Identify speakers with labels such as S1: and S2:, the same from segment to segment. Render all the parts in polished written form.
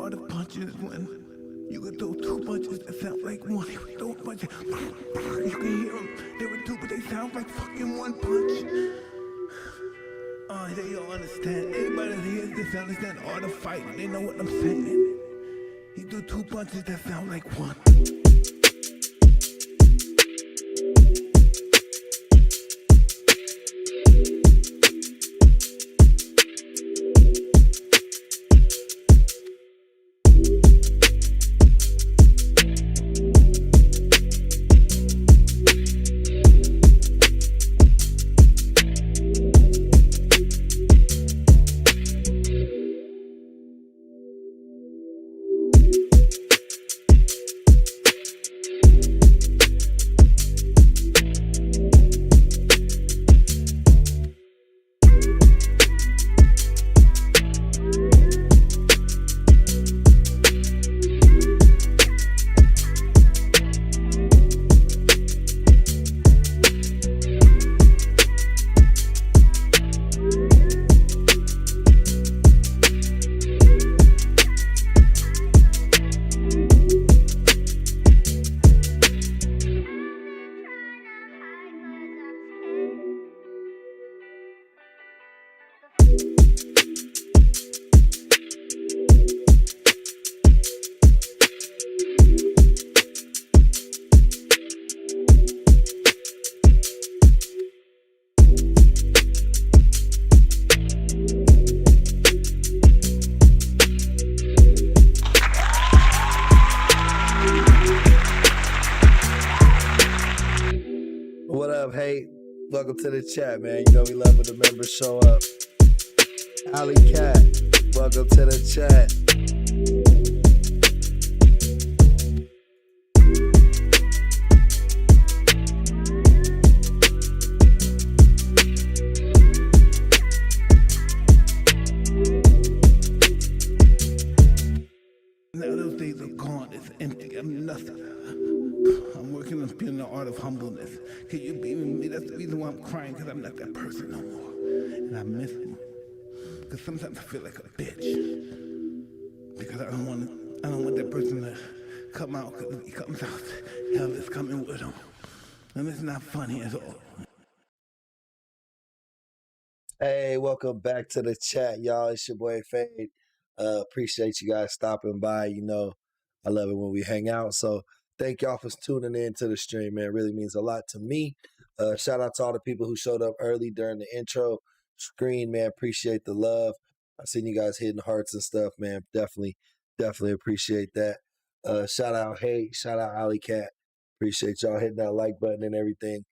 S1: art of punching is when you can throw two punches that sound like one. You can throw a punch, you can hear them. They were two, but they sound like fucking one punch. Oh, they don't understand. Anybody that hears this understand art of fighting. They know what I'm saying. He threw two punches that sound like one.
S2: What up, hey? Welcome to the chat, man. You know we love when the members show up. Alley Cat, welcome to the chat.
S1: Now those days are gone. It's empty. I'm nothing. I'm working on being the art of humbleness. Can you be with me? That's the reason why I'm crying, because I'm not that person no more. And I miss him. Because sometimes I feel like a bitch. Because I don't want that person to come out, because if he comes out, hell is coming with him. And it's not funny at all.
S2: Hey, welcome back to the chat, y'all. It's your boy Fade. Appreciate you guys stopping by. You know, I love it when we hang out. So thank y'all for tuning in to the stream, man. It really means a lot to me. Shout out to all the people who showed up early during the intro screen, man. Appreciate the love. I seen you guys hitting hearts and stuff, man. Definitely appreciate that. Shout out Hey, shout out Alley Cat. Appreciate y'all hitting that like button and everything.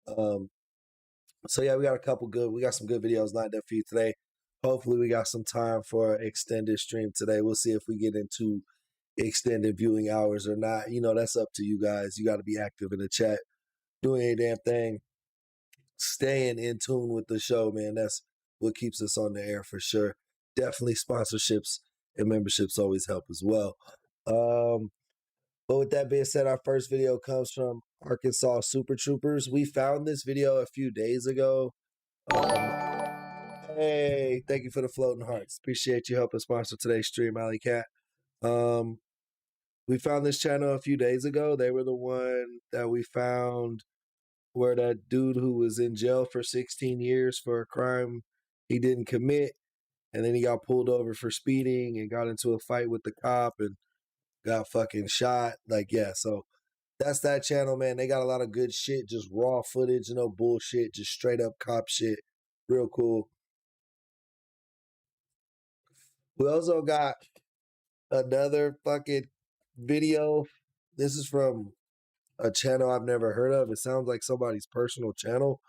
S2: So yeah, we got some good videos lined up for you today. Hopefully we got some time for an extended stream today. We'll see if we get into extended viewing hours or not. You know, that's up to you guys. You got to be active in the chat, doing a damn thing, staying in tune with the show, man. That's what keeps us on the air for sure. Definitely sponsorships and memberships always help as well. But with that being said, our first video comes from Arkansas Super Troopers. We found this video a few days ago. Hey, thank you for the floating hearts. Appreciate you helping sponsor today's stream, Alley Cat. We found this channel a few days ago. They were the one that we found where that dude who was in jail for 16 years for a crime he didn't commit, and then he got pulled over for speeding and got into a fight with the cop and got fucking shot. Like, yeah, so that's that channel, man. They got a lot of good shit, just raw footage, no bullshit, just straight up cop shit. Real cool. We also got another fucking video. This is from a channel I've never heard of. It sounds like somebody's personal channel.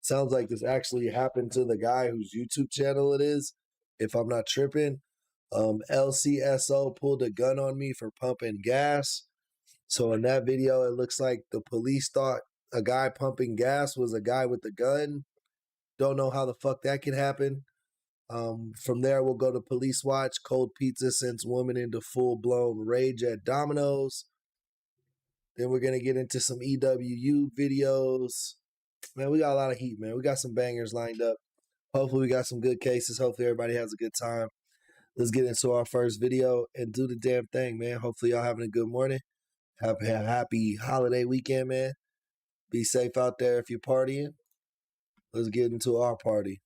S2: Sounds like this actually happened to the guy whose YouTube channel it is, if I'm not tripping. LCSO pulled a gun on me for pumping gas. So in that video, it looks like the police thought a guy pumping gas was a guy with a gun. Don't know how the fuck that could happen. From there, we'll go to Police Watch. Cold pizza sends woman into full-blown rage at Domino's. Then we're going to get into some EWU videos. Man, we got a lot of heat, man. We got some bangers lined up. Hopefully, we got some good cases. Hopefully, everybody has a good time. Let's get into our first video and do the damn thing, man. Hopefully y'all having a good morning. Have a happy holiday weekend, man. Be safe out there if you're partying. Let's get into our party.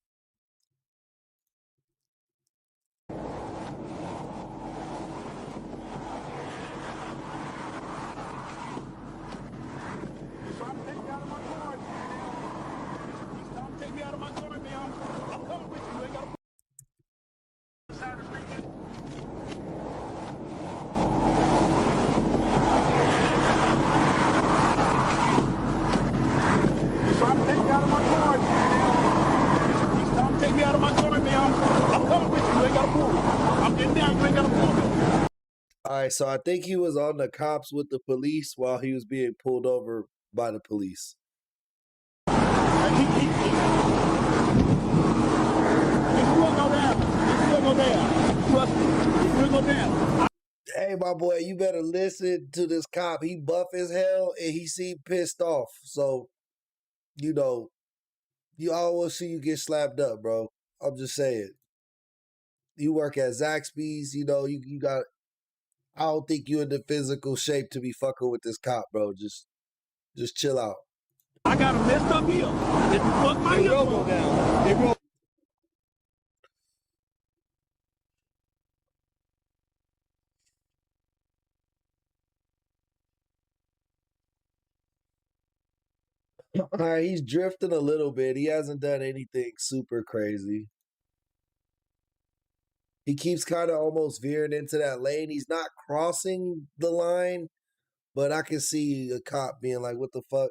S2: All right, so I think he was on the cops with the police while he was being pulled over by the police. Hey, my boy, you better listen to this cop. He buff as hell and he seemed pissed off. So, you know, you always see you get slapped up, bro. I'm just saying. You work at Zaxby's, you know, you got. I don't think you're in the physical shape to be fucking with this cop, bro. Just chill out.
S3: I got a messed up heel. If you fuck my heel, go down. It will.
S2: All right, he's drifting a little bit. He hasn't done anything super crazy. He keeps kind of almost veering into that lane. He's not crossing the line, but I can see a cop being like, what the fuck?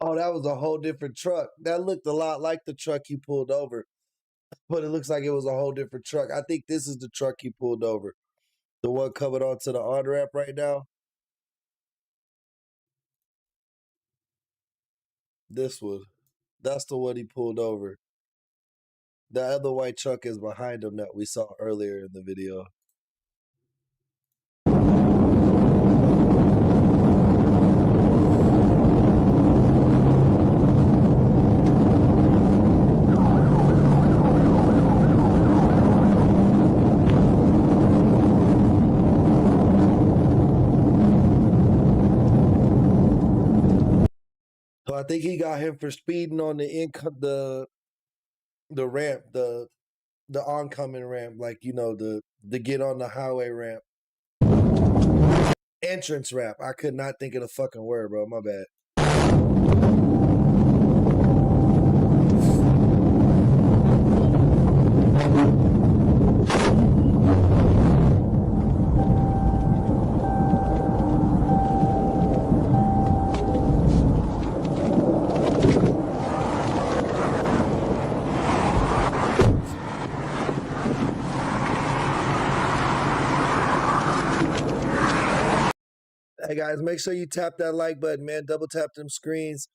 S2: Oh, that was a whole different truck. That looked a lot like the truck he pulled over, but it looks like it was a whole different truck. I think this is the truck he pulled over. The one coming onto the on-ramp right now. This one. That's the one he pulled over. The other white truck is behind him that we saw earlier in the video. So I think he got him for speeding on the ramp, the oncoming ramp, like you know, the get on the highway ramp. Entrance ramp. I could not think of the fucking word, bro. My bad. Hey guys, make sure you tap that like button, man. Double tap them screens.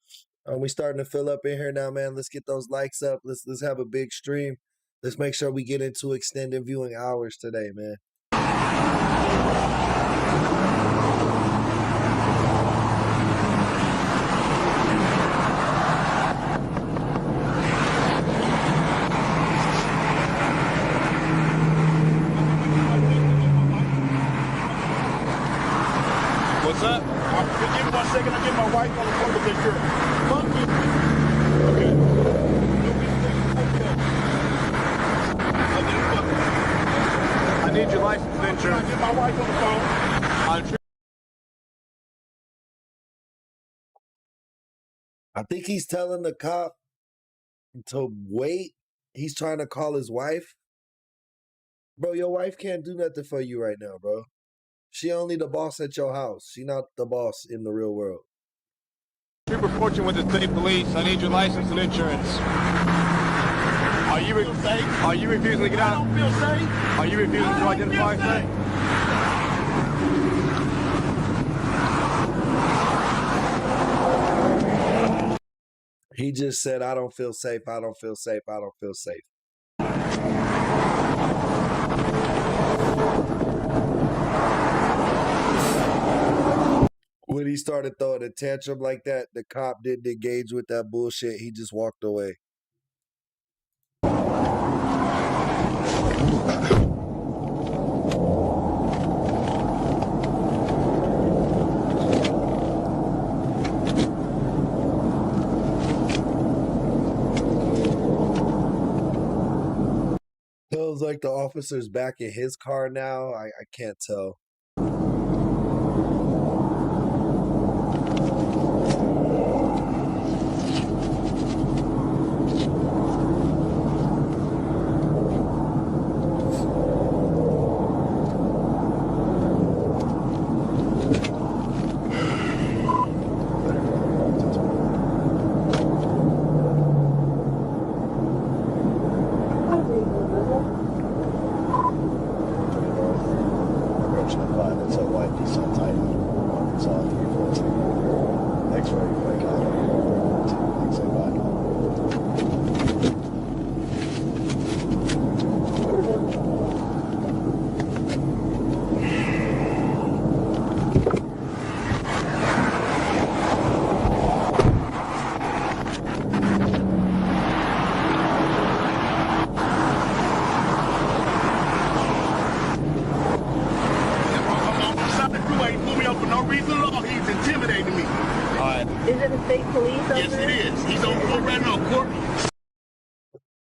S2: We starting to fill up in here now, man. Let's get those likes up. Let's have a big stream. Let's make sure we get into extended viewing hours today, man.
S3: What's up? Give me 1 second. I get my wife on the phone with this girl. Fuck you. Okay. I need your license and insurance. I get my wife on the phone.
S2: I think he's telling the cop to wait. He's trying to call his wife. Bro, your wife can't do nothing for you right now, bro. She only the boss at your house. She not the boss in the real world.
S3: You're reporting with the state police. I need your license and insurance. Are you refusing to get out? I don't feel safe. Are you refusing to identify yourself?
S2: He just said, I don't feel safe. I don't feel safe. I don't feel safe. When he started throwing a tantrum like that, the cop didn't engage with that bullshit. He just walked away. Feels like the officer's back in his car now. I can't tell.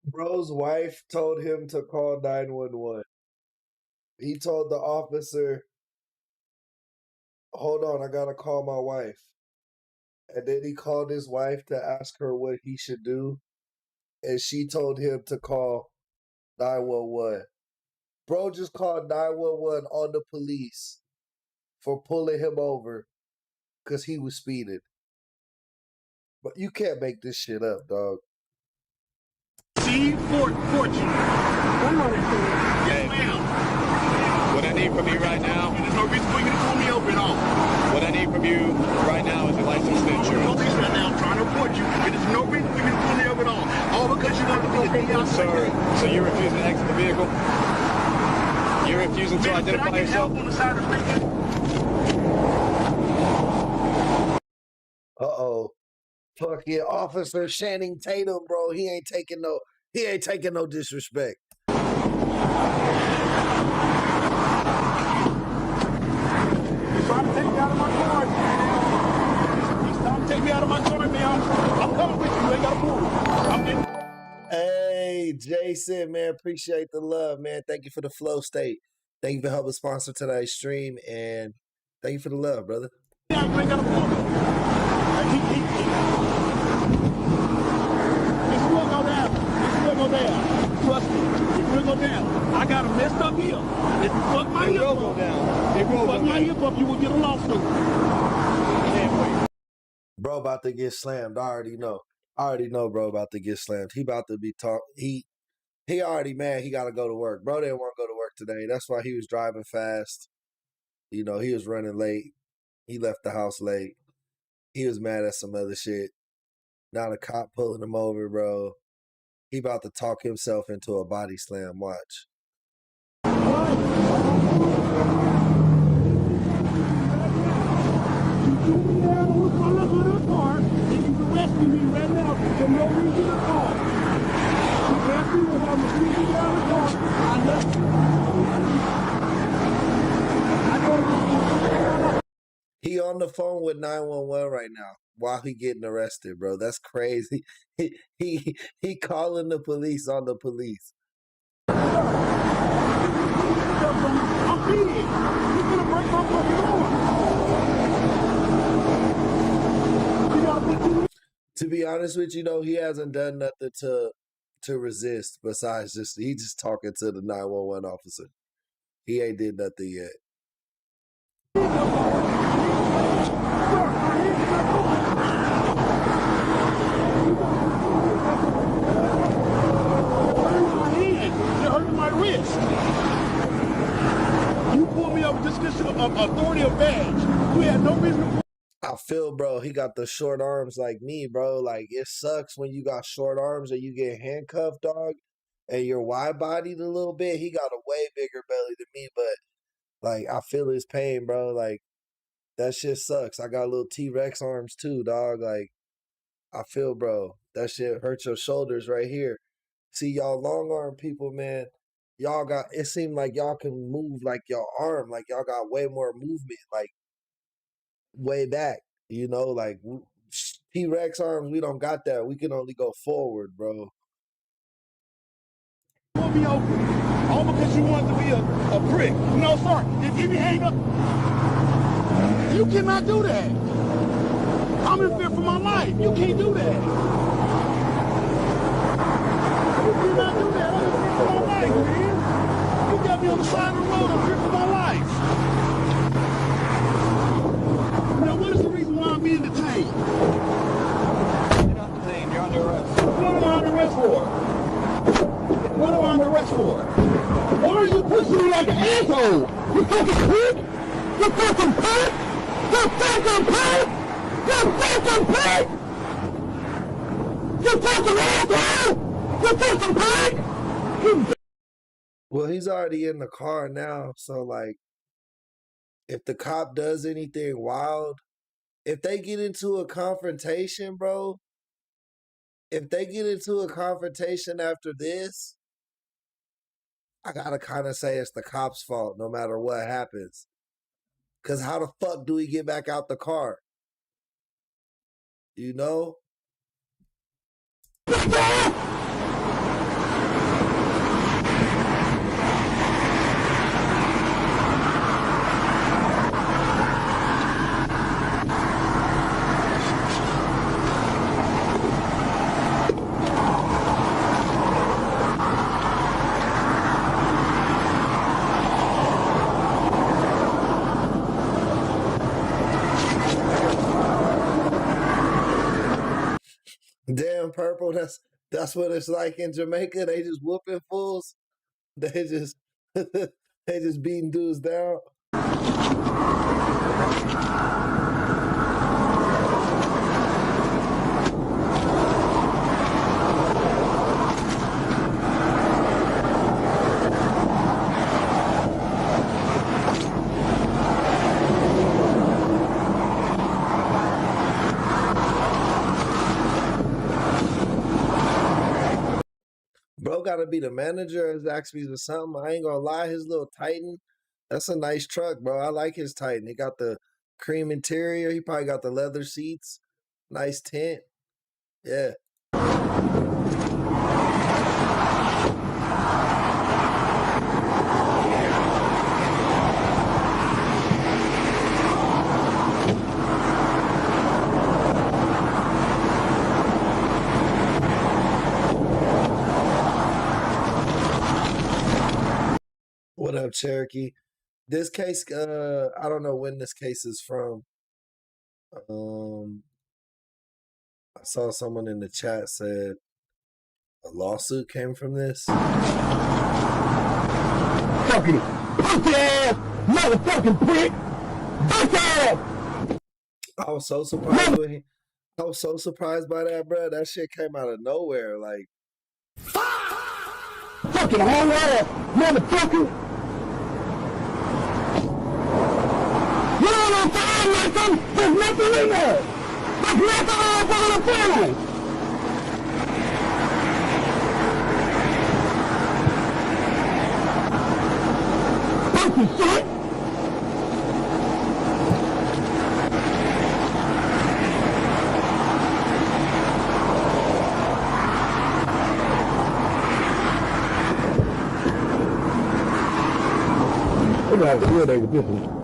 S2: Bro's wife told him to call 911. He told the officer, hold on, I gotta call my wife. And then he called his wife to ask her what he should do. And she told him to call 911. Bro just called 911 on the police for pulling him over because he was speeding. But you can't make this shit up, dog.
S3: Fortune.
S4: One moment, please.
S3: Yes, ma'am. What I need from you right now. There's no reason for you to pull me over at all. What I need from you right now is your license and insurance. No reason right now. I'm trying to report you. There's no reason for you to pull me over at all. All because you want to be a So you're refusing to exit the vehicle? You're refusing to identify yourself? On the side of the street?
S2: Uh-oh. Fucking Officer Channing Tatum, bro. He ain't taking no disrespect.
S3: He's trying to take me out of my car. He's trying to take me out of my car, man. I'm coming with you. You ain't got to move. I'm getting...
S2: Hey, Jason, man. Appreciate the love, man. Thank you for the flow state. Thank you for helping sponsor today's stream, and thank you for the love, brother.
S3: Yeah, you ain't got to move. This will go down. This will go down. Trust me. It will go down. I got a messed up heel. If you fuck my hip up, you will get a lawsuit.
S2: Bro about to get slammed. I already know bro about to get slammed. He about to be he already mad he gotta go to work. Bro didn't want to go to work today. That's why he was driving fast. You know, he was running late. He left the house late. He was mad at some other shit. Now the cop pulling him over, bro. He about to talk himself into a body slam. Watch. He on the phone with 911 right now while he getting arrested, bro. That's crazy. He calling the police on the police. To be honest with you, though, he hasn't done nothing to resist besides he just talking to the 911 officer. He ain't did nothing yet.
S3: You're hurting my wrist. You pulled me over just because of authority of badge. You had no reason to.
S2: I feel, bro, he got the short arms like me, bro. Like, it sucks when you got short arms and you get handcuffed, dog, and you're wide-bodied a little bit. He got a way bigger belly than me, but, like, I feel his pain, bro. Like, that shit sucks. I got little T-Rex arms, too, dog. Like, I feel, bro, that shit hurts your shoulders right here. See, y'all long-arm people, man, y'all got, it seemed like y'all can move, like, your arm. Like, y'all got way more movement, like, way back, you know, like T-Rex arms, we don't got that. We can only go forward, bro.
S3: Pull me over. All because you wanted to be a prick. No, sir. If you hang up, you cannot do that. I'm in fear for my life. You can't do that. You cannot do that. I'm in fear for my life, man. You got me on the side of the road. I'm in fear for my life. Now, what is the reason why I'm being detained? You're not detained. You're under arrest. What am I under arrest for? What am I under arrest for? Why are you pushing me like an asshole? You fucking prick! You fucking prick! You fucking prick! You fucking prick! You fucking asshole! You fucking prick!
S2: Well, he's already in the car now, so like, if the cop does anything wild, if they get into a confrontation, bro, if they get into a confrontation after this, I gotta kind of say it's the cop's fault no matter what happens. Because how the fuck do we get back out the car? You know? Damn, Purple, that's what it's like in Jamaica. They just whooping fools. They just they just beating dudes down. Bro gotta be the manager of Zaxby's or something. I ain't gonna lie, his little Titan, that's a nice truck, bro. I like his Titan. He got the cream interior. He probably got the leather seats. Nice tint. Yeah. What up, Cherokee? This case, I don't know when this case is from. I saw someone in the chat said a lawsuit came from this.
S3: Fucking pussy ass motherfucking prick! Bitch ass!
S2: I was so surprised with him. I was so surprised by that, bro. That shit came out of nowhere. Like,
S3: Fucking whole ass motherfucker! You don't know fire nothing! There's nothing in there! There's nothing all for the family! Pussy shit! Look at how good they with this one.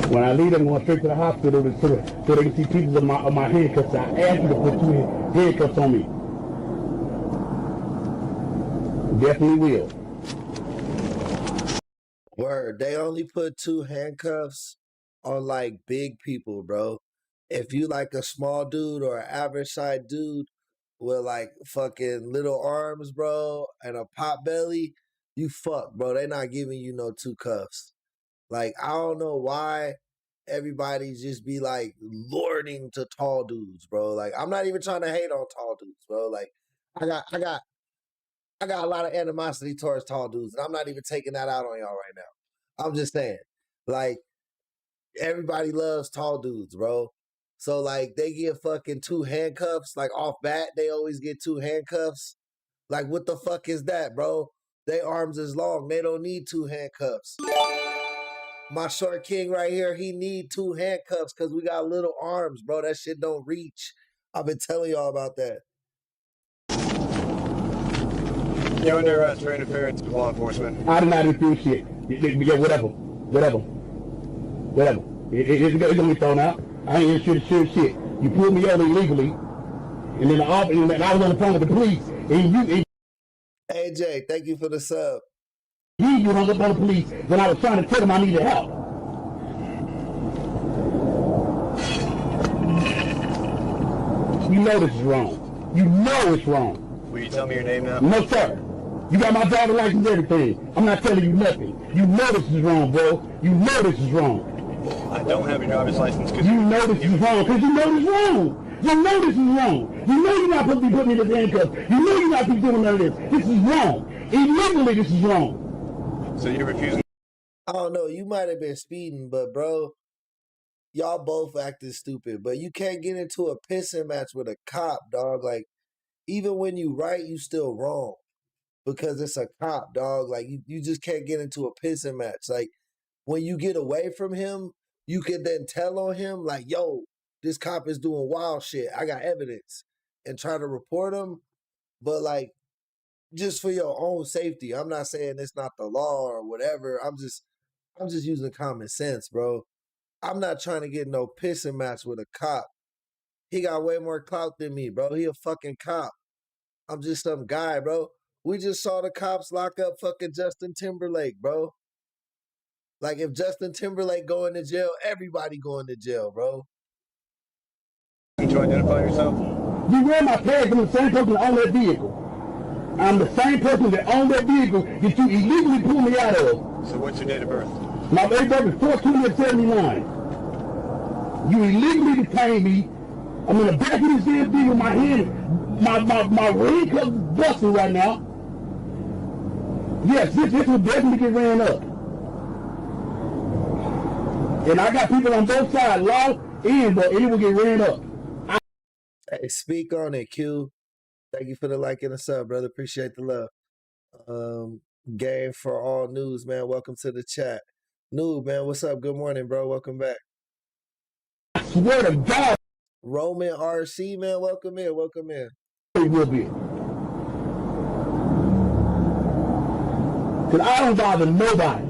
S5: When I leave, I'm going straight to the hospital so they can see pieces of my handcuffs. I asked you to put 2 handcuffs on me. Definitely will.
S2: Word, they only put 2 handcuffs on like big people, bro. If you like a small dude or an average size dude with like fucking little arms, bro, and a pot belly, you fuck, bro. They not giving you no 2 cuffs. Like, I don't know why everybody just be like lording to tall dudes, bro. Like, I'm not even trying to hate on tall dudes, bro. Like, I got a lot of animosity towards tall dudes, and I'm not even taking that out on y'all right now. I'm just saying, like, everybody loves tall dudes, bro. So like they get fucking 2 handcuffs, like off bat, they always get 2 handcuffs. Like, what the fuck is that, bro? They arms is long. They don't need 2 handcuffs. My short king right here, he need 2 handcuffs because we got little arms, bro. That shit don't reach. I've been telling y'all about that.
S3: You're under arrest for interference with law enforcement.
S5: I did not do shit. Yeah, whatever. It's gonna be thrown out. I ain't sure shit. You pulled me over illegally, and then I was on the phone with the police, and
S2: AJ, thank you for the sub.
S5: you hung up on the police when I was trying to tell them I needed help. You know this is wrong. You know it's wrong.
S3: Will you tell me your name now?
S5: No, sir. You got my driver's license and everything. I'm not telling you nothing. You know this is wrong, bro. You know this is wrong.
S3: I don't have your driver's license because
S5: you know this is wrong. Because you know this is wrong. You know this is wrong. You know you're not supposed to be putting me in the handcuffs. You know you're not supposed to be doing none of this. This is wrong. Illegally, this is wrong.
S3: So you're refusing?
S2: I don't know. You might have been speeding, but bro, y'all both acting stupid. But you can't get into a pissing match with a cop, dog. Like, even when you right, you still wrong. Because it's a cop, dog. Like, you just can't get into a pissing match. Like, when you get away from him, you can then tell on him, like, yo, this cop is doing wild shit. I got evidence. And try to report him. But, like, just for your own safety. I'm not saying it's not the law or whatever. I'm just using common sense, bro. I'm not trying to get no pissing match with a cop. He got way more clout than me, bro. He a fucking cop. I'm just some guy, bro. We just saw the cops lock up fucking Justin Timberlake, bro. Like, if Justin Timberlake going to jail, everybody going to jail, bro.
S3: Can you identify yourself?
S5: You ran my tag from the same person that owned that vehicle. I'm the same person that owned that vehicle that you illegally pulled me out of.
S3: So what's your date of birth?
S5: My date of birth is 4/20/79. You illegally detained me. I'm in the back of this damn thing with my hand, my handcuffs busting right now. Yes, this will definitely get ran up. And I got people on both sides, law and but it will get ran up.
S2: Hey, speak on it, Q. Thank you for the like and the sub, brother. Appreciate the love. Game for all news, man. Welcome to the chat. Noob, man, what's up? Good morning, bro. Welcome back.
S5: I swear to God.
S2: Roman RC, man, welcome in. Welcome in.
S5: It will be. Because I don't bother nobody.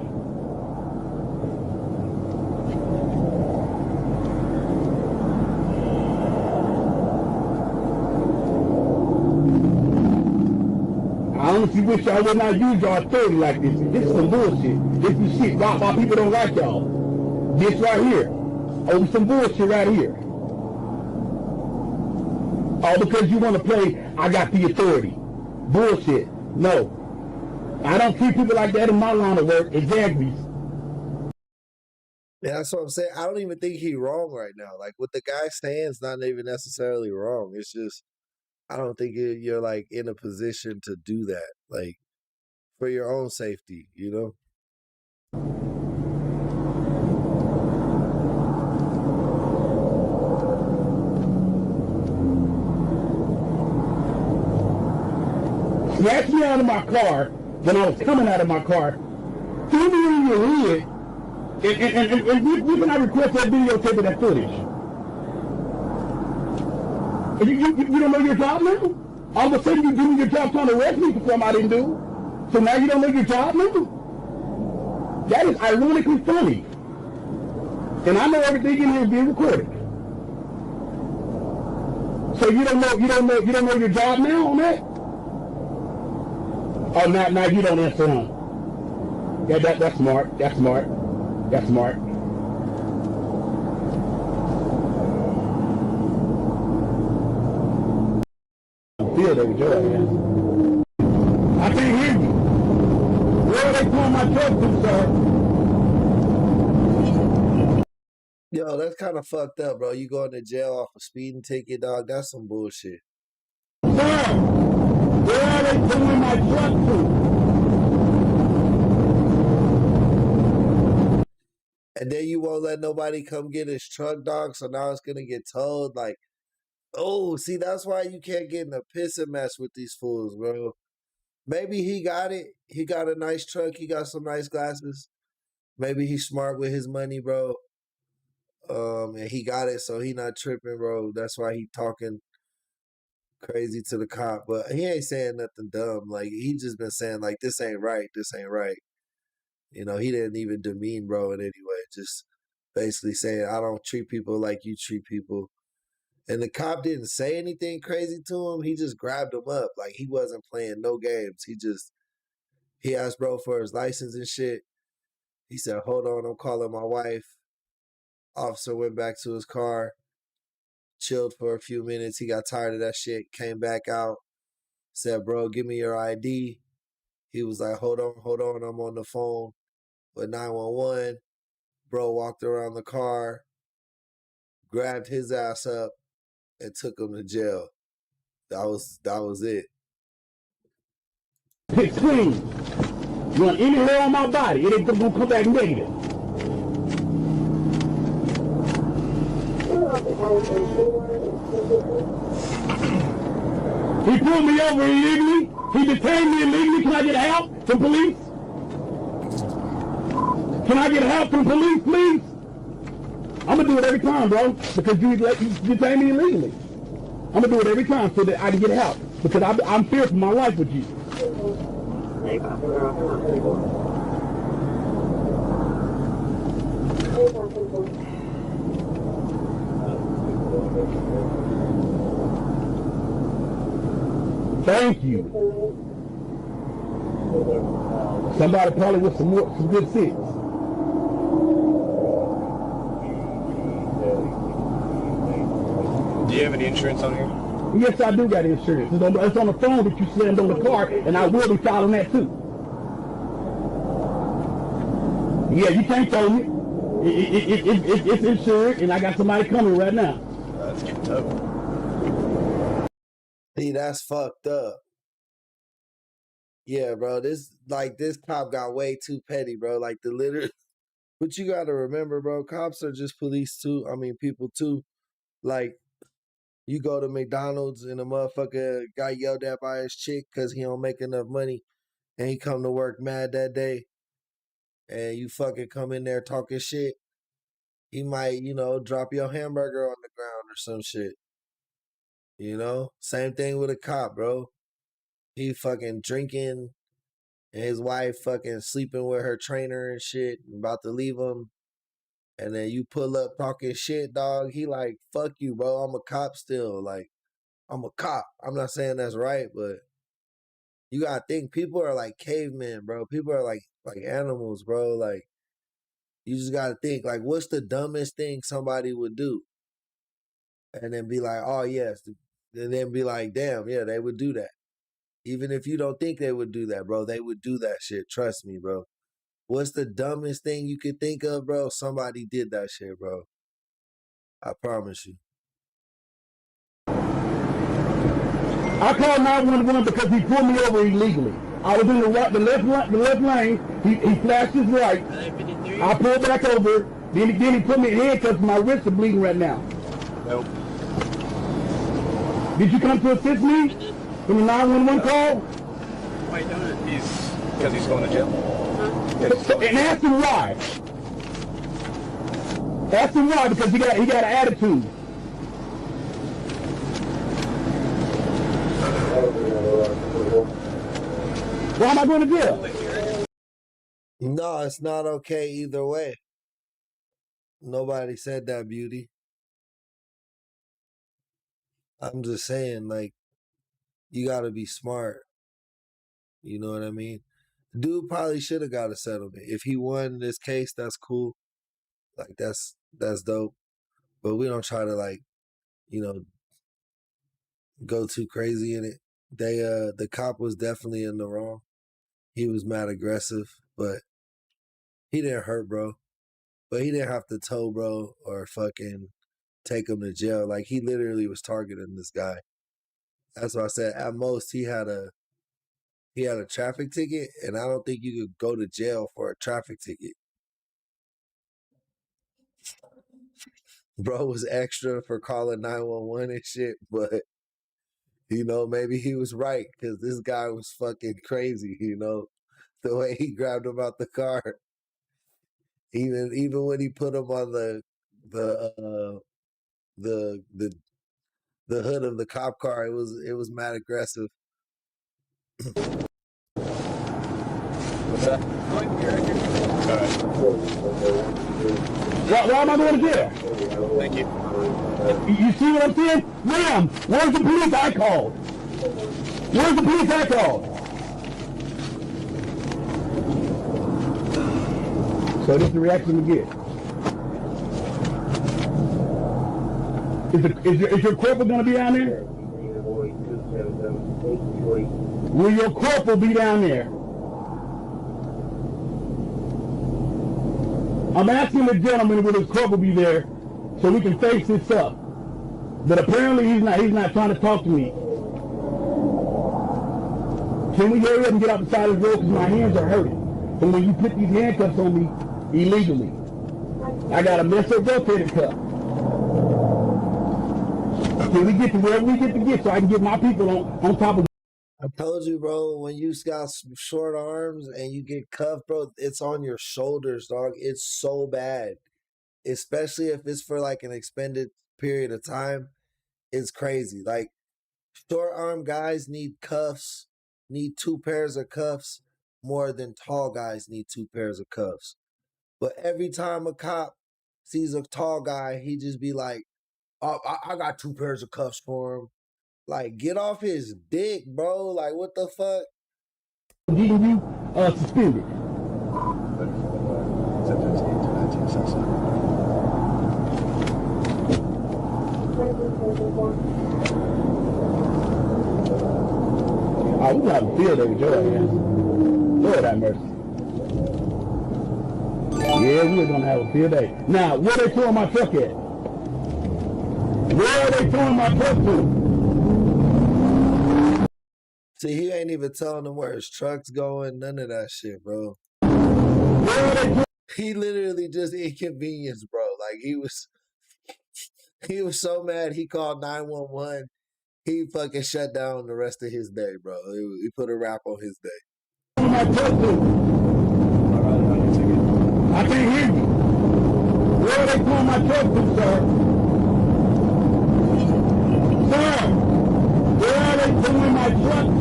S5: I honestly wish I would not use y'all authority like this. This is some bullshit. This is shit. Why people don't like y'all. This right here. Oh, some bullshit right here. All because you want to play, I got the authority. Bullshit. No. I don't treat people like that in my line of work. Exactly.
S2: Yeah, that's what I'm saying. I don't even think he's wrong right now. Like, what the guy's saying is not even necessarily wrong. It's just, I don't think you're like in a position to do that. Like, for your own safety, you know?
S5: Snatched me out of my car when I was coming out of my car, threw me in your head, and we can I request that videotape of that footage? You don't know your job now? All of a sudden you doing your job trying to arrest me for something I didn't do. So now you don't know your job now? That is ironically funny. And I know everything in here is being recorded. So you don't know your job now on that? Oh, now you don't answer him. Yeah, that's smart. That's smart. That's smart. I feel that with your ass. I can't hear you. Where are they pulling my truck to, sir?
S2: Yo, that's kind of fucked up, bro. You going to jail off a speeding ticket, dog. That's some bullshit.
S5: Sir, where are they pulling my truck to?
S2: And then you won't let nobody come get his truck, dog. So now it's gonna get towed. Like, oh, see, that's why you can't get in a piss and mess with these fools, bro. Maybe he got it. He got a nice truck. He got some nice glasses. Maybe he's smart with his money, bro. And he got it, so he not tripping, bro. That's why he talking crazy to the cop. But he ain't saying nothing dumb. Like, he just been saying, like, this ain't right. This ain't right. You know, he didn't even demean bro in any way. Just basically saying, I don't treat people like you treat people. And the cop didn't say anything crazy to him. He just grabbed him up. Like, he wasn't playing no games. He asked bro for his license and shit. He said, hold on, I'm calling my wife. Officer went back to his car, chilled for a few minutes. He got tired of that shit, came back out, said, bro, give me your ID. He was like, hold on, I'm on the phone with 911. Bro walked around the car, grabbed his ass up, and took him to jail. That was it.
S5: Pick clean. You want any hair on my body, it ain't gonna come back negative. He pulled me over illegally. He detained me illegally. Can I get help from police? Can I get help from police, please? I'm gonna do it every time, bro, because you detain me illegally. I'm gonna do it every time so that I can get help, because I'm fearful for my life with you. Thank you. Somebody probably with some good six.
S3: Do you have any insurance on here?
S5: Yes, I do got insurance. It's on the phone that you slammed on the car, and I will be filing that too. Yeah, you can't tell me. It's insured, and I got somebody coming right now.
S3: That's getting tough.
S2: See, that's fucked up. Yeah, bro, this cop got way too petty, bro. Like, but you gotta remember, bro, cops are just police too. I mean, people too. Like, you go to McDonald's and a motherfucker got yelled at by his chick because he don't make enough money, and he come to work mad that day, and you fucking come in there talking shit. He might, drop your hamburger on the ground or some shit. Same thing with a cop, bro. He fucking drinking, and his wife fucking sleeping with her trainer and shit, about to leave him. And then you pull up talking shit, dog. He like, fuck you, bro. I'm a cop still. Like, I'm a cop. I'm not saying that's right, but you gotta think people are like cavemen, bro. People are like animals, bro. Like, you just gotta think, like, what's the dumbest thing somebody would do? And then be like, oh yes. And then be like, damn, yeah, they would do that. Even if you don't think they would do that, bro, they would do that shit. Trust me, bro. What's the dumbest thing you could think of, bro? Somebody did that shit, bro. I promise you.
S5: I called 911 because he pulled me over illegally. I was in the left lane. He flashed his right. I pulled back over. Then he put me in handcuffs. My wrists are bleeding right now.
S3: Nope.
S5: Did you come to assist me from the 911 call?
S3: Why are you doing it? Because he's going to jail.
S5: And ask him why. Ask him why, because he got an attitude. Why am I going to jail?
S2: No, it's not okay either way. Nobody said that, Beauty. I'm just saying, like, you got to be smart. You know what I mean? Dude probably should have got a settlement. If he won this case, that's cool. Like, that's dope. But we don't try to, like, you know, go too crazy in it. The cop was definitely in the wrong. He was mad aggressive, but he didn't hurt bro. But he didn't have to tow bro or fucking take him to jail. Like, he literally was targeting this guy. That's why I said at most he had a traffic ticket, and I don't think you could go to jail for a traffic ticket. Bro was extra for calling 911 and shit, but you know, maybe he was right because this guy was fucking crazy, you know, the way he grabbed him out the car. Even when he put him on the the the hood of the cop car, it was mad aggressive.
S5: Why am I going to jail?
S3: Thank you.
S5: You see what I'm saying? Ma'am, where's the police I called? Where's the police I called? So this is the reaction we get. Is your corporal going to be down there? Will your corporal be down there? I'm asking the gentleman will his corporal be there so we can face this up. But apparently he's not trying to talk to me. Can we hurry up and get out the side of the road because my hands are hurting from when you put these handcuffs on me illegally. I got a messed up rotator cuff. Can we get to wherever we get to get so I can get my people on top of
S2: I told you, bro, when you got short arms and you get cuffed, bro, it's on your shoulders, dog. It's so bad. Especially if it's for like an extended period of time. It's crazy. Like, short arm guys need cuffs, need 2 pairs of cuffs more than tall guys need 2 pairs of cuffs. But every time a cop sees a tall guy, he just be like, oh, I got 2 pairs of cuffs for him. Like, get off his dick, bro. Like, what the fuck?
S5: getting you suspended. Oh, we have a field day with your ass. Lord have mercy. Yeah, we're gonna have a field day. Now, where they throwing my truck at? Where are they throwing my truck to?
S2: See, he ain't even telling them where his truck's going, none of that shit, bro. He literally just inconvenienced, bro. Like, he was so mad he called 911. He fucking shut down the rest of his day, bro. He put a wrap on his day.
S5: My truck to? I can't hear you. Where are they throwing my truck to, sir? Sir, where are they throwing my truck to?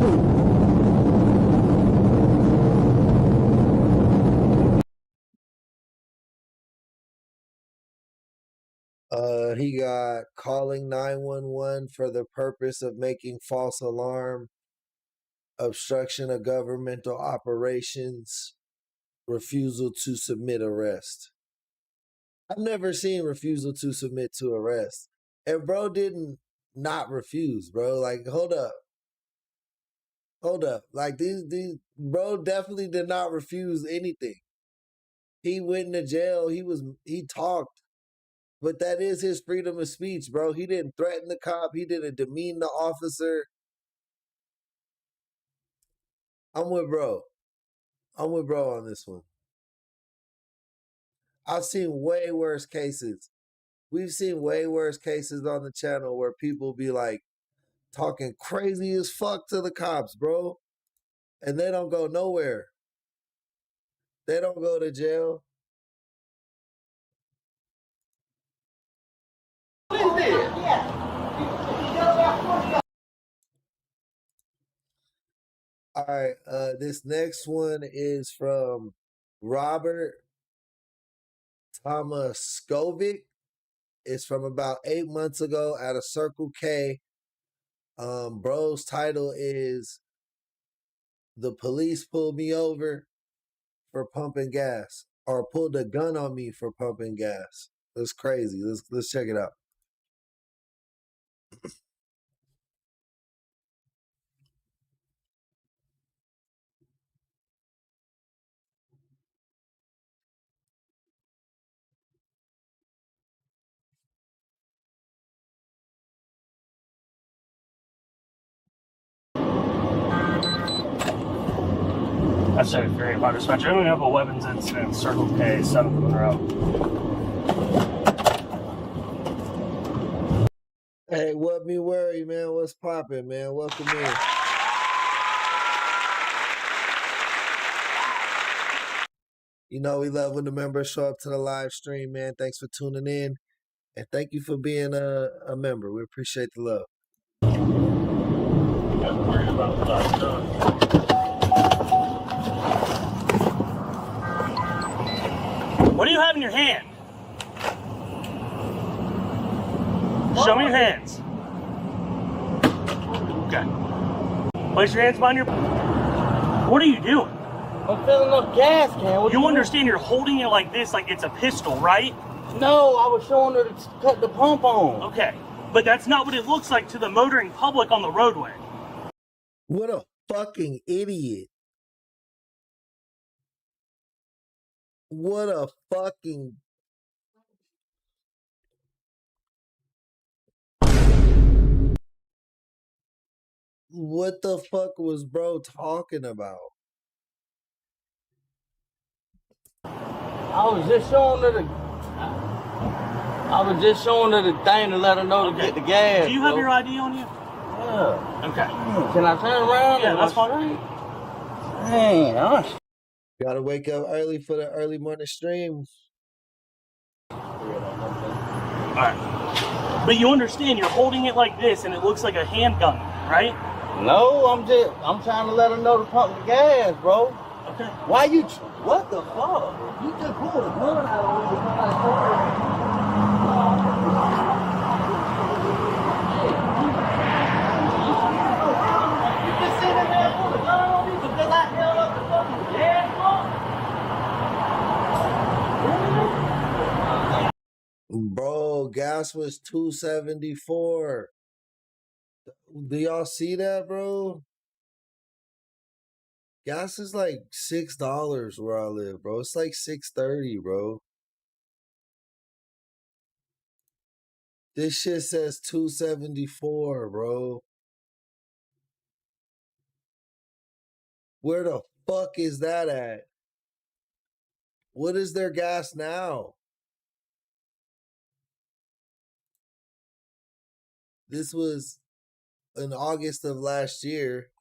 S2: He got calling 911 for the purpose of making false alarm, obstruction of governmental operations, refusal to submit arrest. I've never seen refusal to submit to arrest. And bro didn't not refuse, bro. Like, hold up. Like, these bro definitely did not refuse anything. He went into jail. He talked. But that is his freedom of speech, bro. He didn't threaten the cop. He didn't demean the officer. I'm with bro on this one. I've seen way worse cases. We've seen way worse cases on the channel where people be like talking crazy as fuck to the cops, bro. And they don't go nowhere. They don't go to jail. All right, this next one is from Robert Thomas Skovic. It's from about 8 months ago at a Circle K. Bro's title is "The Police Pulled Me Over for Pumping Gas," or pulled a gun on me for pumping gas. That's crazy. Let's check it out.
S6: I said very hard dispatcher. I'm have a weapons incident, Circle K, 7th Monroe.
S2: Hey, what me worry, man? What's poppin', man? Welcome in. You know we love when the members show up to the live stream, man. Thanks for tuning in, and thank you for being a member. We appreciate the love.
S6: What do you have in your hand? Show me your hands. Okay. Place your hands behind your... What are you doing?
S7: I'm filling up gas can. What
S6: You understand you're holding it like this, like it's a pistol, right?
S7: No, I was showing her to cut the pump on.
S6: Okay. But that's not what it looks like to the motoring public on the roadway.
S2: What a fucking idiot. What a fucking... What the fuck was bro talking about?
S7: I was just showing her the thing to let her know to get the gas.
S6: Do you have
S7: bro.
S6: your ID on you?
S7: Yeah.
S6: Okay.
S7: Can I turn around?
S6: Yeah,
S7: Am
S6: that's
S7: I
S6: fine.
S7: straight? Dang,
S2: Gotta wake up early for the early morning stream.
S6: Alright. But you understand you're holding it like this and it looks like a handgun, right?
S7: No, I'm trying to let her know to pump the gas, bro.
S6: Okay.
S7: Why you? What the fuck? You just pulled a gun out on me. You just sitting there and pulled a gun on me because I held up the fucking gas pump?
S2: Bro, gas was $2.74. Do y'all see that, bro? Gas is like $6 where I live, bro. It's like $6.30, bro. This shit says $2.74, bro. Where the fuck is that at? What is their gas now? This was in August of last year.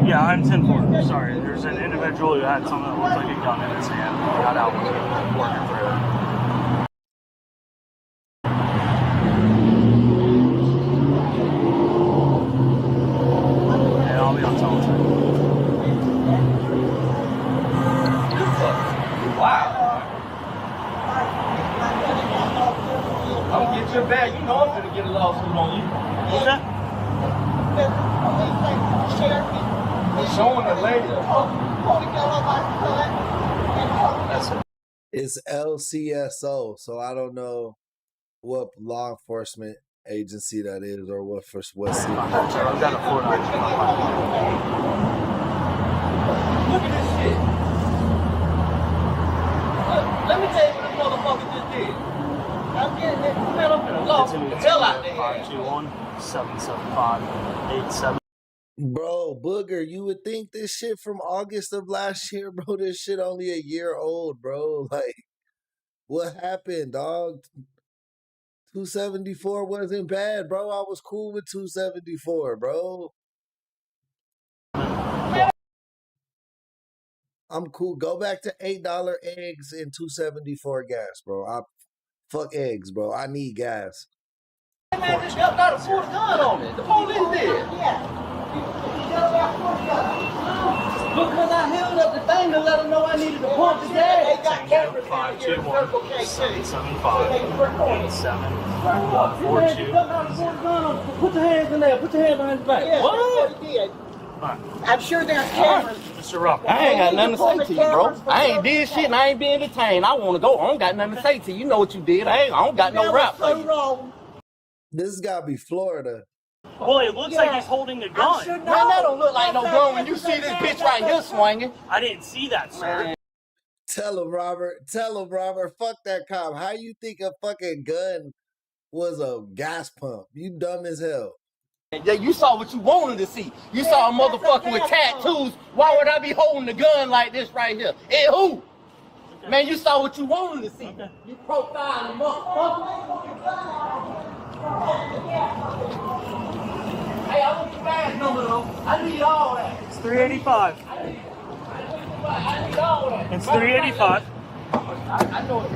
S6: Yeah, I'm 10-4. Sorry, there's an individual who had something that looked like a gun in his hand. Got out working through it. Yeah, I'll be on telephone.
S7: Wow. I'm gonna get your bag. You know I'm gonna get a lawsuit on you.
S6: What's that?
S7: Showing her later.
S2: It's LCSO, so I don't know what law enforcement agency that is or what city.
S6: I've got a 490.
S7: Look at this shit. Let me tell you what this motherfucker just did. I'm getting it. Man, I'm finna lost the hell out there.
S6: 521-775-87.
S2: Bro, Booger, you would think this shit from August of last year, bro. This shit only a year old, bro. Like, what happened, dog? 274 wasn't bad, bro. I was cool with 274, bro. I'm cool. Go back to $8 eggs and 274 gas, bro. Fuck eggs, bro. I need gas.
S7: Man just got out of pulled a gun on me. The police did. Because I held up the thing to let them know I needed to pump his ass. They got cameras down here.
S6: 521-775-1442.
S7: Put your hands in there. Put your hands behind your back. Yeah, what? I'm sure there's cameras.
S6: Mr. Rupp.
S7: I ain't got nothing to say to you, bro. I ain't did shit and I ain't been entertained. I want to go. I don't got nothing to say to you. You know what you did. I don't got no rap for you.
S2: This has got to be Florida.
S6: Well, it looks like he's holding a gun.
S7: Man, that don't look like no gun when you see this bitch right here swinging.
S6: I didn't see that, sir.
S2: Tell him, Robert. Tell him, Robert. Fuck that cop. How you think a fucking gun was a gas pump? You dumb as hell.
S7: Yeah, you saw what you wanted to see. You saw a motherfucker with tattoos. Why would I be holding a gun like this right here? Hey, who? Man, you saw what you wanted to see. You profiling motherfucker. Hey, I want your badge number though. I need all that.
S6: It's 385.
S7: I need all that.
S6: It's 385.
S7: I know it,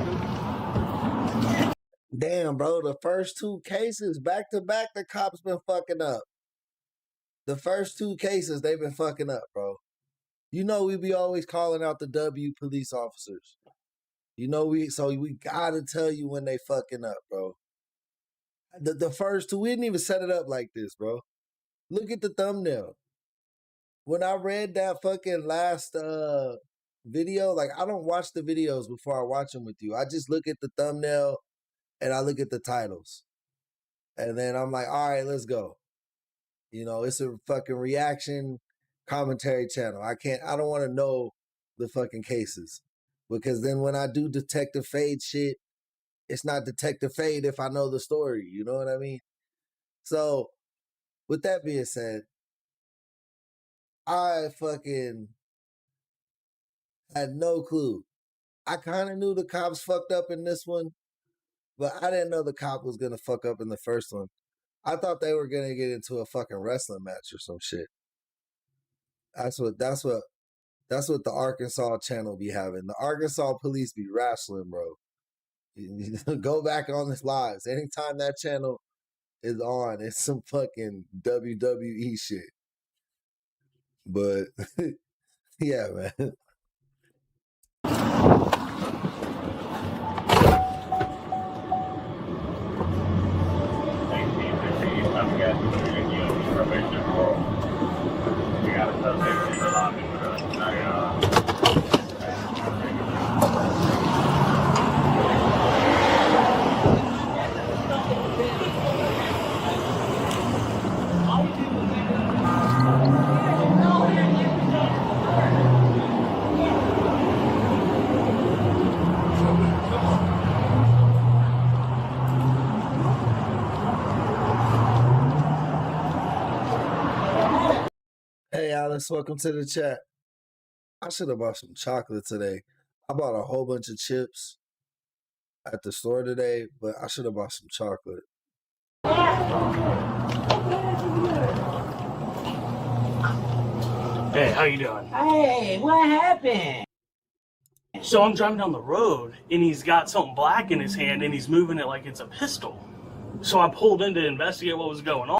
S7: dude.
S2: Damn, bro. The first two cases, back to back, the cops been fucking up. The first two cases, they've been fucking up, bro. You know we be always calling out the W police officers. You know we gotta tell you when they fucking up, bro. The first two, we didn't even set it up like this, bro. Look at the thumbnail. When I read that fucking last video, like I don't watch the videos before I watch them with you. I just look at the thumbnail and I look at the titles. And then I'm like, all right, let's go. You know, it's a fucking reaction commentary channel. I don't want to know the fucking cases. Because then when I do Detective Fade shit, it's not Detective Fade if I know the story. You know what I mean? So, with that being said, I fucking had no clue. I kind of knew the cops fucked up in this one, but I didn't know the cop was going to fuck up in the first one. I thought they were going to get into a fucking wrestling match or some shit. That's what the Arkansas channel be having. The Arkansas police be wrestling, bro. Go back on this lives. Anytime that channel is on, it's some fucking WWE shit. But yeah, man. Hey, Alice, welcome to the chat. I should have bought some chocolate today. I bought a whole bunch of chips at the store today, but I should have bought some chocolate.
S6: Hey, how you doing?
S8: Hey, what happened?
S6: So I'm driving down the road, and he's got something black in his hand, and he's moving it like it's a pistol. So I pulled in to investigate what was going on.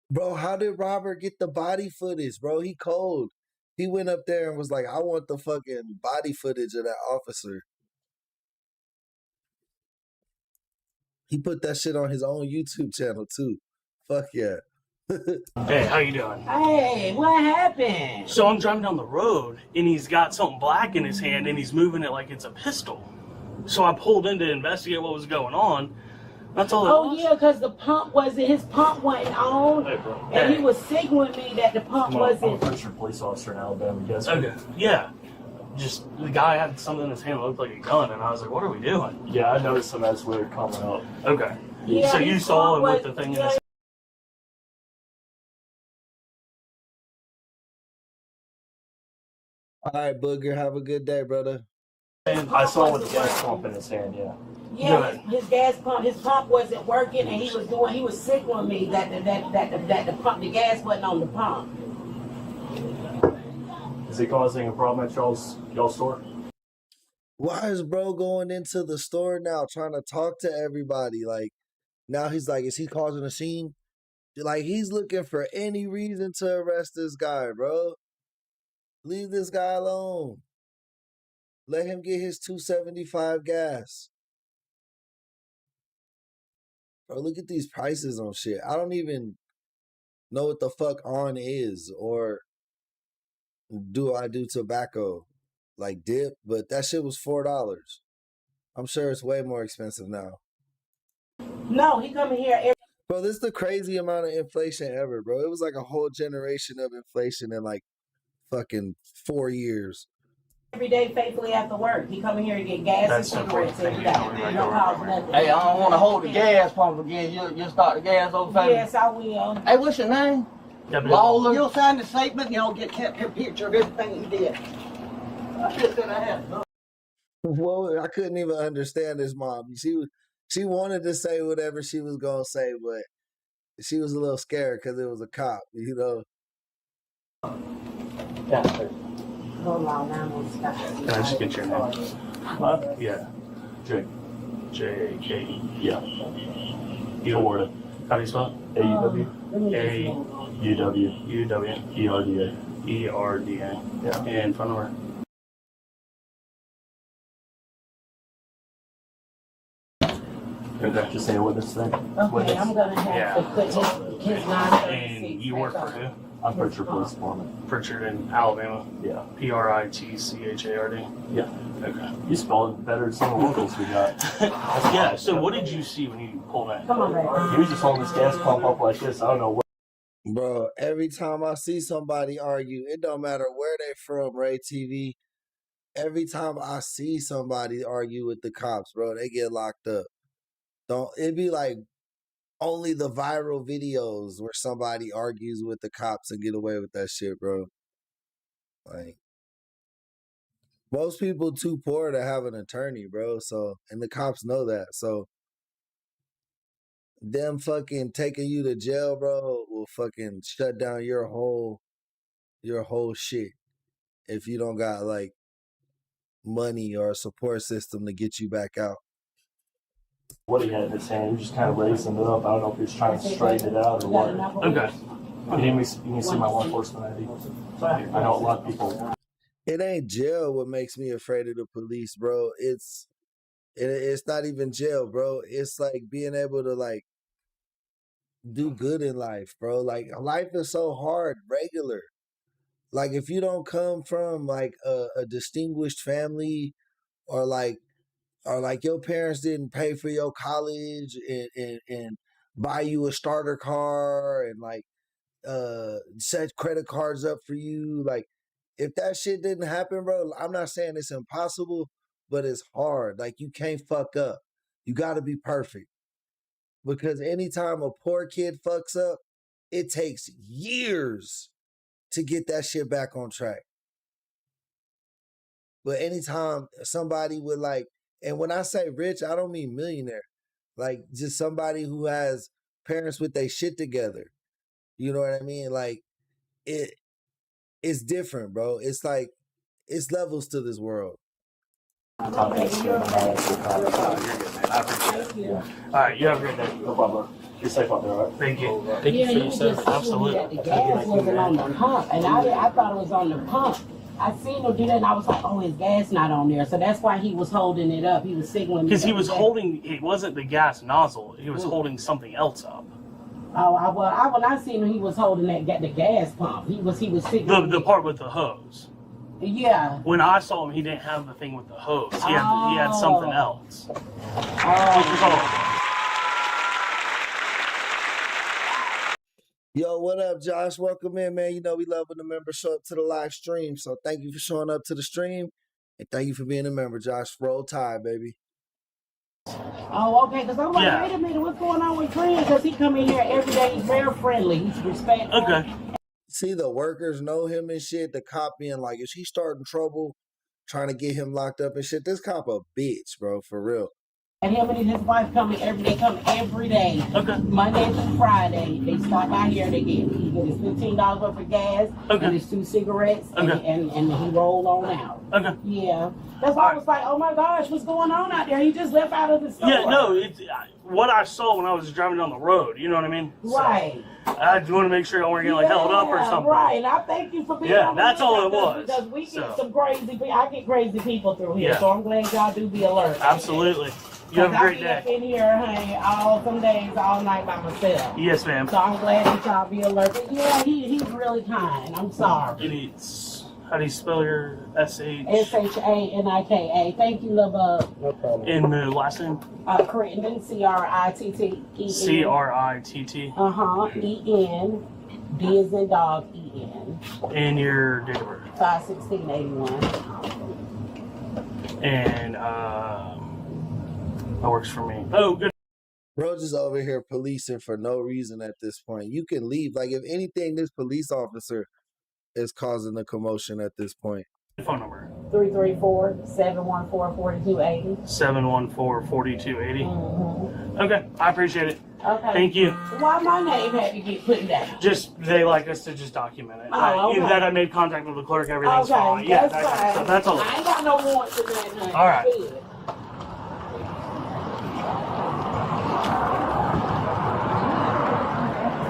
S2: Bro, how did Robert get the body footage, bro? He cold. He went up there and was like, I want the fucking body footage of that officer. He put that shit on his own YouTube channel, too. Fuck yeah.
S6: Hey, how you doing?
S8: Hey, what happened?
S6: So I'm driving down the road, and he's got something black in his hand, and he's moving it like it's a pistol. So I pulled in to investigate what was going on. That's all it was.
S8: Yeah, because his pump wasn't on,
S6: Hey, bro.
S8: and
S6: Hey.
S8: he was signaling me that the pump wasn't.
S9: I'm a Christian police officer in Alabama. You guys
S6: Okay, yeah. Just the guy had something in his hand that looked like a gun, and I was like, what are we doing?
S9: Yeah, I noticed some that's weird coming up.
S6: Okay.
S8: Yeah,
S6: So you
S8: his
S6: saw him
S8: pump
S6: with the thing in his
S2: All right, Booger, have a good day, brother.
S6: hand?
S9: I saw him with a gas pump in his hand, yeah.
S8: Yeah, his pump wasn't working, and he was signaling me that the gas wasn't on the pump.
S9: Is he causing a problem at y'all's store?
S2: Why is bro going into the store now trying to talk to everybody? Like, Now he's like, is he causing a scene? Like, he's looking for any reason to arrest this guy, bro. Leave this guy alone. Let him get his $2.75 gas. Bro, look at these prices on shit. I don't even know what the fuck on is, or do I do tobacco like dip? But that shit was $4. I'm sure it's way more expensive now.
S8: No, he coming here every
S2: Bro, this is the crazy amount of inflation ever, bro. It was like a whole generation of inflation in like fucking 4 years.
S8: day faithfully after work. He coming here to get gas and cigarettes every day. No cause nothing.
S7: Hey, I don't want to hold the gas pump again. You'll start the gas over, family?
S8: Yes, I will.
S7: Hey, what's your name? Lawler.
S10: You'll sign the statement and you'll get kept a picture of everything he did. I just said I had.
S2: Well, I couldn't even understand this mom. She wanted to say whatever she was gonna say, but she was a little scared because it was a cop, you know.
S9: Yeah.
S8: Hold on, now I'm gonna stop.
S6: Can I just get your name?
S9: Huh?
S6: Yeah.
S9: Jake.
S6: J-A-K-E.
S9: Yeah.
S6: Florida. How do you spell it?
S9: A-U-W.
S6: A-U-W.
S9: U-W. E-R-D-A.
S6: E-R-D-A.
S9: Yeah.
S6: And phone number?
S9: Okay. Just say a witness thing.
S8: Okay, I'm gonna have to put his 936
S6: And you work for who?
S9: I'm Pritchard Police Department.
S6: Pritchard in Alabama.
S9: Yeah.
S6: P-R-I-T-C-H-A-R-D.
S9: Yeah.
S6: Okay.
S9: You spelled it better than some of the locals we got.
S6: Yeah, so what did you see when you pulled in?
S8: Come on, baby.
S9: He was just holding this gas pump up like this. I don't know what.
S2: Bro, every time I see somebody argue, it don't matter where they from, Ray TV. Every time I see somebody argue with the cops, bro, they get locked up. It'd be like only the viral videos where somebody argues with the cops and get away with that shit, bro. Like, most people too poor to have an attorney, bro. So, and the cops know that. So, them fucking taking you to jail, bro, will fucking shut down your whole shit if you don't got like money or a support system to get you back out.
S9: What he had in his hand. He was just kind of raising it up. I don't know if he was trying to straighten it out or what.
S6: Okay.
S9: You can see my law enforcement ID. I know a lot of people.
S2: It ain't jail what makes me afraid of the police, bro. It's not even jail, bro. It's like being able to like do good in life, bro. Like, life is so hard, regular. Like, if you don't come from like a distinguished family, or like your parents didn't pay for your college and buy you a starter car and like set credit cards up for you, like, if that shit didn't happen, bro, I'm not saying it's impossible, but it's hard. Like, you can't fuck up. You got to be perfect. Because anytime a poor kid fucks up, it takes years to get that shit back on track. But anytime somebody would like, and when I say rich, I don't mean millionaire, like just somebody who has parents with their shit together. You know what I mean? Like, it's different, bro. It's like, it's levels to this world.
S6: I appreciate it. All right, you have a great day.
S9: No problem. You're safe out there, all right?
S6: Thank you. Thank you for your service. Absolutely.
S8: The gas wasn't on the pump, and I thought it was on the pump. I seen him do that, and I was like, "Oh, his gas not on there." So that's why he was holding it up. He was signaling.
S6: Because he was holding. It wasn't the gas nozzle. He was holding something else up.
S8: Oh, when I seen him, he was holding the gas pump. He was signaling.
S6: The part with the hose.
S8: Yeah.
S6: When I saw him, he didn't have the thing with the hose. He had something else.
S2: Yo, what up, Josh? Welcome in, man. You know we love when the members show up to the live stream. So thank you for showing up to the stream. And thank you for being a member, Josh. Roll Tide, baby.
S8: Oh, okay. Because I'm like, wait a minute, what's going on with Green? Because he come in here every day. He's very friendly. He's respectful.
S6: Okay.
S2: See, the workers know him and shit. The cop being like, is he starting trouble, trying to get him locked up and shit? This cop a bitch, bro, for real.
S8: And him and his wife come every day.
S6: Okay.
S8: Monday through Friday. They stop out here, he get his $15 worth of gas and his 2 cigarettes and he roll on out.
S6: Okay.
S8: Yeah. That's why I was like, oh my gosh, what's going on out there? He just left out of the store.
S6: Yeah, no, it's what I saw when I was driving down the road, you know what I mean?
S8: Right.
S6: So, I just want to make sure I don't want to get like held up or something.
S8: Right, and I thank you for being on
S6: that's
S8: the
S6: all it
S8: lookout,
S6: was.
S8: Because we get some crazy people. I get crazy people through here,
S6: Yeah.
S8: so I'm glad y'all do be alert.
S6: Absolutely. You have a great day.
S8: I be up in here, honey, some days, all night by myself.
S6: Yes, ma'am.
S8: So I'm glad that y'all be alert. But yeah, he's really kind. I'm sorry.
S6: How do you spell your S-H?
S8: S-H-A-N-I-K-A. Thank you, love bug.
S2: No problem.
S6: In the last name?
S8: Crittenden, C-R-I-T-T-E-N.
S6: C-R-I-T-T.
S8: E-N. D as in dog, E-N.
S6: And your date of birth?
S8: 5/16/81.
S6: And that works for me. Oh, good.
S2: Bro, just over here policing for no reason at this point. You can leave. Like, if anything, this police officer is causing a commotion at this point.
S6: Phone number?
S8: 334-714-4280.
S6: 714-4280.
S8: Mm-hmm.
S6: Okay, I appreciate it.
S8: Okay.
S6: Thank you.
S8: Why my name had to get put down?
S6: Just, they like us to just document it.
S8: Oh, okay.
S6: That I made contact with the clerk, everything's fine. Yeah,
S8: that's fine.
S6: So that's all.
S8: I ain't got no warrants in that name.
S6: All right.
S8: Good.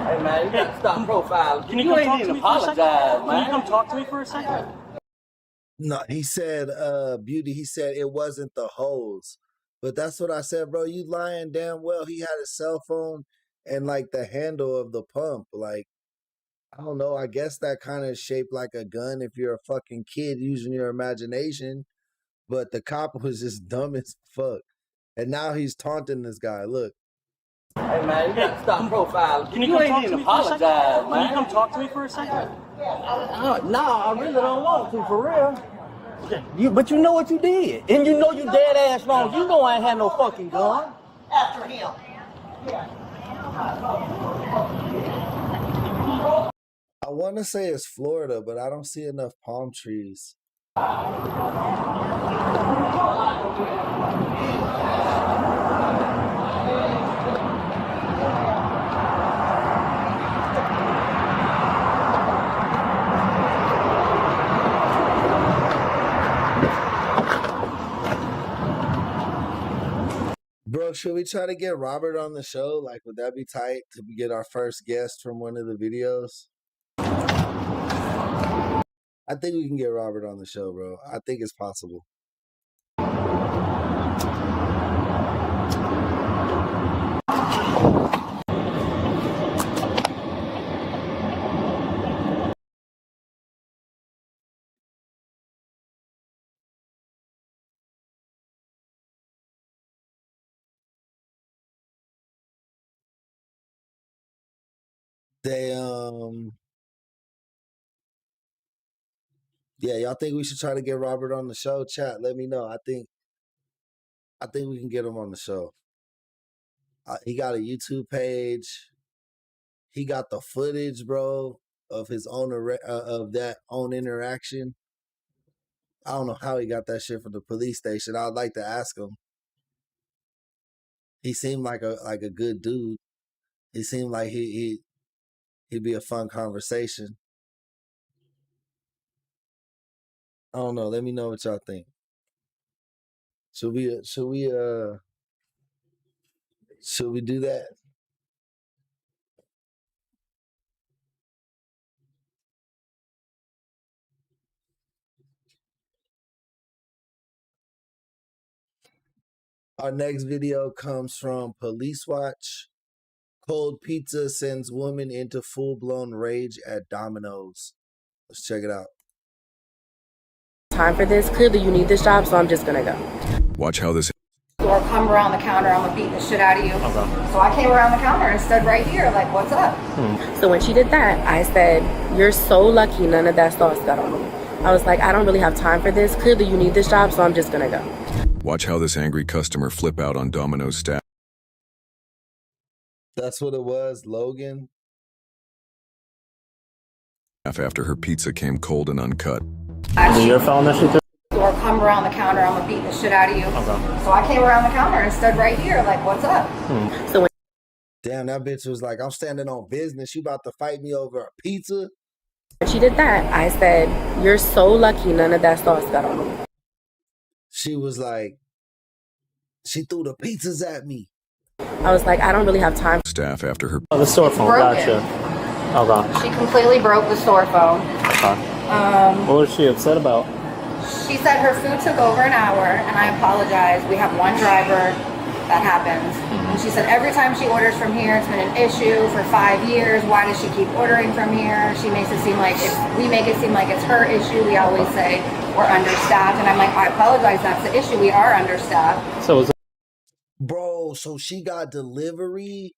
S7: Hey man, you gotta stop profiling.
S6: Can you
S7: ain't
S6: come talk
S7: even
S6: to me for a second?
S7: apologize,
S6: Can
S7: man.
S6: you come talk to me for a second?
S2: No, he said, Beauty, he said it wasn't the hose. But that's what I said, bro. You lying damn well. He had a cell phone and like the handle of the pump. Like, I don't know. I guess that kind of shaped like a gun if you're a fucking kid using your imagination. But the cop was just dumb as fuck. And now he's taunting this guy. Look.
S7: Hey man, you gotta stop profiling.
S6: Can you come
S7: ain't
S6: talk to
S7: even
S6: me for a second?
S7: apologize,
S6: Can
S7: man.
S6: you come talk to me for a second?
S7: No, I really don't want to, for real. But you know what you did. And you know you dead ass wrong. You know I ain't had no fucking gun.
S10: After him.
S2: I want to say it's Florida, but I don't see enough palm trees. Bro, should we try to get Robert on the show? Like, would that be tight to get our first guest from one of the videos? I think we can get Robert on the show, bro. I think it's possible. Yeah, y'all think we should try to get Robert on the show? Chat, let me know. I think we can get him on the show. He got a YouTube page. He got the footage, bro, of his own of that own interaction. I don't know how he got that shit from the police station. I'd like to ask him. He seemed like a good dude. He seemed like he'd be a fun conversation. I don't know. Let me know what y'all think. Should we do that? Our next video comes from Police Watch. Cold pizza sends woman into full-blown rage at Domino's. Let's check it out.
S11: Time for this. Clearly you need this job, so I'm just gonna go.
S12: Watch how this...
S13: Or come around the counter, I'm gonna beat the shit out of you. Okay. So I came around the counter and stood right here, like, what's up?
S11: So when she did that, I said, you're so lucky none of that sauce got on me. I was like, I don't really have time for this. Clearly you need this job, so I'm just gonna go.
S12: Watch how this angry customer flip out on Domino's staff.
S2: That's what it was, Logan.
S12: After her pizza came cold and uncut.
S13: You found that shit? Or come around the counter, I'm gonna beat the shit out of you.
S9: Okay.
S13: So I came around the counter and stood right here, like, what's up?
S11: So when
S2: Damn, that bitch was like, I'm standing on business. You about to fight me over a pizza?
S11: she did that, I said, "You're so lucky none of that sauce got on me."
S2: She was like, she threw the pizzas at me.
S11: I was like, I don't really have time.
S12: Staff after her.
S9: Oh, the store phone.
S13: broken.
S9: Gotcha. Okay.
S13: She completely broke the store phone.
S9: Okay. What was she upset about?
S13: She said her food took over an hour, and I apologize. We have one driver. That happens. And she said every time she orders from here, it's been an issue for 5 years. Why does she keep ordering from here? She makes it seem like if we make it seem like it's her issue, we always say we're understaffed. And I'm like, I apologize. That's the issue. We are understaffed.
S9: So was
S2: Bro, so she got delivery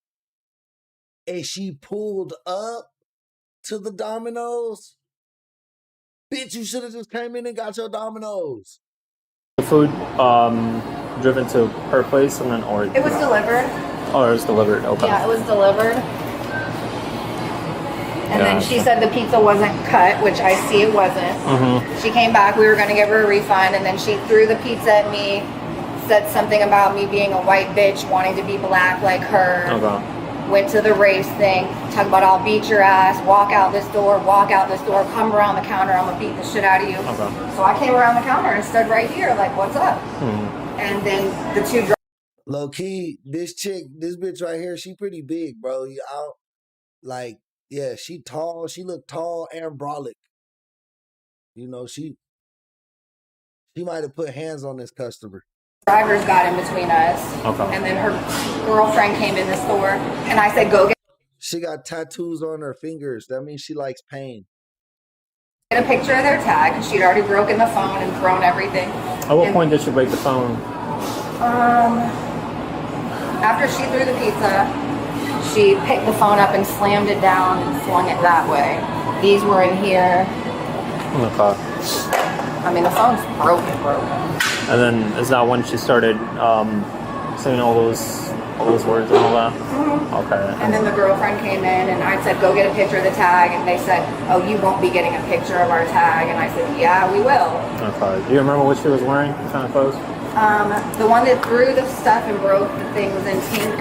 S2: and she pulled up to the Domino's? Bitch, you should have just came in and got your Domino's.
S9: the food driven to her place and then or
S13: It was delivered.
S9: Oh, it was delivered. Okay.
S13: Yeah, it was delivered. And then she said the pizza wasn't cut, which I see it wasn't. She came back. We were going to give her a refund, and then she threw the pizza at me, said something about me being a white bitch, wanting to be black like her.
S9: Okay.
S13: Went to the race thing, talk about I'll beat your ass, walk out this door, come around the counter, I'm gonna beat the shit out of you.
S9: Okay.
S13: So I came around the counter and stood right here, like, what's up? And then the two
S2: Low key, this bitch right here, she pretty big, bro. Like, yeah, she tall. She look tall and brolic. You know, she might have put hands on this customer.
S13: drivers got in between us.
S2: Okay.
S13: And then her girlfriend came in the store, and I said, go
S2: She got tattoos on her fingers. That means she likes pain.
S13: get a picture of their tag, because she'd already broken the phone and thrown everything.
S9: At what point did she break the phone?
S13: After she threw the pizza, she picked the phone up and slammed it down and flung it that way. These were in here.
S9: Okay.
S13: I mean, the phone's broken.
S9: And then is that when she started saying all those words and all that? Okay.
S13: And then the girlfriend came in, and I said, go get a picture of the tag. And they said, oh, you won't be getting a picture of our tag. And I said, yeah, we will.
S9: Okay. Do you remember what she was wearing? What kind of clothes?
S13: The one that threw the stuff and broke the thing was in pink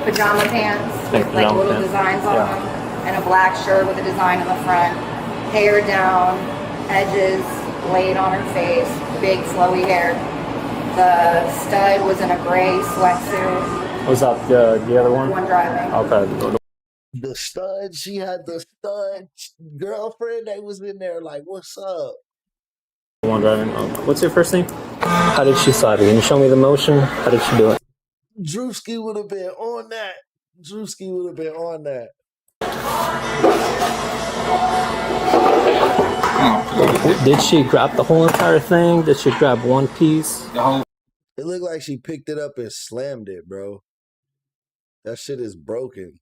S13: pajama pants with like
S9: pajama
S13: little
S9: pants.
S13: designs on them, and a black shirt with a design on the front, hair down, edges laid on her face, big flowy hair. The stud was in a gray sweatsuit.
S9: Was that the other one?
S13: One driving.
S9: Okay.
S2: The stud, she had the stud girlfriend that was in there like, what's up?
S9: One driving. What's your first name? How did she slide it? Can you show me the motion? How did she do it?
S2: Drewski would have been on that. Drewski would have been on that.
S9: Did she grab the whole entire thing? Did she grab one piece?
S2: It looked like she picked it up and slammed it, bro. That shit is broken.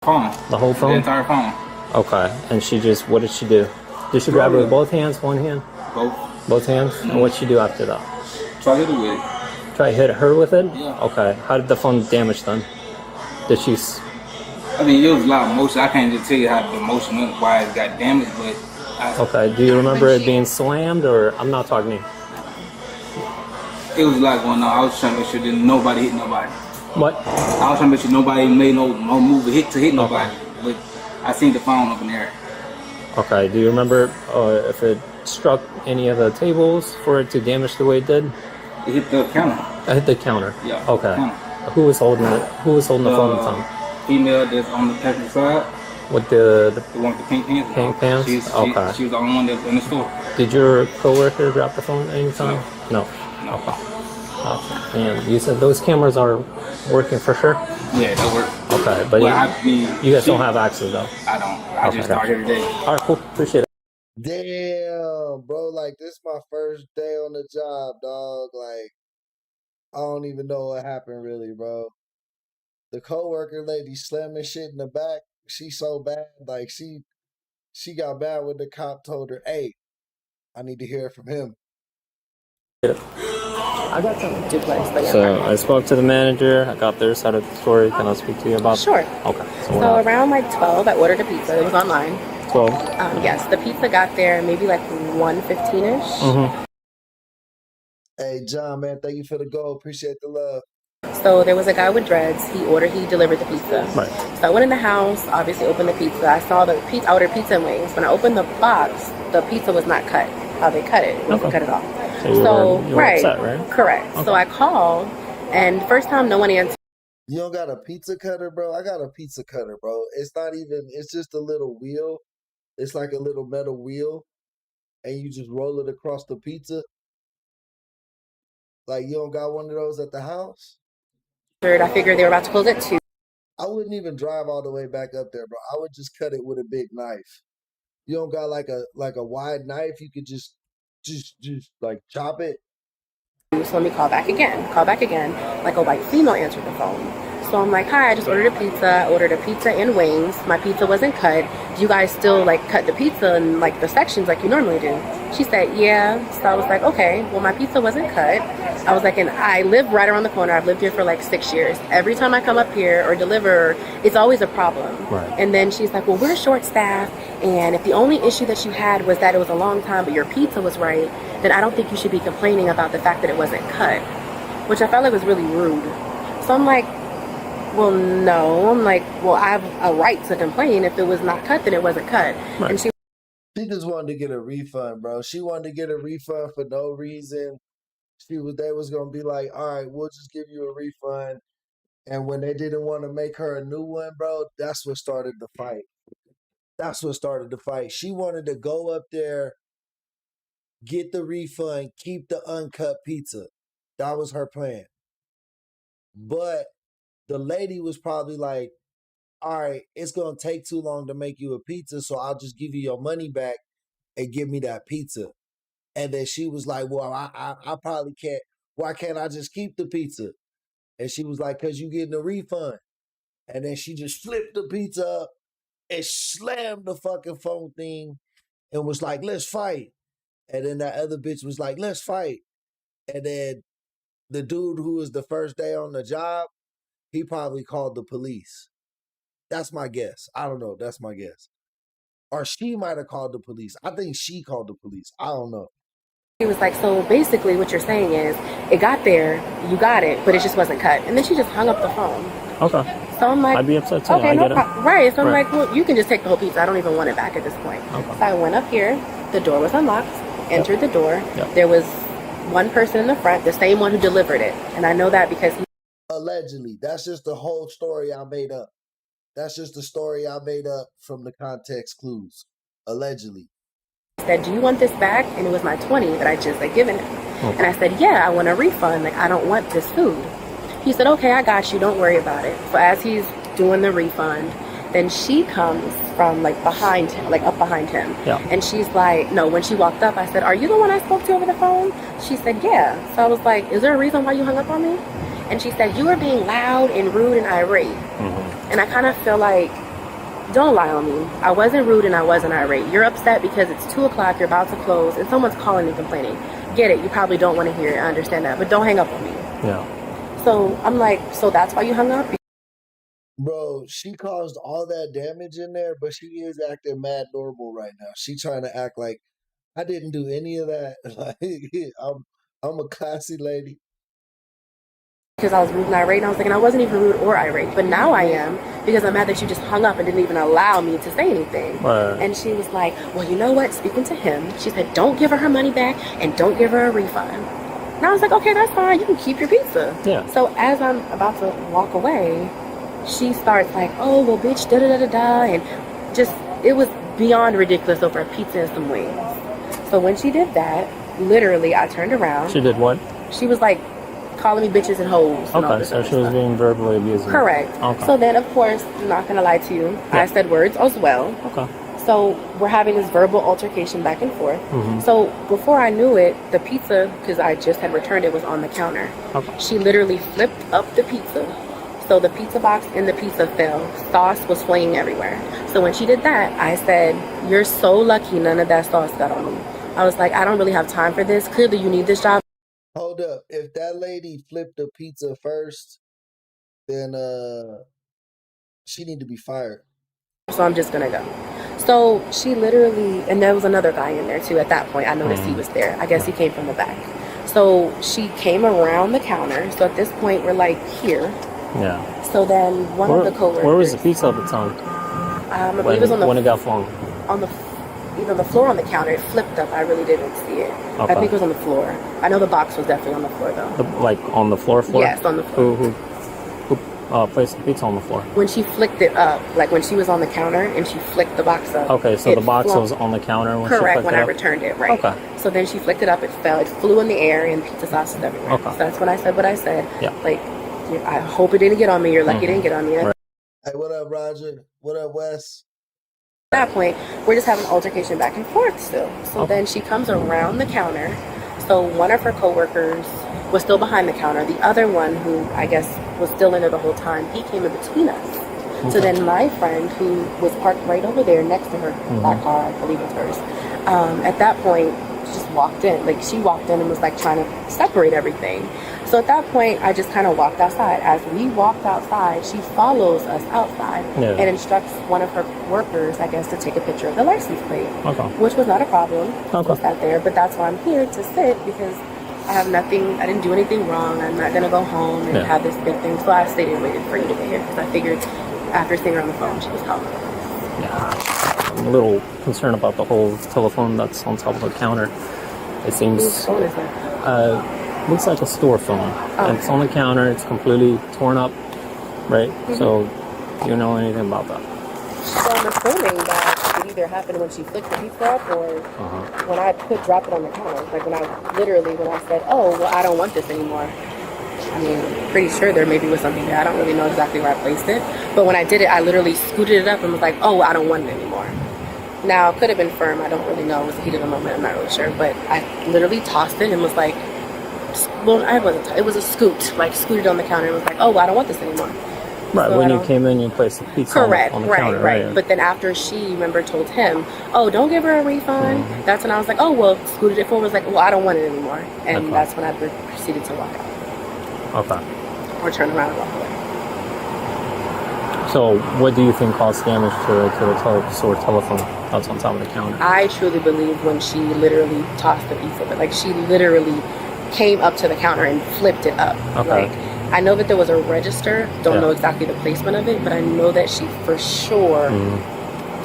S14: Phone.
S9: The whole phone?
S14: The entire phone.
S9: Okay. And she just, what did she do? Did she grab it with both hands, one hand?
S14: Both.
S9: Both hands? And what'd she do after that?
S14: Try to hit it with it.
S9: Try to hit her with it?
S14: Yeah.
S9: Okay. How did the phone damage then? Did she...
S14: I mean, it was a lot of motion. I can't just tell you how the motion went, why it got damaged, but...
S9: Okay. Do you remember it being slammed or... I'm not talking to you.
S14: It was a lot going on. I was trying to make sure that nobody hit nobody.
S9: What?
S14: I was trying to make sure nobody made no move to hit nobody. But I seen the phone up in the air.
S9: Okay. Do you remember if it struck any of the tables for it to damage the way it did?
S14: It hit the counter.
S9: I hit the counter.
S14: Yeah.
S9: Okay.
S14: Counter.
S9: Who was holding it? Who was holding the phone at the time?
S14: Female that's on the passenger side.
S9: With the
S14: one with the pink pants.
S9: Pink pants? Okay.
S14: She was the only one that was in the store.
S9: Did your coworker drop the phone at any time? No. Okay. Oh, and you said those cameras are working for sure?
S14: Yeah, they work.
S9: Okay, but you guys don't have access though?
S14: I don't. I just started here today.
S9: All right, cool. Appreciate it.
S2: Damn, bro. Like, this is my first day on the job, dog. Like, I don't even know what happened really, bro. The coworker lady slamming shit in the back. She so bad. Like, she got bad when the cop told her, hey, I need to hear it from him.
S11: I got something to play.
S9: So I spoke to the manager. I got their side of the story. Can I speak to you about?
S11: Sure.
S9: Okay.
S11: So around like 12, I ordered a pizza. It was online.
S9: 12.
S11: Yes, the pizza got there maybe like 1:15ish.
S2: Hey, John, man, thank you for the goal. Appreciate the love.
S11: So there was a guy with dreads. He delivered the pizza.
S9: Right.
S11: So I went in the house, obviously opened the pizza. I saw the pizza. I ordered pizza and wings. When I opened the box, the pizza was not cut. How they cut it, wasn't cut at all.
S9: So you were
S11: right,
S9: upset, right?
S11: correct.
S9: Okay.
S11: So I called, and first time no one answered.
S2: You don't got a pizza cutter, bro? I got a pizza cutter, bro. It's not even, it's just a little wheel. It's like a little metal wheel, and you just roll it across the pizza. Like, you don't got one of those at the house?
S11: I figured they were about to close at 2.
S2: I wouldn't even drive all the way back up there, bro. I would just cut it with a big knife. You don't got like a wide knife, you could just like chop it.
S11: So let me call back again. Like a white female answered the phone. So I'm like, hi, I just ordered a pizza. I ordered a pizza and wings. My pizza wasn't cut. Do you guys still like cut the pizza in like the sections like you normally do? She said, yeah. So I was like, okay, well my pizza wasn't cut. I was like, and I live right around the corner. I've lived here for like 6 years. Every time I come up here or deliver, it's always a problem.
S9: Right.
S11: And then she's like, well, we're short staffed. And if the only issue that you had was that it was a long time, but your pizza was right, then I don't think you should be complaining about the fact that it wasn't cut, which I felt like was really rude. So I'm like, well, no. I'm like, well, I have a right to complain. If it was not cut, then it wasn't cut.
S9: Right.
S11: And she
S2: just wanted to get a refund, bro. She wanted to get a refund for no reason. They was gonna be like, all right, we'll just give you a refund. And when they didn't want to make her a new one, bro, that's what started the fight. She wanted to go up there, get the refund, keep the uncut pizza. That was her plan. But the lady was probably like, all right, it's going to take too long to make you a pizza, so I'll just give you your money back and give me that pizza. And then she was like, well, I probably can't. Why can't I just keep the pizza? And she was like, because you getting a refund. And then she just flipped the pizza up and slammed the fucking phone thing and was like, let's fight. And then that other bitch was like, let's fight. And then the dude who was the first day on the job, he probably called the police. That's my guess. I don't know. That's my guess. Or she might have called the police. I think she called the police. I don't know.
S11: He was like, so basically what you're saying is it got there, you got it, but it just wasn't cut. And then she just hung up the phone.
S9: Okay.
S11: So I'm like,
S9: I'd be upset too.
S11: okay,
S9: I
S11: no
S9: get it.
S11: problem. Right. So I'm
S9: Right.
S11: like, well, you can just take the whole pizza. I don't even want it back at this point.
S9: Okay.
S11: So I went up here. The door was unlocked. Entered the door.
S9: Yep.
S11: There was one person in the front, the same one who delivered it. And I know that because he
S2: Allegedly. That's just the whole story I made up. That's just the story I made up from the context clues. Allegedly.
S11: said, do you want this back? And it was my 20 that I just had given him.
S9: Okay.
S11: And I said, yeah, I want a refund. Like, I don't want this food. He said, okay, I got you. Don't worry about it. So as he's doing the refund, then she comes from like behind him, like up behind him.
S9: Yeah.
S11: And she's like, no, when she walked up, I said, are you the one I spoke to over the phone? She said, yeah. So I was like, is there a reason why you hung up on me? And she said, you were being loud and rude and irate.
S9: Mm-hmm.
S11: And I kind of feel like, don't lie on me. I wasn't rude and I wasn't irate. You're upset because it's 2 o'clock, you're about to close, and someone's calling and complaining. Get it. You probably don't want to hear it. I understand that. But don't hang up on me.
S9: Yeah.
S11: So I'm like, so that's why you hung up?
S2: Bro, she caused all that damage in there, but she is acting mad normal right now. She trying to act like I didn't do any of that. Like, I'm a classy lady.
S11: Because I was rude and irate, and I was thinking I wasn't even rude or irate, but now I am because I'm mad that you just hung up and didn't even allow me to say anything.
S9: Right.
S11: And she was like, well, you know what? Speaking to him, she said, don't give her money back and don't give her a refund. And I was like, okay, that's fine. You can keep your pizza.
S9: Yeah.
S11: So as I'm about to walk away, she starts like, oh, well, bitch, da-da-da-da-da. And just, it was beyond ridiculous over a pizza and some wings. So when she did that, literally, I turned around.
S9: She did what?
S11: She was like, calling me bitches and hoes. And all
S9: Okay,
S11: this
S9: so
S11: other
S9: she was
S11: stuff.
S9: being verbally abusive.
S11: Correct.
S9: Okay.
S11: So then, of course, I'm not going to lie to you.
S9: Yeah.
S11: I said words as well.
S9: Okay.
S11: So we're having this verbal altercation back and forth.
S9: Mhm.
S11: So before I knew it, the pizza, because I just had returned it, was on the counter.
S9: Okay.
S11: She literally flipped up the pizza. So the pizza box and the pizza fell. Sauce was flaying everywhere. So when she did that, I said, you're so lucky none of that sauce got on me. I was like, I don't really have time for this. Clearly you need this job.
S2: Hold up. If that lady flipped the pizza first, then she need to be fired.
S11: So I'm just gonna go. So she literally, and there was another guy in there too at that point. I noticed he was there. I guess he came from the back. So she came around the counter. So at this point, we're like here.
S9: Yeah.
S11: So then one of the coworkers.
S9: Where was the pizza at the time?
S11: I believe it was on
S9: when it got flung.
S11: On the either the floor or on the counter. It flipped up. I really didn't see it.
S9: Okay.
S11: I think it was on the floor. I know the box was definitely on the floor though.
S9: Like on the floor?
S11: Yes, on the floor.
S9: Who placed the pizza on the floor?
S11: When she flicked it up, like when she was on the counter and she flicked the box up.
S9: Okay, so the box was on the counter when she flicked it up?
S11: Correct, when I returned it, right.
S9: Okay.
S11: So then she flicked it up, it fell, it flew in the air, and pizza sauce is everywhere.
S9: Okay.
S11: So that's when I said what I said.
S9: Yeah.
S11: Like, I hope it didn't get on me. You're lucky it didn't get on me.
S9: Right.
S2: Hey, what up, Roger? What up, Wes?
S11: At that point, we're just having an altercation back and forth still. So then she comes around the counter. So one of her coworkers was still behind the counter. The other one, who I guess was still in there the whole time, he came in between us. Okay. So then my friend, who was parked right over there next to her, that car, I believe it's hers, at that point, just walked in. Like, she walked in and was like trying to separate everything. So at that point, I just kind of walked outside. As we walked outside, she follows us outside and instructs one of her workers, I guess, to take a picture of the license plate, which was not a problem. Okay. Sat there, but that's why I'm here to sit, because I have nothing, I didn't do anything wrong. I'm not going to go home and have this big thing. So I stayed and waited for you to get here, because I figured after seeing her on the phone, she was home.
S9: Yeah. I'm a little concerned about the whole telephone that's on top of the counter. It seems...
S11: Whose phone is that?
S9: Looks like a store phone. Oh. It's on the counter. It's completely torn up, right? So, do you know anything about that?
S11: So I'm assuming that it either happened when she flicked the pizza up, or when I dropped it on the counter. Like when I said, "Oh, well, I don't want this anymore." I mean, pretty sure there maybe was something there. I don't really know exactly where I placed it, but when I did it, I literally scooted it up and was like, "Oh, well, I don't want it anymore." Now, it could have been firm. I don't really know. It was the heat of the moment. I'm not really sure, but I literally tossed it and was like. Well, it was a scoot, like scooted on the counter and was like, oh, I don't want this anymore.
S9: Right, so when you came in, you placed the pizza on the counter.
S11: Right. But then after she, remember, told him, oh, don't give her a refund. That's when I was like, oh, well, scooted it forward, was like, well, I don't want it anymore. And that's when I proceeded to walk out.
S9: Okay.
S11: Or turn around and walk away.
S9: So what do you think caused damage to the store telephone that's on top of the counter?
S11: I truly believe when she literally tossed the pizza, but like she literally came up to the counter and flipped it up.
S9: Okay.
S11: Like, I know that there was a register. Don't know exactly the placement of it, but I know that she for sure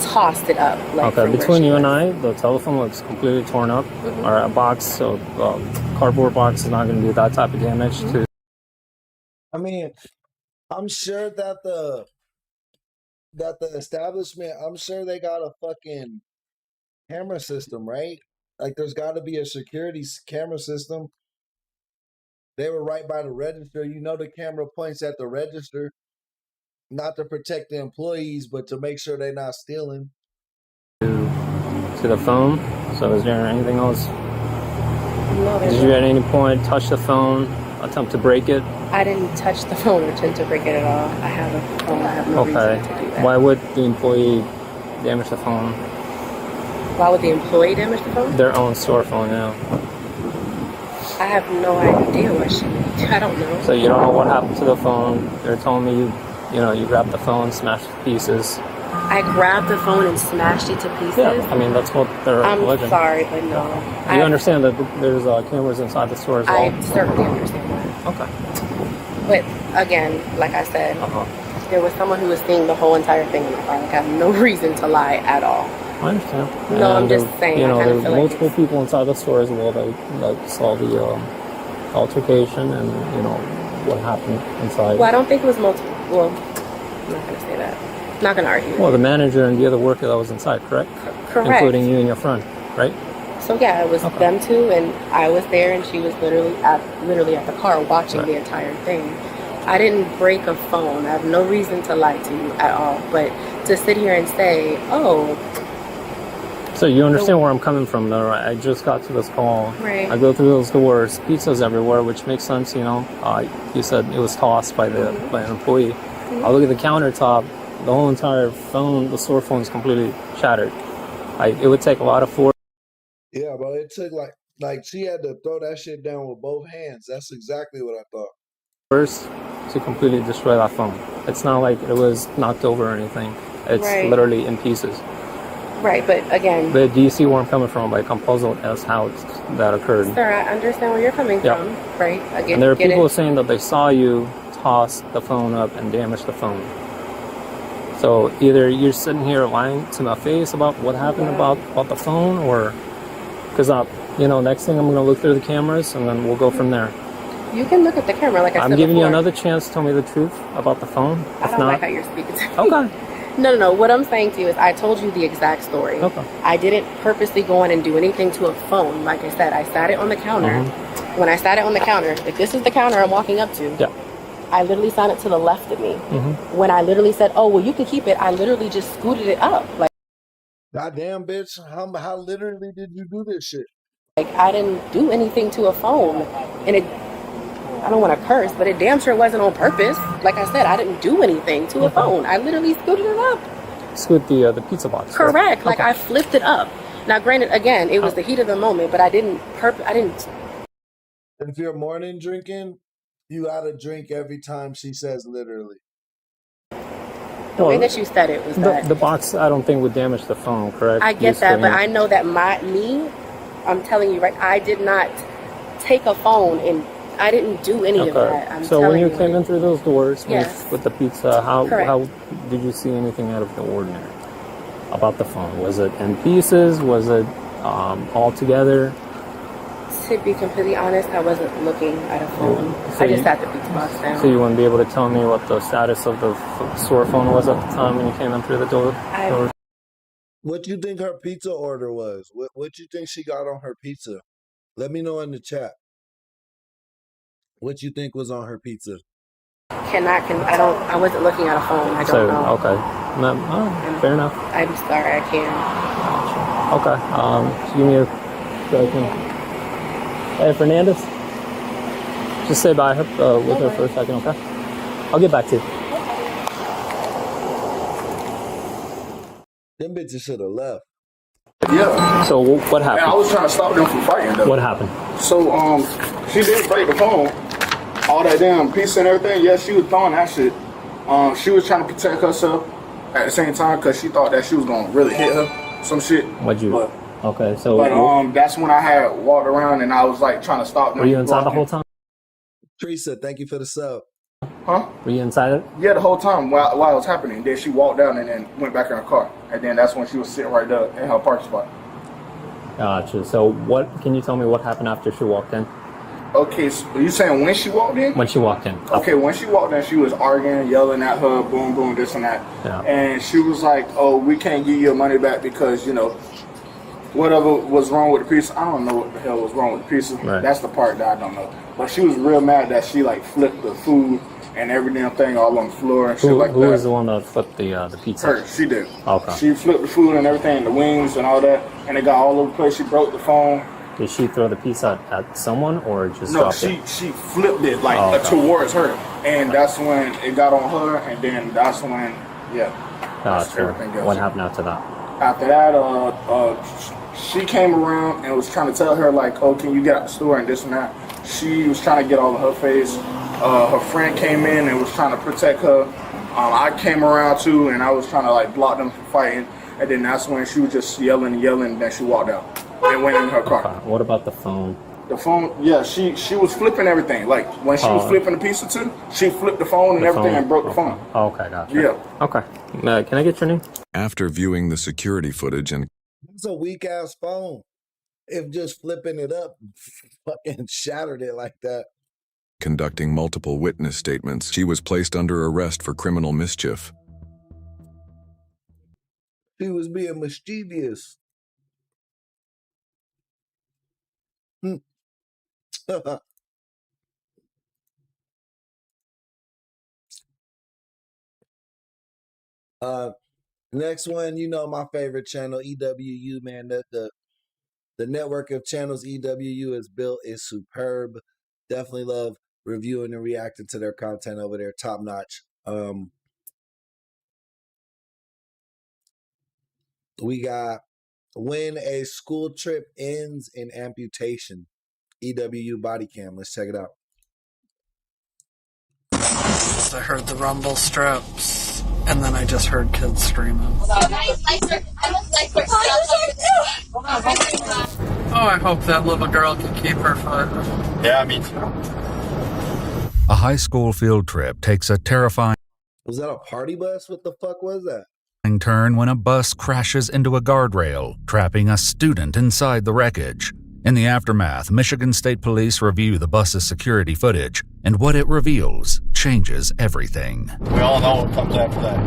S11: tossed it up. Like,
S9: okay, between you and I, the telephone looks completely torn up. Or a box, so cardboard box is not going to do that type of damage to.
S2: I mean, I'm sure that the establishment, I'm sure they got a fucking camera system, right? Like, there's got to be a security camera system. They were right by the register. You know, the camera points at the register, not to protect the employees, but to make sure they're not stealing.
S9: To the phone. So is there anything else?
S11: No,
S9: did you at any point touch the phone, attempt to break it?
S11: I didn't touch the phone or attempt to break it at all. I have a phone. I have no reason to do that.
S9: Why would the employee damage the phone?
S11: Why would the employee damage the phone?
S9: Their own store phone, yeah.
S11: I have no idea what she did. I don't know.
S9: So you don't know what happened to the phone. They're telling me you grabbed the phone, smashed it to pieces.
S11: I grabbed the phone and smashed it to pieces?
S9: Yeah, I mean, that's what they're alleging.
S11: I'm sorry, but no.
S9: Do you understand that there's cameras inside the store as well?
S11: I certainly understand that.
S9: Okay.
S11: But again, like I said, there was someone who was seeing the whole entire thing in the car. Like, I have no reason to lie at all.
S9: I understand.
S11: No, I'm just saying.
S9: There were
S11: feel
S9: multiple people inside the store as well that saw the altercation and what happened inside.
S11: Well, I don't think it was multiple. Well, I'm not going to say that. I'm not going to argue.
S9: Well, the manager and the other worker that was inside, correct?
S11: Correct.
S9: Including you and your friend, right?
S11: So yeah, it was them two, and I was there, and she was literally at the car watching the entire thing. I didn't break a phone. I have no reason to lie to you at all. But to sit here and say, oh.
S9: So you understand where I'm coming from, though, right? I just got to this call.
S11: Right.
S9: I go through those doors, pizza's everywhere, which makes sense, You said it was tossed by an employee. I look at the countertop, the whole entire phone, the store phone is completely shattered. It would take a lot of force.
S2: Yeah, but it took like she had to throw that shit down with both hands. That's exactly what I thought.
S9: First, to completely destroy that phone. It's not like it was knocked over or anything. It's literally in pieces.
S11: Right, but again.
S9: But do you see where I'm coming from? Like, I'm puzzled as how that occurred.
S11: Sir, I understand where you're coming from. Right, again.
S9: And there are people saying that they saw you toss the phone up and damage the phone. So either you're sitting here lying to my face about what happened about the phone, or because you know, next thing I'm going to look through the cameras and then we'll go from there.
S11: You can look at the camera, like I said
S9: I'm giving
S11: before.
S9: you another chance to tell me the truth about the phone.
S11: I don't like how you're speaking to me.
S9: Okay.
S11: No. What I'm saying to you is I told you the exact story.
S9: Okay.
S11: I didn't purposely go in and do anything to a phone. Like I said, I sat it on the counter. When I sat it on the counter, if this is the counter I'm walking up to, I literally sat it to the left of me. When I literally said, oh, well, you can keep it, I literally just scooted it up. Like,
S2: goddamn, bitch. How literally did you do this shit?
S11: Like, I didn't do anything to a phone. And I don't want to curse, but it damn sure wasn't on purpose. Like I said, I didn't do anything to a phone. I literally scooted it up.
S9: Scoot the pizza box.
S11: Correct.
S9: Right?
S11: Like, I flipped it up. Now, granted, again, it was the heat of the moment, but I didn't.
S2: If you're morning drinking, you gotta drink every time she says literally.
S11: The way that you said it was that
S9: the box, I don't think would damage the phone, correct?
S11: I get that, but I know that I'm telling you, right? I did not take a phone and I didn't do any of that.
S9: So when you came in through those doors with the pizza, how did you see anything out of the ordinary about the phone? Was it in pieces? Was it all together?
S11: To be completely honest, I wasn't looking at a phone. I just sat the pizza box down.
S9: So you wouldn't be able to tell me what the status of the store phone was at the time when you came in through the door?
S2: What do you think her pizza order was? What do you think she got on her pizza? Let me know in the chat. What you think was on her pizza?
S11: I wasn't looking at a phone. I don't know.
S9: Okay. Fair enough.
S11: I'm sorry, I can't.
S9: Okay. Give me a second. Hey, Fernandez. Just say bye with her for a second, okay? I'll get back to you.
S2: Them bitches should have left.
S3: Yeah.
S9: So what happened?
S3: And I was trying to stop them from fighting though.
S9: What happened?
S3: So she did break the phone. All that damn pizza and everything. Yeah, she was throwing that shit. She was trying to protect herself at the same time because she thought that she was gonna really hit her. Some shit.
S9: Okay, so.
S3: But that's when I had walked around and I was like trying to stop them.
S9: Were you inside the whole time?
S2: Teresa, thank you for the sub.
S3: Huh?
S9: Were you inside it?
S3: Yeah, the whole time while it was happening. Then she walked down and then went back in her car. And then that's when she was sitting right there in her parking spot.
S9: Gotcha. So can you tell me what happened after she walked in?
S3: Okay, so are you saying when she walked in?
S9: When she walked in.
S3: Okay, when she walked in, she was arguing, yelling at her, boom, boom, this and that.
S9: Yeah.
S3: And she was like, oh, we can't give you your money back because, you know, whatever was wrong with the pizza. I don't know what the hell was wrong with the pizza.
S9: Right.
S3: That's the part that I don't know. But she was real mad that she, like, flipped the food and every damn thing all on the floor and shit like that.
S9: Who was the one that flipped the pizza?
S3: Her, she did.
S9: Okay.
S3: She flipped the food and everything, the wings and all that, and it got all over the place. She broke the phone.
S9: Did she throw the pizza at someone or just
S3: No,
S9: dropped it?
S3: she flipped it like towards her, and that's when it got on her, and then that's when
S9: Gotcha. What happened after that?
S3: After that, she came around and was trying to tell her like, "Oh, can you get out the store?" and this and that. She was trying to get all of her face. Her friend came in and was trying to protect her. I came around too, and I was trying to like block them from fighting. And then that's when she was just yelling and yelling, and then she walked out and went in her car.
S9: Okay. What about the phone?
S3: The phone, yeah, she was flipping everything. Like when she was flipping the pizza too, she flipped the phone and everything and broke the phone.
S9: Okay, gotcha.
S3: Yeah.
S9: Okay. Can I get your name?
S12: After viewing the security footage and
S2: It's a weak ass phone. If just flipping it up fucking shattered it like that.
S12: conducting multiple witness statements, she was placed under arrest for criminal mischief.
S2: She was being mischievous. Next one, you know my favorite channel, EWU, man. The network of channels EWU has built is superb. Definitely love reviewing and reacting to their content over there. Top notch. We got when a school trip ends in amputation. EWU body cam. Let's check it out.
S15: I heard the rumble strips, and then I just heard kids screaming.
S16: So nice, I look like we're
S15: I hope that little girl can keep her foot.
S3: Yeah, me too.
S12: A high school field trip takes a terrifying
S2: Was that a party bus? What the fuck was that?
S12: turn when a bus crashes into a guardrail, trapping a student inside the wreckage. In the aftermath, Michigan State Police review the bus's security footage, and what it reveals changes everything.
S3: We all know what comes after that.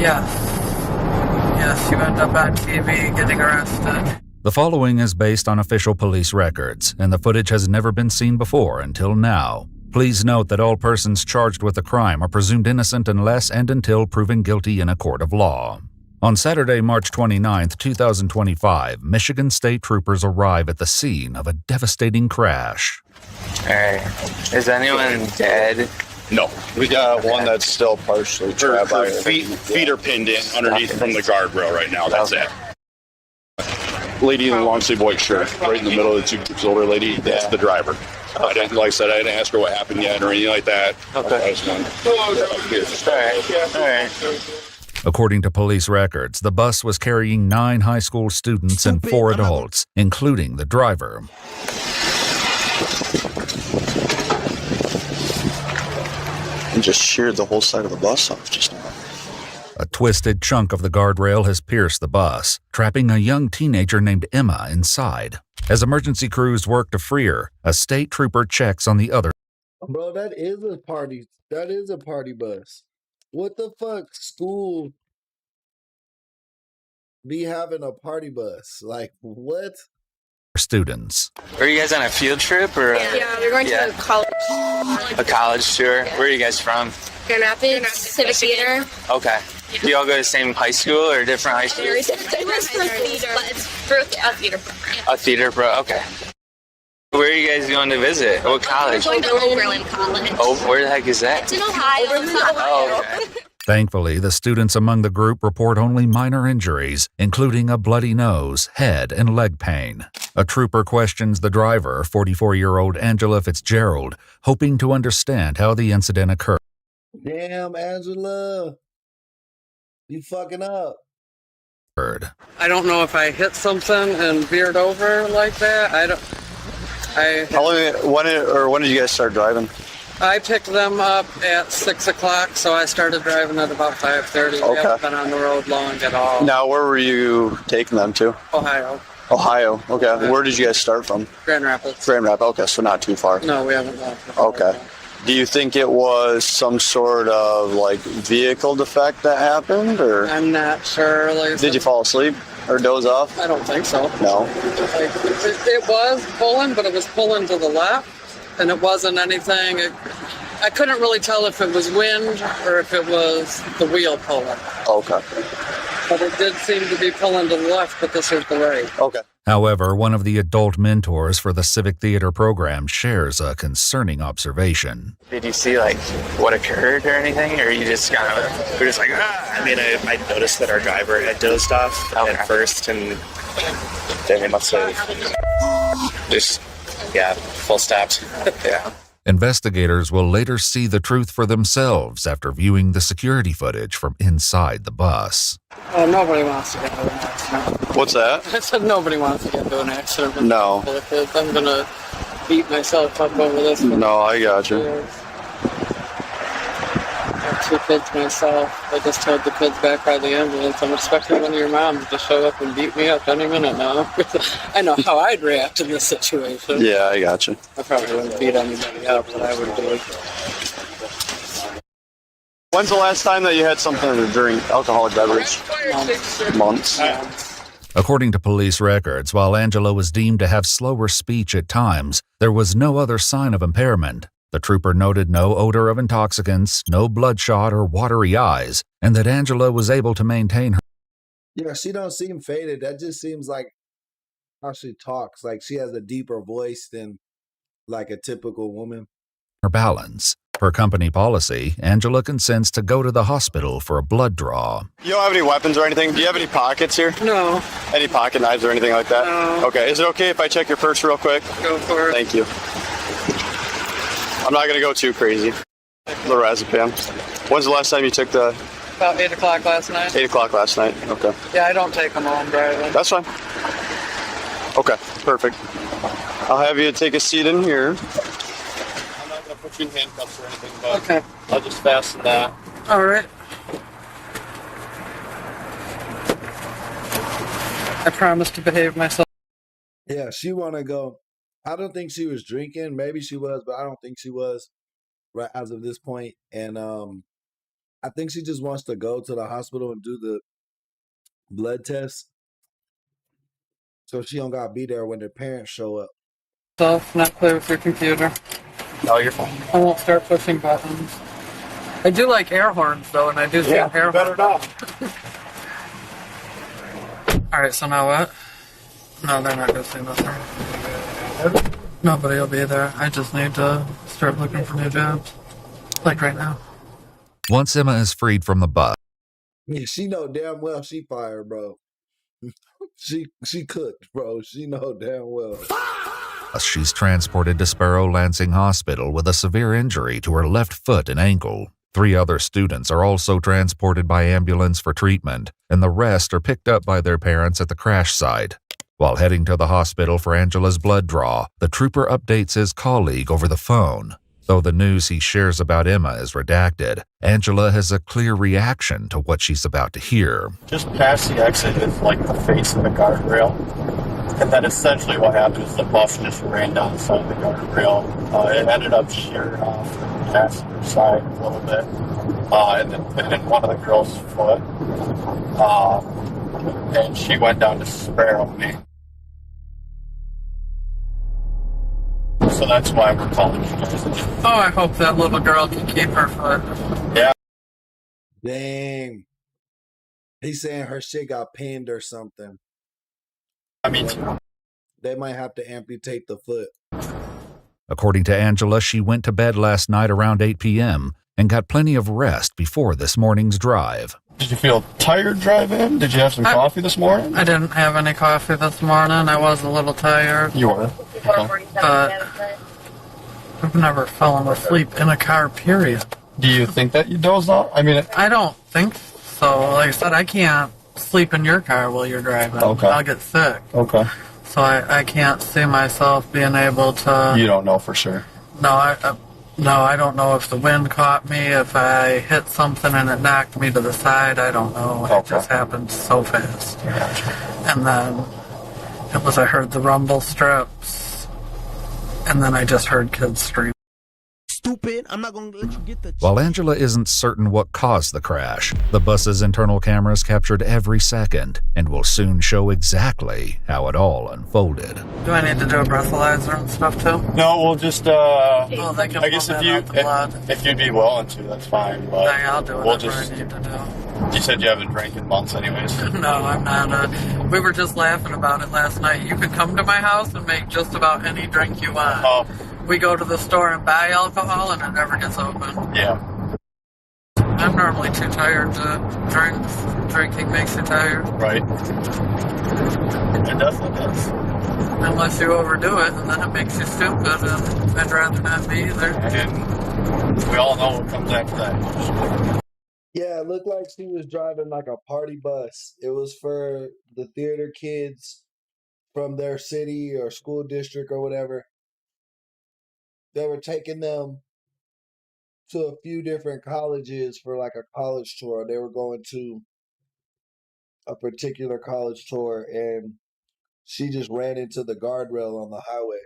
S15: Yes, you end up on TV getting arrested.
S12: The following is based on official police records, and the footage has never been seen before until now. Please note that all persons charged with the crime are presumed innocent unless and until proven guilty in a court of law. On Saturday, March 29, 2025, Michigan State troopers arrive at the scene of a devastating crash.
S16: Alright, is anyone dead?
S3: No, we got one that's still partially trapped. Her feet are pinned in underneath from the guardrail right now. That's it. Lady in the long sleeve white shirt, right in the middle of the two groups, older lady. That's the driver. I didn't, like I said, I didn't ask her what happened yet or anything like that.
S16: Okay. All right.
S12: According to police records, the bus was carrying 9 high school students and 4 adults, including the driver.
S3: And just sheared the whole side of the bus off just now.
S12: A twisted chunk of the guardrail has pierced the bus, trapping a young teenager named Emma inside. As emergency crews work to free her, a state trooper checks on the other.
S2: Bro, that is a party. That is a party bus. What the fuck? School be having a party bus? Like, what?
S12: Students.
S16: Were you guys on a field trip or?
S11: Yeah, we're going to college.
S16: A college tour. Where are you guys from?
S11: Grand Rapids Civic Theater.
S16: Okay. Do you all go to the same high school or different high schools?
S11: It was for theater, but it's for a theater program.
S16: A theater pro. Okay. Where are you guys going to visit? What college?
S11: We're going to Oberlin College.
S16: Oh, where the heck is that?
S11: It's in Ohio.
S16: Oh, okay.
S12: Thankfully, the students among the group report only minor injuries, including a bloody nose, head, and leg pain. A trooper questions the driver, 44-year-old Angela Fitzgerald, hoping to understand how the incident occurred.
S2: Damn, Angela. You fucking up.
S15: I don't know if I hit something and veered over like that.
S3: When did you guys start driving?
S15: I picked them up at 6 o'clock, so I started driving at about 5:30.
S3: Okay.
S15: We haven't been on the road long at all.
S3: Now, where were you taking them to?
S15: Ohio.
S3: Ohio. Okay. Where did you guys start from?
S15: Grand Rapids.
S3: Grand Rapids. Okay, so not too far.
S15: No, we haven't gone.
S3: Okay. Do you think it was some sort of like vehicle defect that happened, or?
S15: I'm not sure. Like,
S3: did you fall asleep or doze off?
S15: I don't think so.
S3: No.
S15: Like, it was pulling, but it was pulling to the left, and it wasn't anything. I couldn't really tell if it was wind or if it was the wheel pulling.
S3: Okay.
S15: But it did seem to be pulling to the left, but this is the right.
S3: Okay.
S12: However, one of the adult mentors for the Civic Theater program shares a concerning observation.
S16: Did you see like what occurred or anything, or you just kind of were just like, ah?
S17: I mean, I noticed that our driver had dozed off at first, and then they must have just, full stopped. Yeah.
S12: Investigators will later see the truth for themselves after viewing the security footage from inside the bus.
S15: Nobody wants to get into an accident.
S3: What's that?
S15: I said nobody wants to get into an accident. With
S3: No.
S15: the kids. I'm going to beat myself up over this one.
S3: No, I got you.
S15: I have 2 kids myself. I just towed the kids back by the ambulance. I'm expecting one of your moms to show up and beat me up any minute now. I know how I'd react in this situation.
S3: Yeah, I got you.
S15: I probably wouldn't beat anybody up, but I would do it.
S3: When's the last time that you had something to drink, alcoholic beverage? Months.
S12: According to police records, while Angela was deemed to have slower speech at times, there was no other sign of impairment. The trooper noted no odor of intoxicants, no bloodshot or watery eyes, and that Angela was able to maintain her.
S2: Yeah, she don't seem faded. That just seems like how she talks. Like she has a deeper voice than like a typical woman.
S12: Her balance. Per company policy, Angela consents to go to the hospital for a blood draw.
S3: You don't have any weapons or anything? Do you have any pockets here?
S15: No.
S3: Any pocket knives or anything like that?
S15: No.
S3: Okay, is it okay if I check your purse real quick?
S15: Go for it.
S3: Thank you. I'm not going to go too crazy. Lorazepam. When's the last time you took the...
S15: About 8 o'clock last night.
S3: 8 o'clock last night, okay.
S15: Yeah, I don't take them while I'm driving.
S3: That's fine. Okay, perfect. I'll have you take a seat in here. I'm not going to put you in handcuffs or anything, but
S15: Okay.
S3: I'll just fasten that.
S15: All right. I promise to behave myself.
S2: Yeah, she want to go. I don't think she was drinking. Maybe she was, but I don't think she was right as of this point. And I think she just wants to go to the hospital and do the blood test, so she don't gotta be there when their parents show up.
S15: Not play with your computer.
S3: No, you're fine.
S15: I won't start pushing buttons. I do like air horns though, and I do see air
S3: better
S15: horns. All right, so now what? No, they're not gonna say nothing. Nobody will be there. I just need to start looking for new jobs, like right now.
S12: Once Emma is freed from the bus,
S2: Yeah, she know damn well she fired, bro. she cooked, bro. She know damn well.
S12: she's transported to Sparrow Lansing Hospital with a severe injury to her left foot and ankle. 3 other students are also transported by ambulance for treatment, and the rest are picked up by their parents at the crash site. While heading to the hospital for Angela's blood draw, the trooper updates his colleague over the phone. Though the news he shares about Emma is redacted, Angela has a clear reaction to what she's about to hear.
S3: Just past the exit is like the face of the guardrail. And then essentially what happened is the bus just ran down the side of the guardrail. It ended up shearing off the passenger side a little bit. And then hit one of the girls' foot. And she went down to Sparrow me. So that's why we're calling you guys.
S15: Oh, I hope that little girl can keep her foot.
S3: Yeah.
S2: Dang. He's saying her shit got pinned or something.
S3: I mean,
S2: they might have to amputate the foot.
S12: According to Angela, she went to bed last night around 8 p.m. and got plenty of rest before this morning's drive.
S3: Did you feel tired driving? Did you have some coffee this morning?
S15: I didn't have any coffee this morning. I was a little tired.
S3: You were? Okay.
S15: But I've never fallen asleep in a car, period.
S3: Do you think that you dozed off? I mean,
S15: I don't think so. Like I said, I can't sleep in your car while you're driving.
S3: Okay.
S15: I'll get sick.
S3: Okay.
S15: So I can't see myself being able to...
S3: You don't know for sure?
S15: No, I don't know if the wind caught me, if I hit something and it knocked me to the side. I don't know.
S3: Okay.
S15: It just happened so fast.
S3: Gotcha.
S15: And then I heard the rumble strips, and then I just heard kids scream.
S1: Stupid, I'm not gonna let you get the...
S12: While Angela isn't certain what caused the crash, the bus's internal cameras captured every second and will soon show exactly how it all unfolded.
S15: Do I need to do a breathalyzer and stuff too?
S3: No, we'll just,
S15: they can
S3: I guess if you'd be willing to, that's fine. But
S15: I'll do whatever I need to do.
S3: You said you haven't drank in months anyways.
S15: No, I'm not. We were just laughing about it last night. You could come to my house and make just about any drink you want.
S3: Oh.
S15: We go to the store and buy alcohol and it never gets open.
S3: Yeah.
S15: I'm normally too tired to drink. Drinking makes you tired.
S3: Right. It definitely does.
S15: Unless you overdo it, and then it makes you stupid, and I'd rather not be either.
S3: And we all know what comes after that.
S2: Yeah, it looked like she was driving like a party bus. It was for the theater kids from their city or school district or whatever. They were taking them to a few different colleges for like a college tour. They were going to a particular college tour, and she just ran into the guardrail on the highway,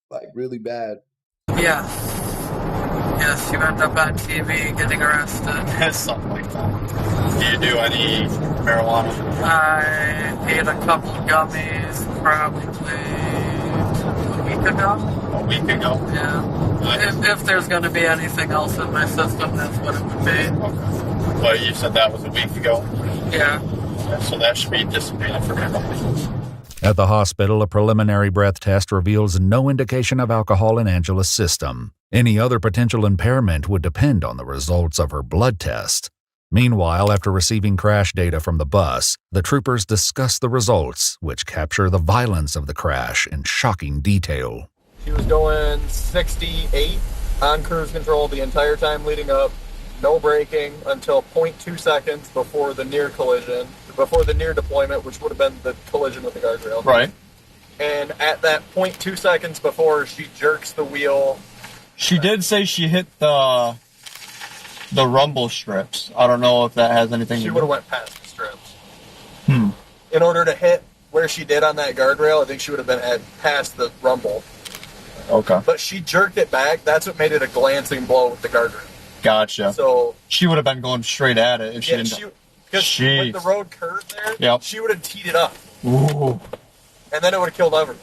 S2: like really bad.
S15: Yes, you end up on TV getting arrested.
S3: Something like that. Do you do any marijuana?
S15: I ate a couple gummies probably a week ago.
S3: A week ago?
S15: Yeah. If there's going to be anything else in my system, that's what it would be.
S3: Okay. Well, you said that was a week ago?
S15: Yeah.
S3: So that should be dissipated for everybody.
S12: At the hospital, a preliminary breath test reveals no indication of alcohol in Angela's system. Any other potential impairment would depend on the results of her blood test. Meanwhile, after receiving crash data from the bus, the troopers discuss the results, which capture the violence of the crash in shocking detail.
S18: She was going 68 on cruise control the entire time leading up, no braking until 0.2 seconds before the near collision, before the near deployment, which would have been the collision with the guardrail.
S3: Right.
S18: and at that 0.2 seconds before she jerks the wheel.
S19: She did say she hit the rumble strips. I don't know if that has anything to do.
S18: She would have went past the strips.
S19: Hmm.
S18: In order to hit where she did on that guardrail, I think she would have been past the rumble.
S19: Okay.
S18: But she jerked it back. That's what made it a glancing blow with the guardrail.
S19: Gotcha.
S18: So
S19: she would have been going straight at it if she didn't.
S18: Because with the road curve there,
S19: Yep.
S18: she would have teed it up.
S19: Ooh.
S18: And then it would have killed everyone.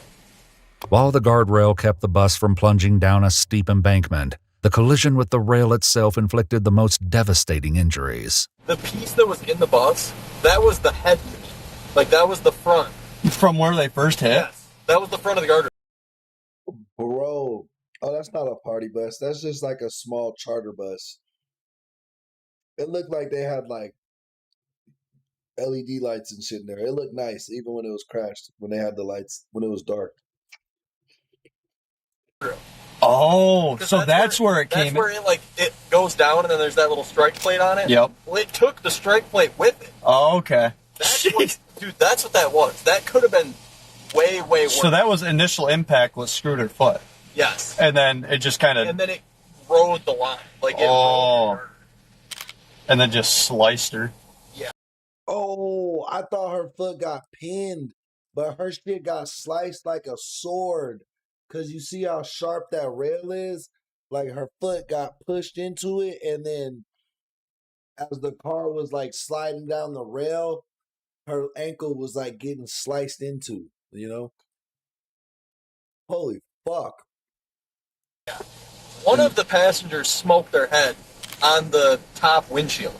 S12: While the guardrail kept the bus from plunging down a steep embankment, the collision with the rail itself inflicted the most devastating injuries.
S18: The piece that was in the bus, that was the head. Like, that was the front.
S19: From where they first hit?
S18: Yes. That was the front of the guardrail.
S2: Bro. Oh, that's not a party bus. That's just like a small charter bus. It looked like they had like LED lights and shit in there. It looked nice, even when it was crashed, when they had the lights, when it was dark.
S19: Oh, so that's where it came.
S18: That's where it goes down, and then there's that little strike plate on it.
S19: Yep.
S18: Well, it took the strike plate with it.
S19: Oh, okay.
S18: Dude, that's what that was. That could have been way, way worse.
S19: So that was initial impact what screwed her foot.
S18: Yes.
S19: And then it just kind of.
S18: And then it rode the line. Like it
S19: rode her. And then just sliced her.
S18: Yeah.
S2: Oh, I thought her foot got pinned, but her shit got sliced like a sword. Cause you see how sharp that rail is? Like her foot got pushed into it, and then as the car was like sliding down the rail, her ankle was like getting sliced into, you know? Holy fuck.
S18: Yeah. One of the passengers smoked their head on the top windshield.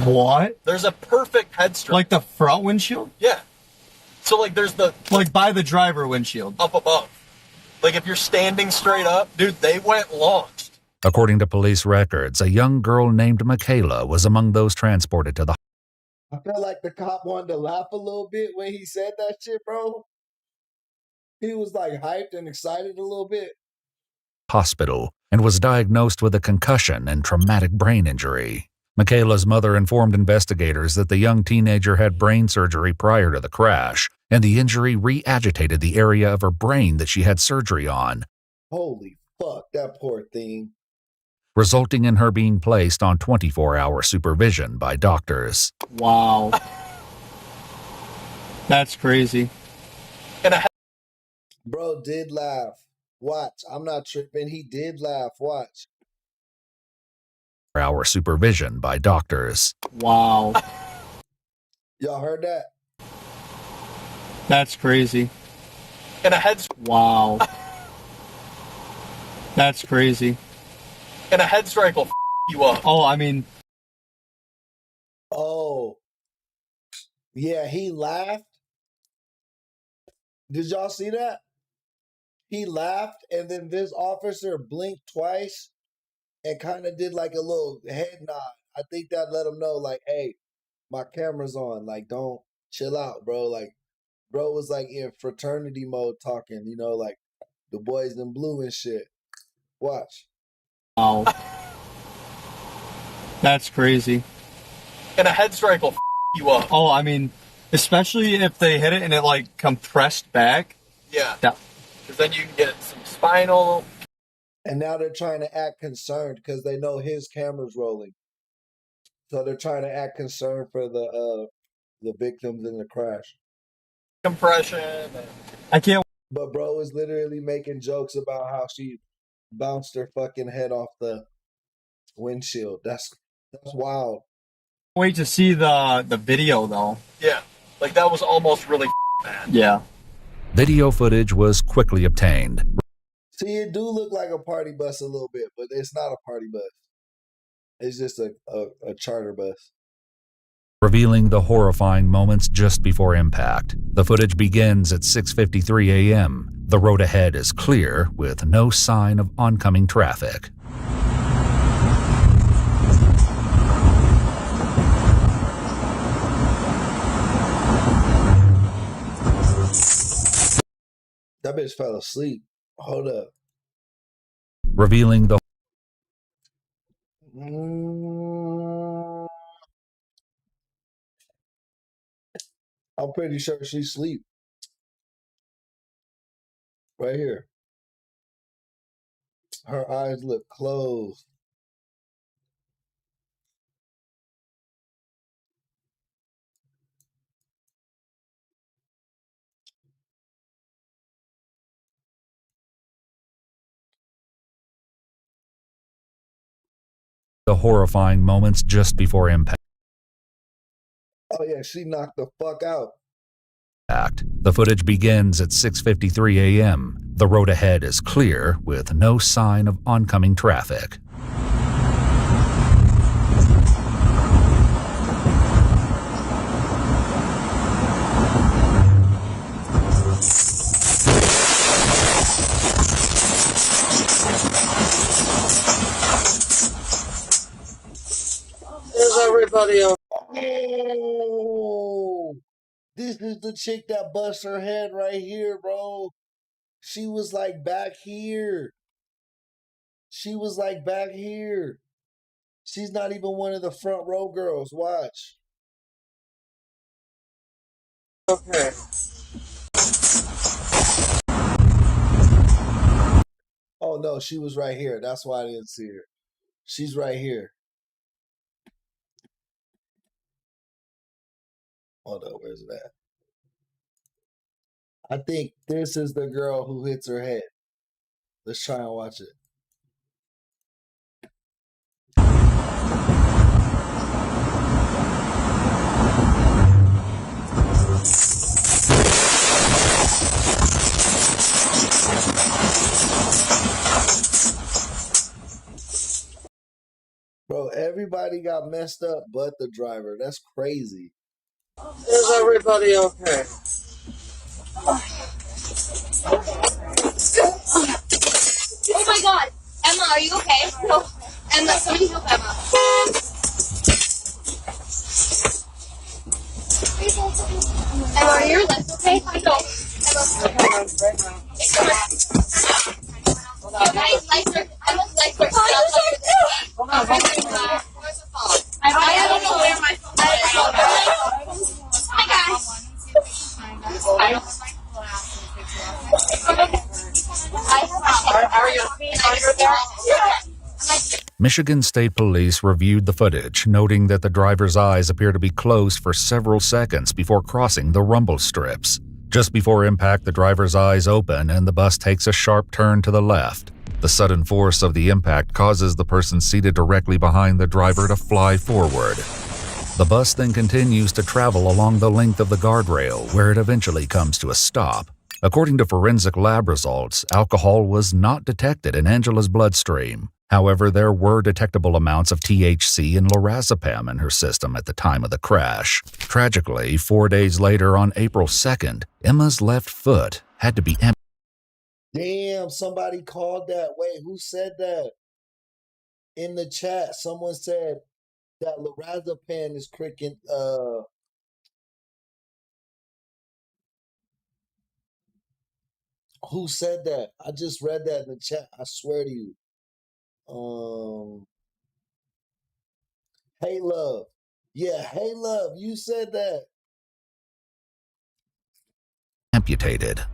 S19: What?
S18: There's a perfect head strike.
S19: Like the front windshield?
S18: Yeah. So like there's the
S19: like by the driver windshield.
S18: Up above. Like if you're standing straight up, dude, they went launched.
S12: According to police records, a young girl named Michaela was among those transported to the
S2: I felt like the cop wanted to laugh a little bit when he said that shit, bro. He was like hyped and excited a little bit.
S12: hospital and was diagnosed with a concussion and traumatic brain injury. Michaela's mother informed investigators that the young teenager had brain surgery prior to the crash, and the injury re-agitated the area of her brain that she had surgery on,
S2: Holy fuck, that poor thing.
S12: resulting in her being placed on 24-hour supervision by doctors.
S19: Wow. That's crazy.
S2: Bro did laugh. Watch. I'm not tripping. He did laugh. Watch.
S12: Hour supervision by doctors.
S19: Wow.
S2: Y'all heard that?
S19: That's crazy.
S18: And a head.
S19: Wow. That's crazy.
S18: And a head strike will you up.
S19: Oh, I mean.
S2: Oh. Yeah, he laughed. Did y'all see that? He laughed, and then this officer blinked twice and kind of did like a little head nod. I think that let him know, like, hey, my camera's on. Like, don't chill out, bro. Like, bro was like in fraternity mode talking, you know, like the boys in blue and shit. Watch.
S19: Wow. That's crazy.
S18: And a head strike will you up.
S19: Oh, I mean, especially if they hit it and it like compressed back.
S18: Yeah.
S19: That.
S18: Because then you can get some spinal.
S2: And now they're trying to act concerned because they know his camera's rolling. So they're trying to act concerned for the victims in the crash.
S18: Compression.
S19: I can't.
S2: But bro is literally making jokes about how she bounced her fucking head off the windshield. That's wild.
S19: Wait to see the video though.
S18: Yeah. Like that was almost really bad.
S19: Yeah.
S12: Video footage was quickly obtained.
S2: See, it do look like a party bus a little bit, but it's not a party bus. It's just a charter bus.
S12: Revealing the horrifying moments just before impact. The footage begins at 6:53 a.m. The road ahead is clear with no sign of oncoming traffic.
S2: That bitch fell asleep. Hold up.
S12: Revealing the
S2: I'm pretty sure she's asleep. Right here. Her eyes look closed.
S12: The horrifying moments just before impact.
S2: Oh yeah, she knocked the fuck out.
S12: The footage begins at 6:53 a.m. The road ahead is clear with no sign of oncoming traffic.
S15: Is everybody okay?
S2: Oh, this is the chick that bust her head right here, bro. She was like back here. She was like back here. She's not even one of the front row girls. Watch.
S15: Okay.
S2: Oh no, she was right here. That's why I didn't see her. She's right here. Hold on, where's it at? I think this is the girl who hits her head. Let's try and watch it. Bro, everybody got messed up but the driver. That's crazy.
S15: Is everybody okay?
S20: Oh my god! Emma, are you okay? No. Emma, somebody help Emma. Emma, are your legs okay? No. Emma. You guys, legs are, Emma's legs are stuck. Hold on. Where's the phone? I don't know where my phone is. Hi guys. Are you there?
S12: Michigan State Police reviewed the footage, noting that the driver's eyes appear to be closed for several seconds before crossing the rumble strips. Just before impact, the driver's eyes open and the bus takes a sharp turn to the left. The sudden force of the impact causes the person seated directly behind the driver to fly forward. The bus then continues to travel along the length of the guardrail, where it eventually comes to a stop. According to forensic lab results, alcohol was not detected in Angela's bloodstream. However, there were detectable amounts of THC and lorazepam in her system at the time of the crash. Tragically, 4 days later, on April 2nd, Emma's left foot had to be amputated.
S2: Damn, somebody called that. Wait, who said that? In the chat, someone said that lorazepam is cricket. Who said that? I just read that in the chat. I swear to you. Hey love. Yeah, hey love, you said that.
S12: Amputated.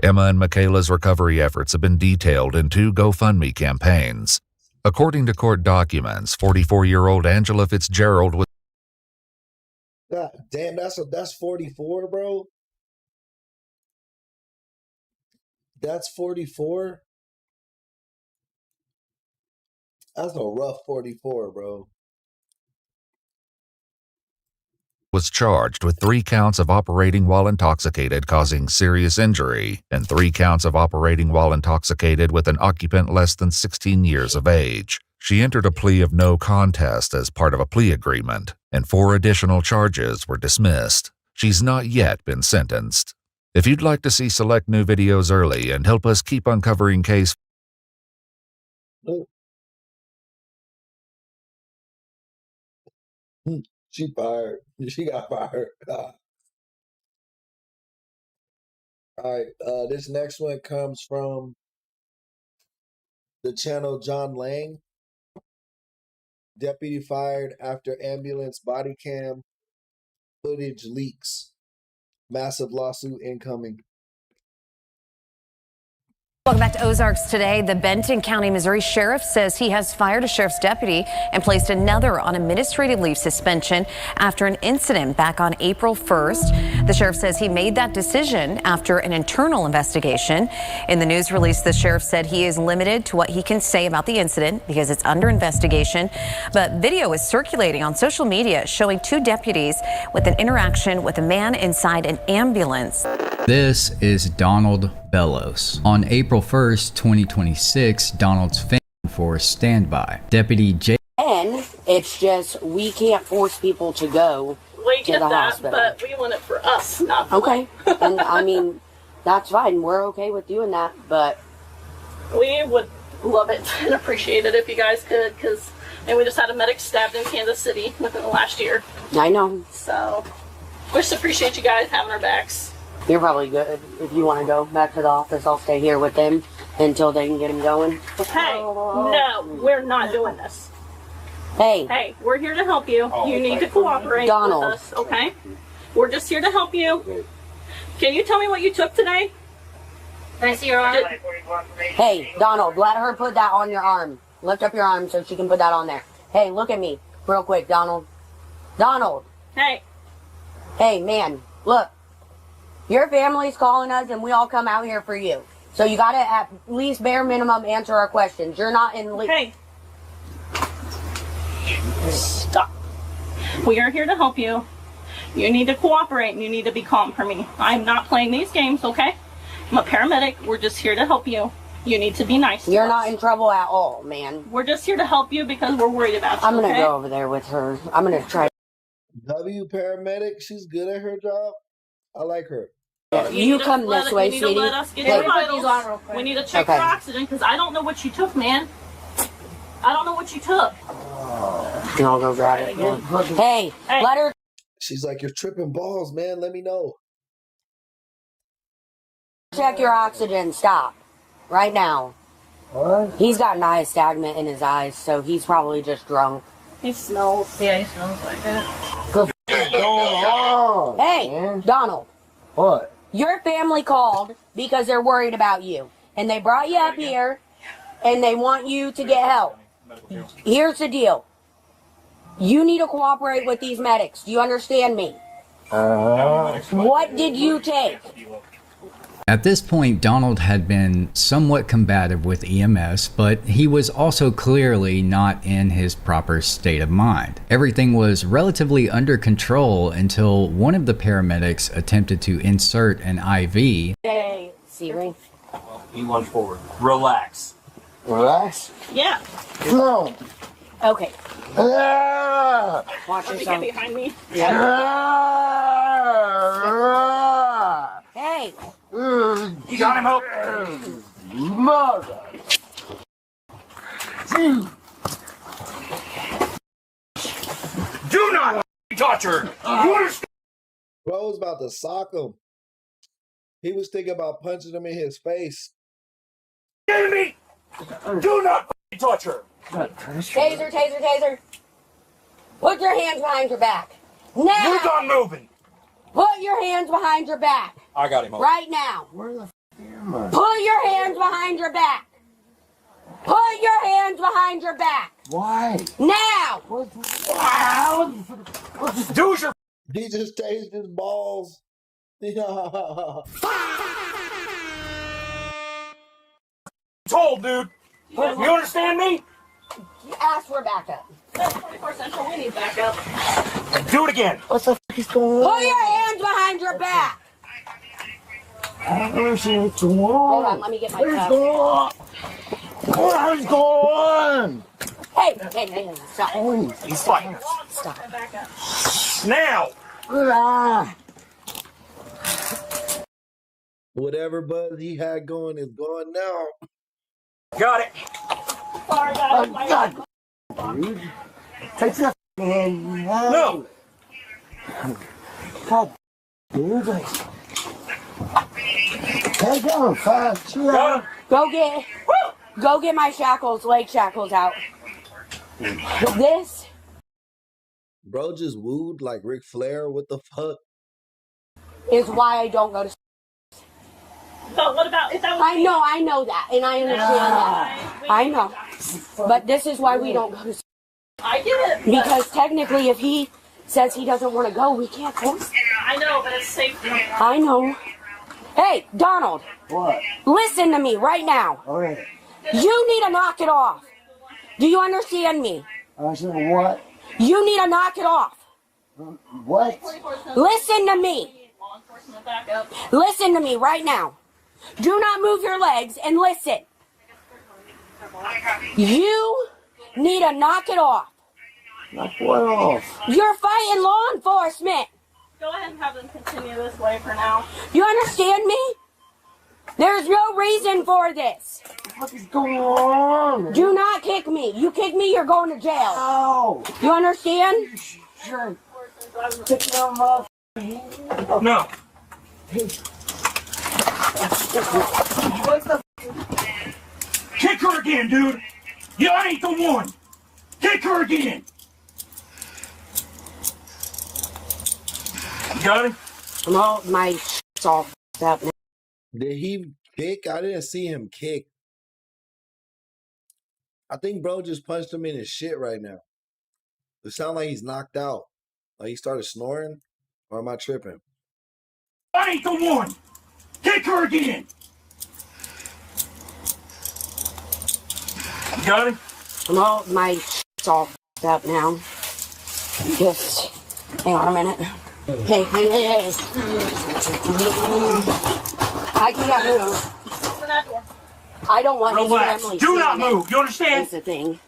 S12: Emma and Michaela's recovery efforts have been detailed in 2 GoFundMe campaigns. According to court documents, 44-year-old Angela Fitzgerald was
S2: God damn, that's 44, bro. That's 44. That's a rough 44, bro.
S12: charged with 3 counts of operating while intoxicated causing serious injury and 3 counts of operating while intoxicated with an occupant less than 16 years of age. She entered a plea of no contest as part of a plea agreement, and 4 additional charges were dismissed. She's not yet been sentenced. If you'd like to see select new videos early and help us keep uncovering case
S2: She fired. She got fired. All right. This next one comes from the channel John Lang. Deputy fired after ambulance body cam footage leaks. Massive lawsuit incoming.
S21: Welcome back to Ozarks Today. The Benton County, Missouri Sheriff says he has fired a sheriff's deputy and placed another on administrative leave suspension after an incident back on April 1st. The sheriff says he made that decision after an internal investigation. In the news release, the sheriff said he is limited to what he can say about the incident because it's under investigation. But video is circulating on social media showing two deputies with an interaction with a man inside an ambulance.
S22: This is Donald Bellows. On April 1st, 2026, Donald's family force standby. Deputy J.
S8: And it's just, we can't force people to go
S23: We
S8: to
S23: get
S8: the
S23: that,
S8: hospital.
S23: but we want it for us, not for
S8: Okay. And I mean, that's fine. We're okay with doing that, but
S23: we would love it and appreciate it if you guys could, because we just had a medic stabbed in Kansas City within the last year.
S8: I know.
S23: So we just appreciate you guys having our backs.
S8: You're probably good. If you want to go back to the office, I'll stay here with them until they can get him going.
S23: Hey, no, we're not doing this.
S8: Hey.
S23: Hey, we're here to help you. You need to cooperate
S8: Donald.
S23: with us, okay? We're just here to help you. Can you tell me what you took today? Can I see your arm?
S8: Hey, Donald, let her put that on your arm. Lift up your arm so she can put that on there. Hey, look at me real quick, Donald. Donald.
S23: Hey.
S8: Hey, man, look. Your family's calling us and we all come out here for you. So you gotta at least bare minimum answer our questions. You're not in
S23: Hey. Stop. We are here to help you. You need to cooperate and you need to be calm for me. I'm not playing these games, okay? I'm a paramedic. We're just here to help you. You need to be nice to
S8: You're
S23: us.
S8: not in trouble at all, man.
S23: We're just here to help you because we're worried about you,
S8: I'm gonna
S23: okay?
S8: go over there with her. I'm gonna try.
S2: W paramedic, she's good at her job. I like her.
S8: You come this way,
S23: You need to
S8: sweetie.
S23: let us get
S8: Hey.
S23: your vitals. We need to check
S8: Okay.
S23: your oxygen because I don't know what you took, man. I don't know what you took.
S8: And I'll go grab it. Hey, let her.
S2: She's like, you're tripping balls, man. Let me know.
S8: Check your oxygen. Stop. Right now.
S2: What?
S8: He's got nystagmus in his eyes, so he's probably just drunk.
S23: He smells. Yeah, he smells like that.
S2: What's going on?
S8: Hey,
S2: man?
S8: Donald.
S2: What?
S8: Your family called because they're worried about you. And they brought you up here, and they want you to get help. Here's the deal. You need to cooperate with these medics. Do you understand me? What did you take?
S22: At this point, Donald had been somewhat combative with EMS, but he was also clearly not in his proper state of mind. Everything was relatively under control until one of the paramedics attempted to insert an IV.
S8: Hey, C-ring.
S24: E1 forward. Relax.
S2: Relax?
S23: Yeah.
S2: No.
S8: Okay.
S23: Let
S8: Watch
S23: me get
S8: yourself.
S23: behind me.
S8: Hey.
S24: You got him, Hope?
S2: Mother.
S24: Do not touch her. You understand?
S2: Bro was about to sock him. He was thinking about punching him in his face.
S24: Me? Do not touch her.
S8: Taser, taser, taser. Put your hands behind your back. Now.
S24: You're done moving.
S8: Put your hands behind your back.
S24: I got him, Hope.
S8: Right now.
S2: Where the f am I?
S8: Put your hands behind your back. Put your hands behind your back.
S2: Why?
S8: Now.
S24: Do your.
S2: He just tased his balls.
S24: Told, dude. You understand me?
S8: Ask for backup.
S23: That's 24 Central. We need backup.
S24: Do it again.
S2: What the f is going on?
S8: Put your hands behind your back.
S2: I don't see what's going on.
S8: Hold on, let me get my
S2: What is
S8: cup.
S2: going on? What is going on?
S8: Hey, stop.
S24: He's fighting.
S8: Stop.
S24: Now.
S2: Whatever buzz he had going is gone now.
S24: Got it.
S23: Sorry, guys. My God.
S2: Dude. Take your hand.
S24: No.
S2: God, dude. Take him fast.
S8: Go get my shackles, leg shackles out. This
S2: Bro just wooed like Ric Flair. What the fuck?
S8: is why I don't go to.
S23: But what about if that was
S8: I know that, and I understand that. I know. But this is why we don't go to
S23: I get it.
S8: because technically if he says he doesn't want to go, we can't force him.
S23: I know, but it's safe.
S8: I know. Hey, Donald.
S4: What?
S8: Listen to me right now.
S4: Okay.
S8: You need to knock it off. Do you understand me?
S4: I said what?
S8: You need to knock it off.
S4: What?
S8: Listen to me. Listen to me right now. Do not move your legs and listen. You need to knock it off.
S4: Knock what off?
S8: You're fighting law enforcement.
S23: Go ahead and have them continue this way for now.
S8: You understand me? There's no reason for this.
S4: What is going on?
S8: Do not kick me. You kick me, you're going to jail.
S4: Ow.
S8: You understand?
S4: Sure. Take me on my
S24: No. Kick her again, dude. You ain't the one. Kick her again. You got him?
S8: Well, my shit's all up now.
S2: Did he kick? I didn't see him kick. I think bro just punched him in his shit right now. It sounds like he's knocked out. Like he started snoring? Or am I tripping?
S24: I ain't the one. Kick her again. You got him?
S8: Well, my shit's all up now. Just hang on a minute. Hey. I cannot move.
S23: Open that door.
S8: I don't want
S24: Relax.
S8: his family.
S24: Do not
S8: seeing
S24: move. You understand?
S8: That's the thing.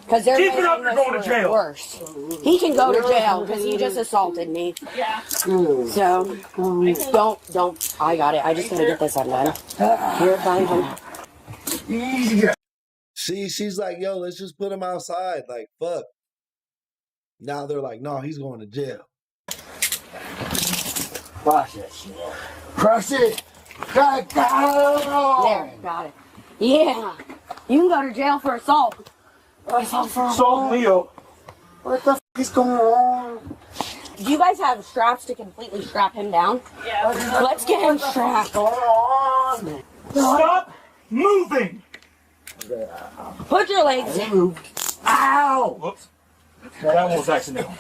S8: Because they're
S24: Keep it up,
S8: making
S24: you're going
S8: this
S24: to jail.
S8: worse. He can go to jail because he just assaulted me.
S23: Yeah.
S8: So don't. I got it. I just gotta get this undone. Here, find him.
S2: She's like, yo, let's just put him outside. Like, fuck. Now they're like, no, he's going to jail.
S4: Crush it. Crush it. Got
S8: There, got it. Yeah. You can go to jail for assault.
S24: Assault Leo.
S4: What the f is going on?
S8: Do you guys have straps to completely strap him down?
S23: Yeah.
S8: Let's get him strapped.
S24: Stop moving.
S8: Put your legs in.
S24: Ow. Whoops. That one was accidental.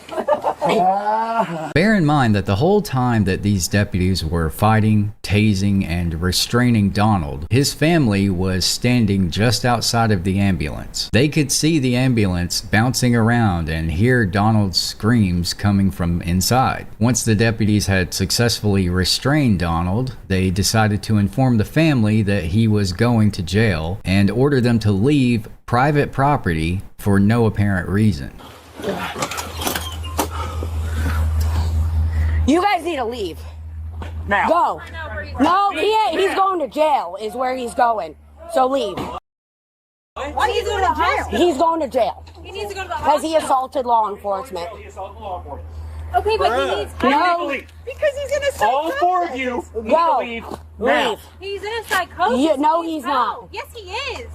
S22: Bear in mind that the whole time that these deputies were fighting, tasing, and restraining Donald, his family was standing just outside of the ambulance. They could see the ambulance bouncing around and hear Donald's screams coming from inside. Once the deputies had successfully restrained Donald, they decided to inform the family that he was going to jail and order them to leave private property for no apparent reason.
S8: You guys need to leave.
S24: Now.
S8: Go. No, he ain't. He's going to jail is where he's going. So leave.
S10: Why are you going to jail?
S8: He's going to jail.
S10: He needs to go to the
S8: Because he assaulted law enforcement.
S10: Okay, but he needs
S8: No.
S10: because he's in a psychosis.
S24: All four of you need to leave now.
S8: Leave.
S10: He's in a psychosis.
S8: No,
S10: He
S8: he's
S10: needs
S8: not.
S10: help. Yes, he is.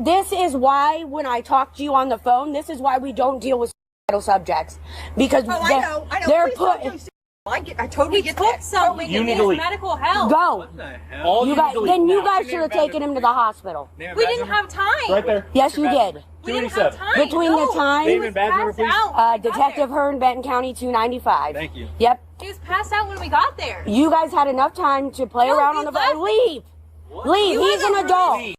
S8: This is why when I talk to you on the phone, this is why we don't deal with suicidal subjects. Because
S10: Oh,
S8: they're,
S10: I know.
S8: they're
S10: Please
S8: put.
S10: don't do I totally get that.
S23: something
S24: You
S23: to
S24: need
S23: get
S24: to leave.
S23: medical help.
S8: Go.
S24: All
S8: You
S24: you
S8: guys,
S24: need to
S8: then
S24: leave
S8: you
S24: now.
S8: guys should have taken him to the hospital.
S23: We didn't have time.
S24: Right there.
S8: Yes, you did.
S23: We didn't have
S24: 287.
S23: time.
S8: Between the time,
S24: Name and badge number, please.
S8: Detective Hearn, Benton County, 295.
S24: Thank you.
S8: Yep.
S23: He was passed out when we got there.
S8: You guys had enough time to play around on the phone. Leave. Leave. He's an adult.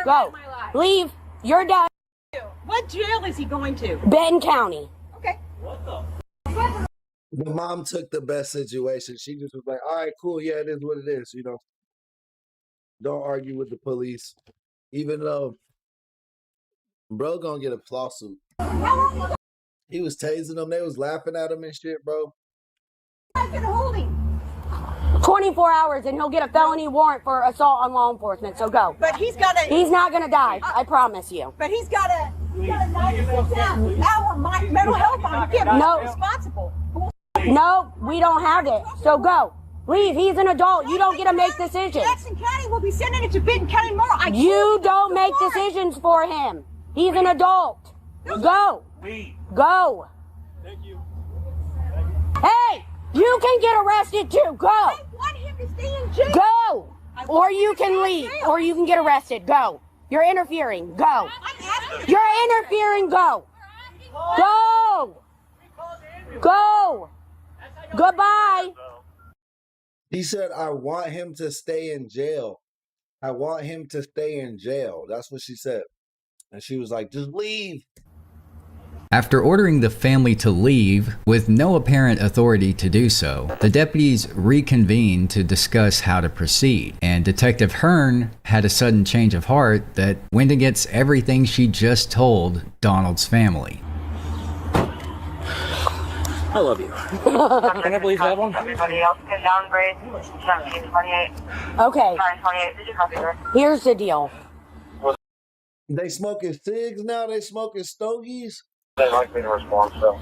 S8: Go. Leave. You're done.
S10: What jail is he going to?
S8: Benton County.
S10: Okay.
S2: The mom took the best situation. She just was like, all right, cool. Yeah, it is what it is. You know, don't argue with the police. Even though bro gonna get a lawsuit. He was tasing them. They was laughing at him and shit, bro.
S10: I'm going to hold him.
S8: 24 hours and he'll get a felony warrant for assault on law enforcement. So go.
S10: But he's got to.
S8: He's not going to die. I promise you.
S10: But he's got a 96-hour mental health on him.
S8: No.
S10: He's responsible.
S8: No, we don't have it. So go. Leave. He's an adult. You don't get to make decisions.
S10: Jackson County will be sending it to Benton County tomorrow.
S8: You don't make decisions for him. He's an adult. Go. Go.
S24: Thank you.
S8: Hey, you can get arrested too. Go.
S10: I want him to stay in jail.
S8: Go. Or you can leave, or you can get arrested. Go. You're interfering. Go. You're interfering. Go. Go. Go. Goodbye.
S2: He said, I want him to stay in jail. I want him to stay in jail. That's what she said. And she was like, just leave.
S22: After ordering the family to leave, with no apparent authority to do so, the deputies reconvened to discuss how to proceed, and Detective Hearn had a sudden change of heart that went against everything she just told Donald's family.
S9: I love you. Can I please have one?
S20: Everybody else can downgrade 1728.
S8: Okay.
S20: 928. Did you copy her?
S8: Here's the deal.
S2: They smoking cigs now? They smoking stogies?
S20: They like me to respond, so.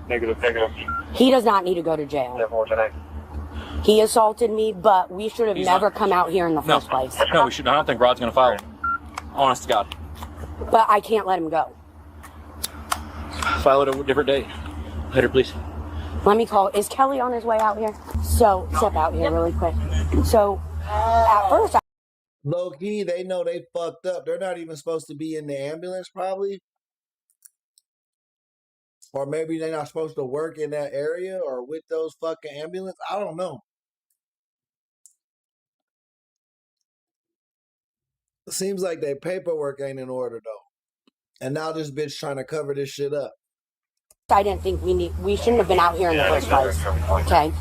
S20: Negative.
S8: He does not need to go to jail. He assaulted me, but we should have never come out here in the first place.
S9: No, we should not. I don't think Rod's going to file him. Honest to God.
S8: But I can't let him go.
S9: File it a different day. Later, please.
S8: Let me call. Is Kelly on his way out here? So, step out here really quick. So, at first,
S2: Low key, they know they fucked up. They're not even supposed to be in the ambulance, probably. Or maybe they're not supposed to work in that area or with those fucking ambulance. I don't know. It seems like their paperwork ain't in order, though. And now this bitch trying to cover this shit up.
S8: I didn't think we shouldn't have been out here in the first place. Okay?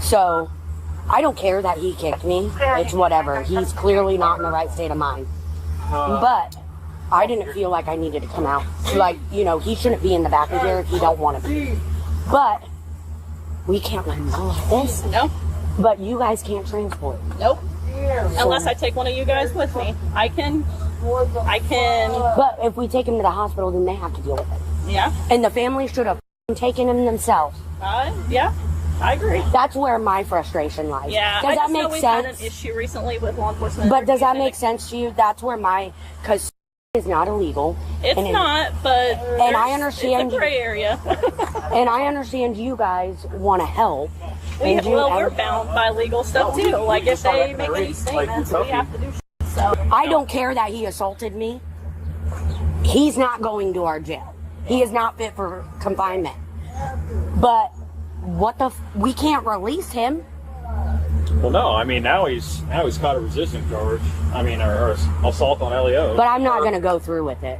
S8: So, I don't care that he kicked me. It's whatever. He's clearly not in the right state of mind. But I didn't feel like I needed to come out. Like, you know, he shouldn't be in the back of here if he don't want to be. But we can't let him go like this.
S23: No.
S8: But you guys can't transport.
S23: Nope. Unless I take one of you guys with me. I can.
S8: But if we take him to the hospital, then they have to deal with it.
S23: Yeah.
S8: And the family should have taken him themselves.
S23: Yeah. I agree.
S8: That's where my frustration lies.
S23: Yeah.
S8: Does that make
S23: we've
S8: sense?
S23: had an issue recently with law enforcement.
S8: But does that make sense to you? That's where because it's not illegal.
S23: It's not, but
S8: and I understand
S23: it's a gray area.
S8: And I understand you guys want to help.
S23: We're bound by legal stuff too. Like if they make any statements, we have to do shit. So
S8: I don't care that he assaulted me. He's not going to our jail. He is not fit for confinement. But we can't release him.
S9: Well, no. I mean, now he's caught a resistance charge. I mean, or assault on LEO.
S8: But I'm not going to go through with it.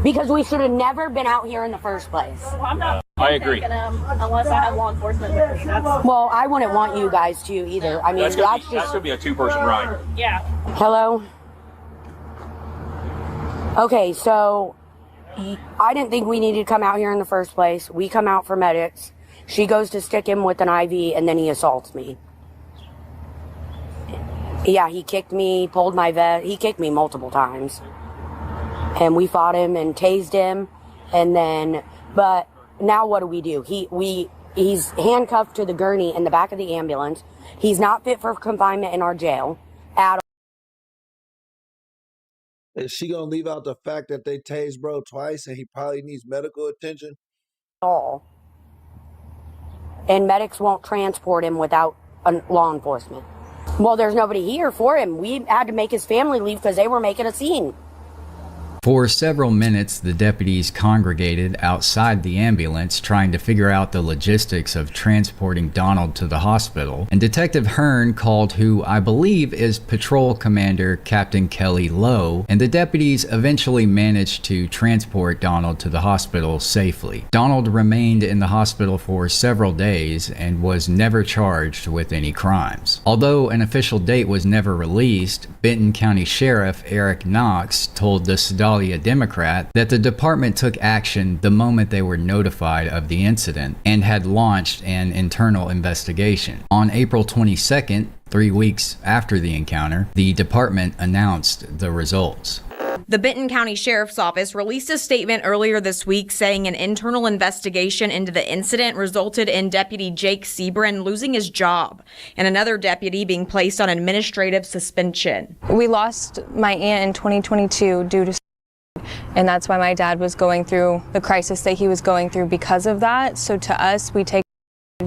S8: Because we should have never been out here in the first place.
S23: Well, I'm not
S9: I agree.
S23: taking him unless I have law enforcement with me.
S8: Well, I wouldn't want you guys to either. I mean,
S9: that could be a two-person ride.
S23: Yeah.
S8: Hello? Okay, so I didn't think we needed to come out here in the first place. We come out for medics. She goes to stick him with an IV, and then he assaults me. Yeah, he kicked me, pulled my vest. He kicked me multiple times. And we fought him and tased him. And then, but now what do? He's handcuffed to the gurney in the back of the ambulance. He's not fit for confinement in our jail at all.
S2: Is she gonna leave out the fact that they tased bro twice and he probably needs medical attention?
S8: All. And medics won't transport him without law enforcement. Well, there's nobody here for him. We had to make his family leave because they were making a scene.
S22: For several minutes, the deputies congregated outside the ambulance trying to figure out the logistics of transporting Donald to the hospital, and Detective Hearn called who I believe is Patrol Commander Captain Kelly Lowe, and the deputies eventually managed to transport Donald to the hospital safely. Donald remained in the hospital for several days and was never charged with any crimes. Although an official date was never released, Benton County Sheriff Eric Knox told the Sedalia Democrat that the department took action the moment they were notified of the incident and had launched an internal investigation. On April 22nd, 3 weeks after the encounter, the department announced the results.
S5: The Benton County Sheriff's Office released a statement earlier this week saying an internal investigation into the incident resulted in Deputy Jake Sebrin losing his job and another deputy being placed on administrative suspension.
S6: We lost my aunt in 2022 due to, and that's why my dad was going through the crisis that he was going through because of that. So to us, we take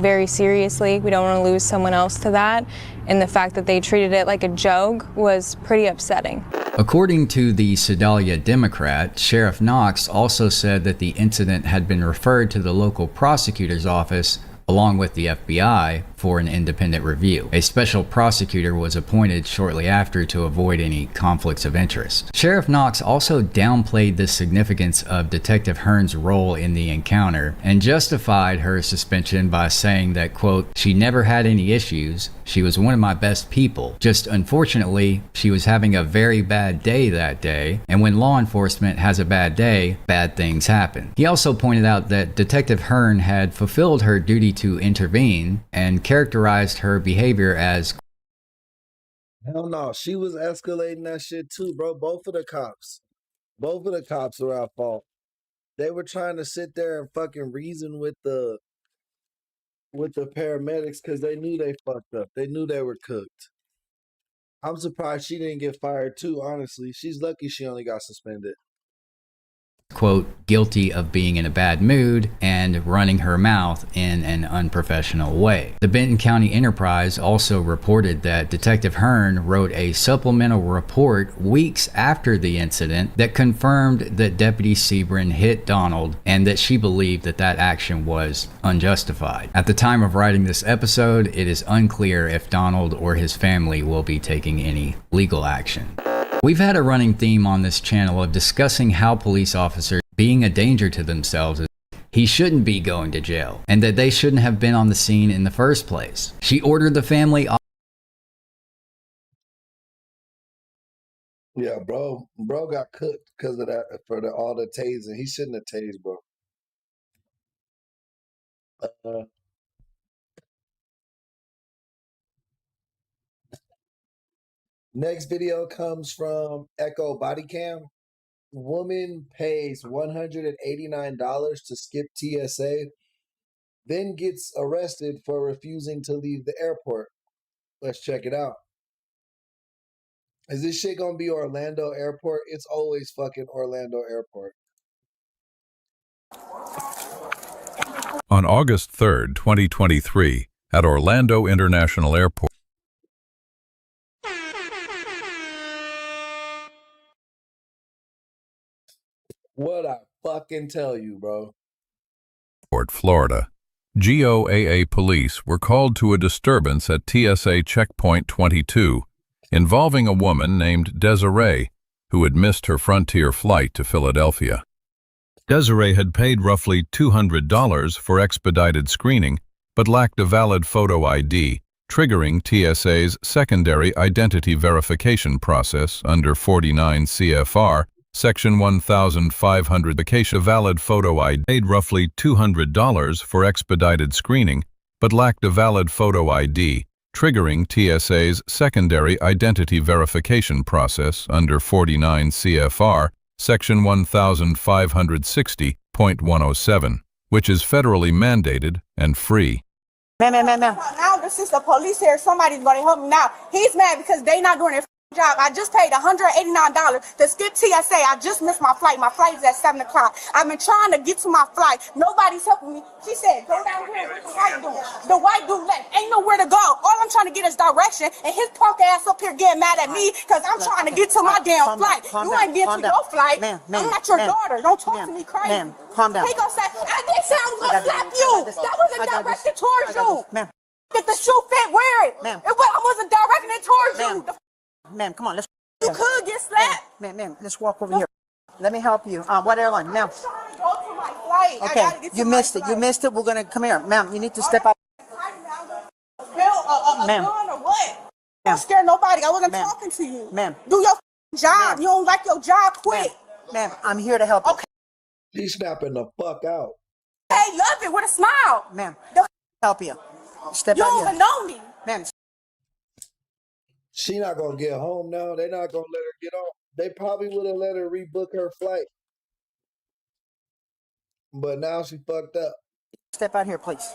S6: very seriously. We don't want to lose someone else to that. And the fact that they treated it like a joke was pretty upsetting.
S22: According to the Sedalia Democrat, Sheriff Knox also said that the incident had been referred to the local prosecutor's office along with the FBI for an independent review. A special prosecutor was appointed shortly after to avoid any conflicts of interest. Sheriff Knox also downplayed the significance of Detective Hearn's role in the encounter and justified her suspension by saying that, quote, "She never had any issues. She was one of my best people. Just unfortunately, she was having a very bad day that day, and when law enforcement has a bad day, bad things happen." He also pointed out that Detective Hearn had fulfilled her duty to intervene and characterized her behavior as,
S2: Hell no, she was escalating that shit too, bro. Both of the cops were at fault. They were trying to sit there and fucking reason with the paramedics because they knew they fucked up. They knew they were cooked. I'm surprised she didn't get fired too, honestly. She's lucky she only got suspended.
S22: quote, "guilty of being in a bad mood and running her mouth in an unprofessional way." The Benton County Enterprise also reported that Detective Hearn wrote a supplemental report weeks after the incident that confirmed that Deputy Sebring hit Donald and that she believed that that action was unjustified. At the time of writing this episode, it is unclear if Donald or his family will be taking any legal action. We've had a running theme on this channel of discussing how police officers being a danger to themselves is he shouldn't be going to jail and that they shouldn't have been on the scene in the first place. She ordered the family off.
S2: Yeah, bro got cooked because of that for all the tasing. He shouldn't have tased, bro. Next video comes from Echo Body Cam. Woman pays $189 to skip TSA, then gets arrested for refusing to leave the airport. Let's check it out. Is this shit gonna be Orlando Airport? It's always fucking Orlando Airport.
S7: On August 3rd, 2023, at Orlando International Airport.
S2: What I fucking tell you, bro.
S7: Florida. GOAA police were called to a disturbance at TSA Checkpoint 22 involving a woman named Desiree who had missed her Frontier flight to Philadelphia. Desiree had paid roughly $200 for expedited screening but lacked a valid photo ID, triggering TSA's secondary identity verification process under 49 CFR Section 1500. Vacation valid photo ID. Paid roughly $200 for expedited screening, but lacked a valid photo ID, triggering TSA's secondary identity verification process under 49 CFR Section 1560.107, which is federally mandated and free.
S11: Ma'am. Now this is the police here. Somebody's going to help me now. He's mad because they not doing their job. I just paid $189 to skip TSA. I just missed my flight. My flight is at 7 o'clock. I've been trying to get to my flight. Nobody's helping me. She said, go down here. What's the white dude? The white dude left. Ain't nowhere to go. All I'm trying to get is direction, and his punk ass up here getting mad at me because I'm trying to get to my damn flight. You ain't getting to your flight. I'm not your daughter. Don't talk to me crazy.
S15: Calm down.
S11: He gonna say, I didn't say I was gonna slap you. That wasn't directed towards you.
S15: Ma'am.
S11: If the shoe fit, wear it.
S15: Ma'am.
S11: I wasn't directing it towards you.
S15: Ma'am, come on, let's.
S11: You could get slapped.
S15: Ma'am, let's walk over here. Let me help you. What airline? Ma'am.
S11: Go to my flight.
S15: Okay, you missed it. You missed it. We're gonna come here, ma'am. You need to step out.
S11: Ma'am. Or what? Don't scare nobody. I wasn't talking to you.
S15: Ma'am.
S11: Do your job. You don't like your job, quit.
S15: Ma'am, I'm here to help you.
S11: Okay.
S2: He's snapping the fuck out.
S11: Hey, love it with a smile.
S15: Ma'am, help you. Step
S11: you
S15: out
S11: don't
S15: here.
S11: even know me.
S15: Ma'am.
S2: She not gonna get home now. They're not gonna let her get off. They probably would have let her rebook her flight. But now she fucked up.
S15: Step out here, please.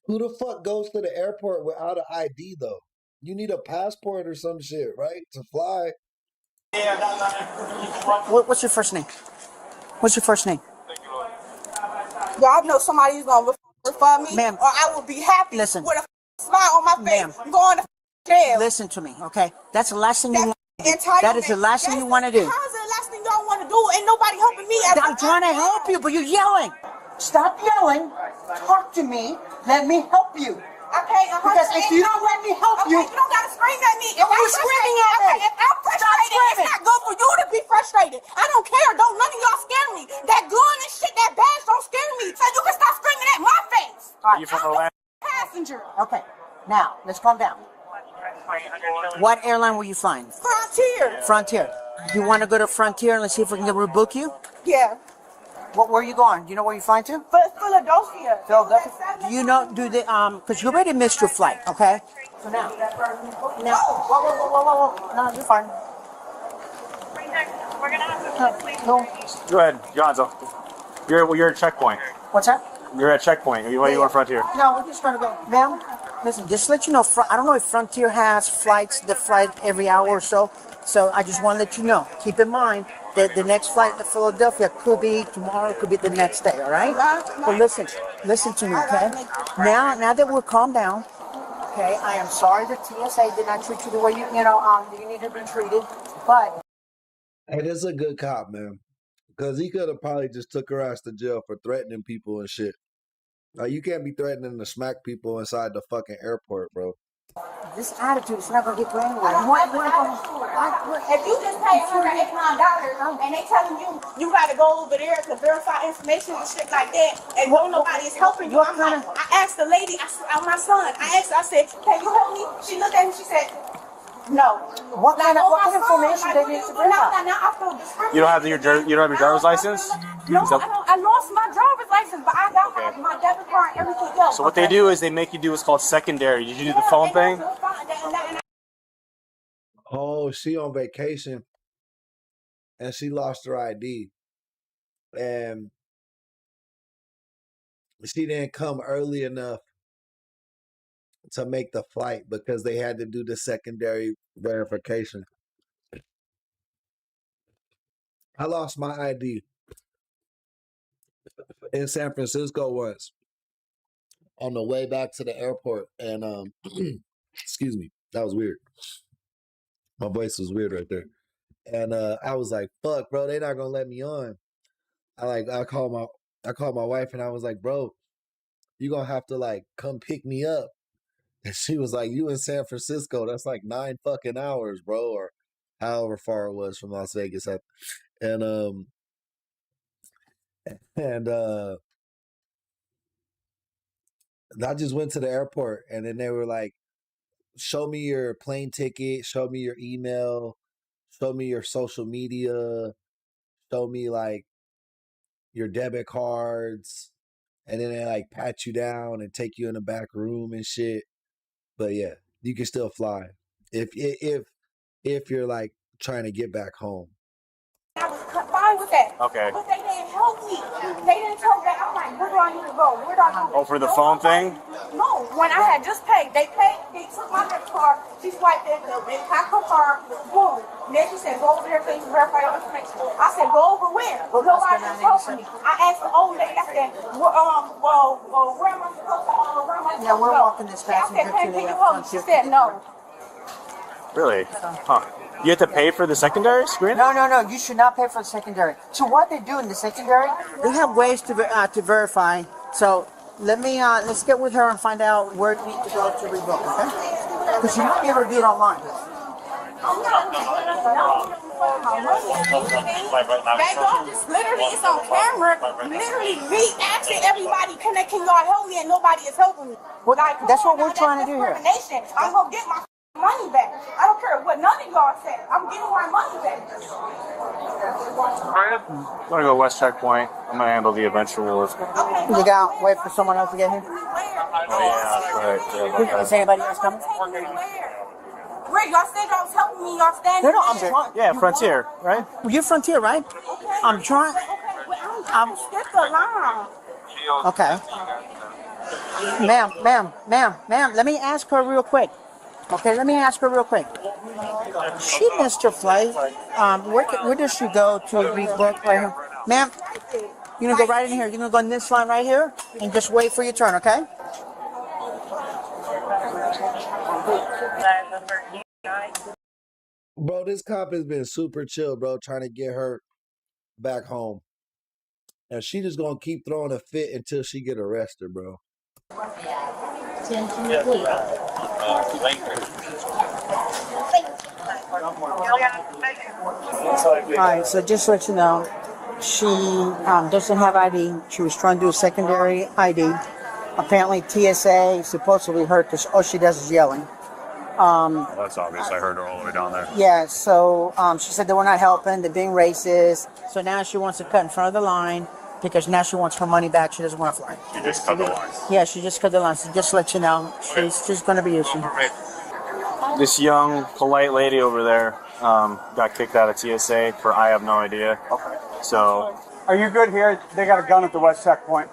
S2: Who the fuck goes to the airport without an ID though? You need a passport or some shit, right? To fly.
S15: What's your first name? What's your first name?
S11: Y'all know somebody's gonna refer me,
S10: Ma'am.
S11: or I will be happy
S10: Listen.
S11: with a smile on my face,
S10: Ma'am.
S11: going to jail.
S10: Listen to me, okay? That's the last thing you want.
S11: Entitlement.
S10: That is the last thing you want to do.
S11: How is it the last thing y'all want to do? Ain't nobody helping me.
S10: I'm trying to help you, but you're yelling. Stop yelling. Talk to me. Let me help you.
S11: Okay,
S10: Because if you don't let me help you,
S11: you don't gotta scream at me.
S10: Why are you screaming at me?
S11: If I'm frustrated, it's not good for you to be frustrated. I don't care. Don't none of y'all scare me. That gun and shit, that badge don't scare me. So you can stop screaming at my face.
S10: Are
S19: you from Orlando?
S11: Passenger.
S10: Okay. Now, let's calm down. What airline were you flying?
S11: Frontier.
S10: Frontier. You want to go to Frontier and let's see if we can rebook you?
S11: Yeah.
S10: Where are you going? Do you know where you're flying to?
S11: Philadelphia.
S10: Philadelphia. Do you know, because you already missed your flight, okay? So now, whoa. No, you're fine. No.
S19: Go ahead, Gonzo. You're at checkpoint.
S10: What's that?
S19: You're at checkpoint. You want Frontier?
S10: No, we're just going to go. Ma'am, listen, just to let you know, I don't know if Frontier has flights that fly every hour or so. So I just want to let you know. Keep in mind that the next flight to Philadelphia could be tomorrow, could be the next day, all right? But listen to me, okay? Now that we're calmed down, okay, I am sorry that TSA did not treat you the way you need to be treated, but...
S2: Hey, this is a good cop, man. Because he could have probably just took her ass to jail for threatening people and shit. Like, you can't be threatening to smack people inside the fucking airport, bro.
S10: This attitude is not going to get you anywhere.
S11: If you just pay $189 and they telling you gotta go over there to verify information and shit like that, and nobody is helping you, I asked the lady, my son, I said, can you help me? She looked at me, she said, no.
S10: What kind of information they need to verify?
S19: You don't have your driver's license?
S11: No, I lost my driver's license, but I got my debit card and everything else.
S19: So what they do is they make you do what's called secondary. Did you do the phone thing?
S2: Oh, she on vacation and she lost her ID. And she didn't come early enough to make the flight because they had to do the secondary verification. I lost my ID in San Francisco once on the way back to the airport. And excuse me, that was weird. My voice was weird right there. And I was like, fuck, bro, they not gonna let me on. I called my wife and I was like, bro, you gonna have to like come pick me up. And she was like, you in San Francisco, that's like 9 fucking hours, bro, or however far it was from Las Vegas. And I just went to the airport and then they were like, show me your plane ticket, show me your email, show me your social media, show me like your debit cards, and then they like pat you down and take you in the back room and shit. But yeah, you can still fly if you're like trying to get back home.
S11: I was fine with that.
S19: Okay.
S11: But they didn't help me. They didn't tell me. I'm like, where do I need to go? Where do I need to go?
S19: Oh, for the phone thing?
S11: No, when I had just paid. They took my debit card, she swiped it, they packed her card, boom. Then she said, go over there, please verify your information. I said, go over where? Nobody was helping me. I asked the old lady, I said, where am I supposed to
S10: Yeah, we're walking this passenger
S11: I said,
S10: to
S11: can
S10: the
S11: you help me? She said, no.
S19: Really? Huh. You have to pay for the secondary screen?
S10: No. You should not pay for the secondary. So what they do in the secondary, they have ways to verify. So let's get with her and find out where we need to go to rebook, okay? Because you might be able to do it online.
S11: Literally, it's on camera. Literally, me asking everybody, can y'all help me? And nobody is helping me.
S10: Well, that's what we're trying to do here.
S11: I'm gonna get my money back. I don't care what none of y'all say. I'm getting my money back.
S19: I'm gonna go West Checkpoint. I'm gonna handle the eventual.
S10: You got wait for someone else to get here?
S19: Oh yeah,
S10: Is anybody else coming?
S11: Where y'all said y'all was helping me, y'all standing
S10: No, I'm trying.
S19: Yeah, Frontier, right?
S10: You're Frontier, right?
S11: Okay.
S10: I'm trying.
S11: I'm skip the line.
S10: Okay. Ma'am, let me ask her real quick. Okay, let me ask her real quick. She missed her flight. Where does she go to rebook right here? Ma'am, You're gonna go right in here. You're gonna go in this line right here and just wait for your turn, okay?
S2: Bro, this cop has been super chill, bro, trying to get her back home. And she just gonna keep throwing a fit until she get arrested, bro.
S10: Alright, so just to let you know, she doesn't have ID. She was trying to do a secondary ID. Apparently TSA supposedly heard this. All she does is yelling.
S3: Well, that's obvious. I heard her all the way down there.
S10: Yeah, so she said they were not helping. They're being racist. So now she wants to cut in front of the line because now she wants her money back. She doesn't want to fly.
S3: You just cut the line.
S10: Yeah, she just cut the line. So just to let you know, she's going to be issued.
S13: This young, polite lady over there got kicked out of TSA for I have no idea. Okay. So.
S14: Are you good here? They got a gun at the west checkpoint.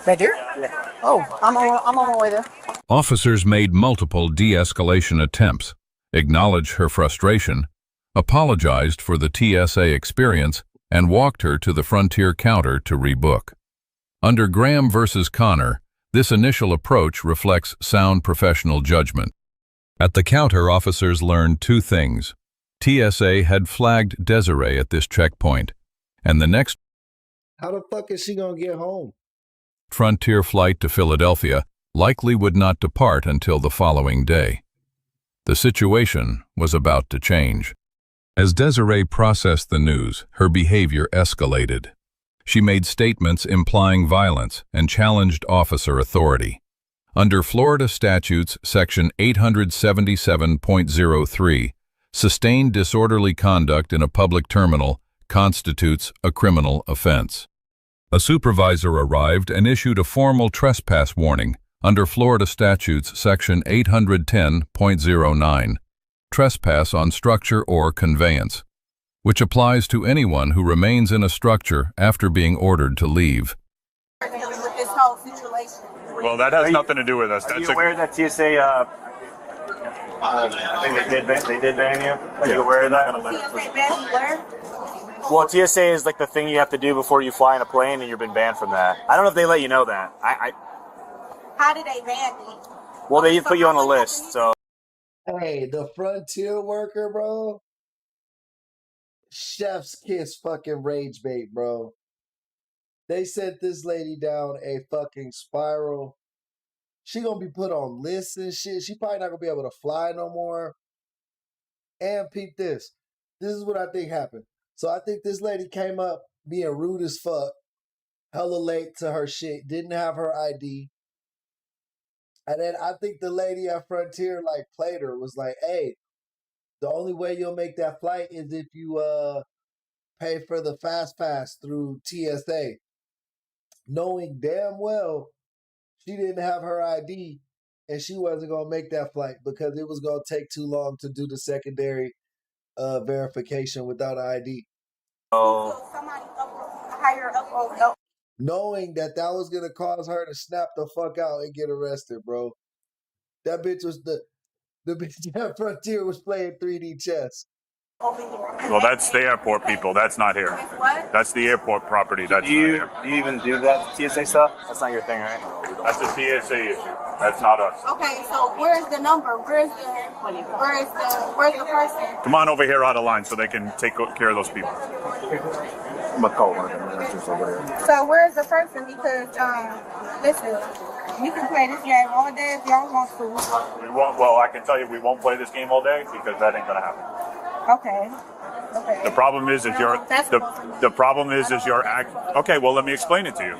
S10: They do?
S14: Yeah.
S10: Oh, I'm on my way there.
S7: Officers made multiple de-escalation attempts, acknowledged her frustration, apologized for the TSA experience, and walked her to the Frontier counter to rebook. Under Graham versus Connor, this initial approach reflects sound professional judgment. At the counter, officers learned two things. TSA had flagged Desiree at this checkpoint, and the next
S2: How the fuck is she gonna get home?
S7: Frontier flight to Philadelphia likely would not depart until the following day. The situation was about to change. As Desiree processed the news, her behavior escalated. She made statements implying violence and challenged officer authority. Under Florida statutes section 877.03, sustained disorderly conduct in a public terminal constitutes a criminal offense. A supervisor arrived and issued a formal trespass warning under Florida statutes section 810.09, trespass on structure or conveyance, which applies to anyone who remains in a structure after being ordered to leave.
S11: With this whole situation.
S3: Well, that has nothing to do with us.
S13: Are you aware that TSA, I think they did ban you? Are you aware of that?
S11: TSA ban you where?
S13: Well, TSA is like the thing you have to do before you fly in a plane, and you've been banned from that. I don't know if they let you know that.
S11: How did they ban me?
S13: Well, they put you on a list, so.
S2: Hey, the Frontier worker, bro. Chef's kiss fucking rage bait, bro. They sent this lady down a fucking spiral. She gonna be put on lists and shit. She probably not gonna be able to fly no more. And peep this. This is what I think happened. So I think this lady came up being rude as fuck, hella late to her shit, didn't have her ID. And then I think the lady at Frontier like played her, was like, hey, the only way you'll make that flight is if you pay for the fast pass through TSA. Knowing damn well she didn't have her ID and she wasn't going to make that flight because it was going to take too long to do the secondary verification without an ID.
S11: So somebody higher up on
S2: Knowing that was going to cause her to snap the fuck out and get arrested, bro. That bitch was the bitch at Frontier was playing 3D chess.
S3: Well, that's the airport people. That's not here.
S11: What?
S3: That's the airport property. That's
S13: Do you even do that TSA stuff? That's not your thing, right?
S3: That's the TSA issue. That's not us.
S11: Okay, so where's the number? Where's the person?
S3: Come on over here out of line so they can take care of those people.
S13: I'm gonna call one of them managers over there.
S11: So where's the person? Because listen, you can play this game all day if y'all want to.
S3: We won't. Well, I can tell you, we won't play this game all day because that ain't gonna happen.
S11: Okay.
S3: The problem is the problem is your act. Okay, well, let me explain it to you.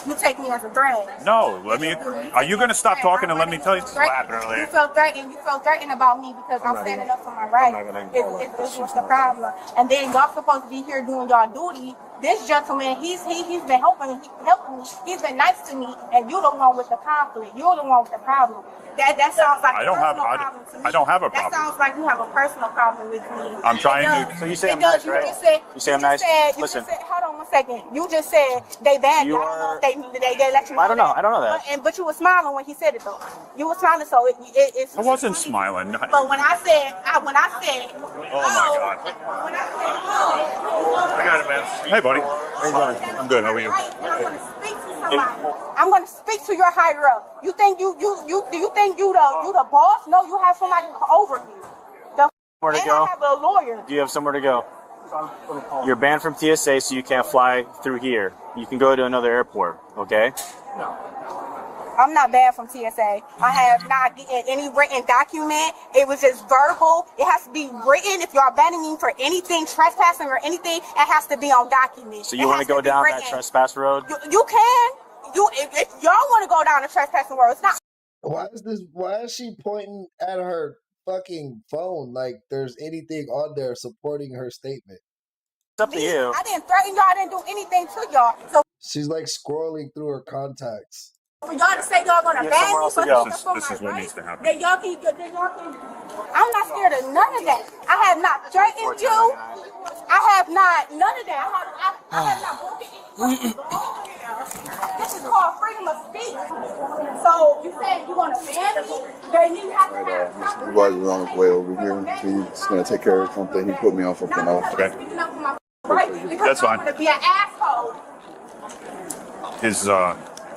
S11: You take me as a threat.
S3: No, let me. Are you going to stop talking and let me tell you? What happened earlier?
S11: You felt threatened. You felt threatened about me because I'm standing up for my rights. It's what's the problem? And then y'all supposed to be here doing y'all duty. This gentleman, he's been helping me. He's been nice to me, and you're the one with the conflict. You're the one with the problem. That sounds like
S3: I don't have a problem.
S11: That sounds like you have a personal problem with me.
S3: I'm trying to.
S13: So you say I'm nice, right? You say I'm nice. Listen.
S11: Hold on 1 second. You just said they banned you. I don't know if they let you know.
S13: I don't know. I don't know that.
S11: But you were smiling when he said it though. You were smiling, so it's.
S3: I wasn't smiling.
S11: But when I said.
S3: Oh my God. I got it, man. Hey, buddy. I'm good. How are you?
S11: Right, and I'm gonna speak to somebody. I'm gonna speak to your higher up. You think you think you the boss? No, you have somebody over you.
S13: Somewhere to
S11: And
S13: go?
S11: I have a lawyer.
S13: Do you have somewhere to go? You're banned from TSA, so you can't fly through here. You can go to another airport, okay?
S11: I'm not banned from TSA. I have not any written document. It was just verbal. It has to be written. If y'all banning me for anything, trespassing or anything, it has to be on document.
S13: So you want to go down that trespass road?
S11: You can. If y'all want to go down the trespassing road, it's not.
S2: Why is she pointing at her fucking phone like there's anything on there supporting her statement?
S13: It's up to you.
S11: I didn't threaten y'all. I didn't do anything to y'all. So
S2: She's like scrolling through her contacts.
S11: for y'all to say y'all gonna ban me for
S3: This is what needs to happen.
S11: then y'all can. I'm not scared of none of that. I have not threatened you. I have not none of that. I have not broken any law. This is called freedom of speech. So you said you're gonna ban me, then you have to have.
S1: Mr. Roger is on his way over here. He's going to take care of something. He put me on something else.
S3: Okay.
S11: Right?
S3: That's fine.
S11: I'm gonna be an asshole.
S3: His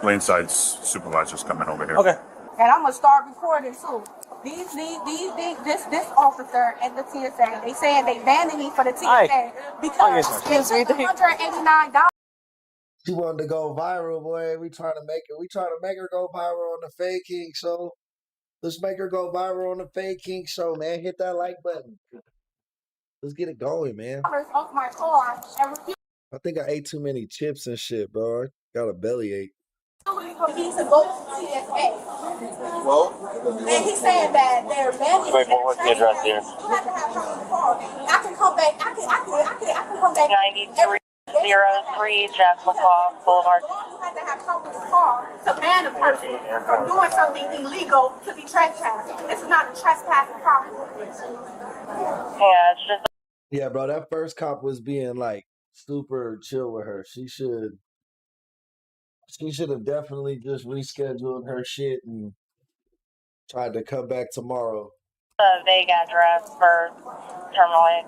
S3: landside supervisor's coming over here.
S13: Okay.
S11: And I'm gonna start recording too. This officer at the TSA, they saying they banning me for the TSA because they took $189.
S2: She wanted to go viral, boy. We trying to make her go viral on the Fake King show. Let's make her go viral on the Fake King show, man. Hit that like button. Let's get it going, man.
S11: Off my car and refuse
S2: I think I ate too many chips and shit, bro. I got a bellyache.
S11: to go to TSA. And he said that they're banning me.
S13: What's the address here?
S11: You have to have something to call. I can come back. I can come back.
S16: 9303 Jeff McCall Boulevard.
S11: You have to have something to call to ban a person for doing something illegal to be trespassing. This is not a trespassing property.
S16: Yeah, it's just.
S2: Yeah, bro, that first cop was being like super chill with her. She should have definitely just rescheduled her shit and tried to come back tomorrow.
S16: A vague address for Terminal 8.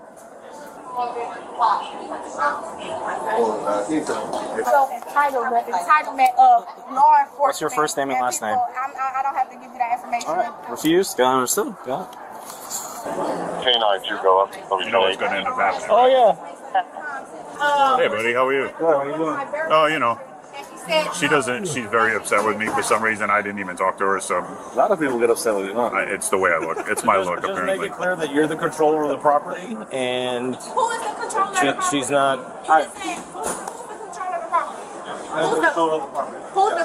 S11: So entitlement of law enforcement.
S13: What's your first name and last name?
S11: I don't have to give you that information.
S13: All right. Refused? Got understood. Got it.
S3: K9, you go up. You know it's going to end up happening.
S13: Oh, yeah.
S3: Hey, buddy, how are you?
S13: Good, how are you doing?
S3: Oh, you know. She's very upset with me for some reason. I didn't even talk to her, so.
S13: A lot of people get upset with you, huh?
S3: It's the way I look. It's my look,
S13: Just
S3: apparently.
S13: make it clear that you're the controller of the property, and
S11: Who is the controller of the property?
S13: she's not.
S11: Who's the controller of the property? Who's the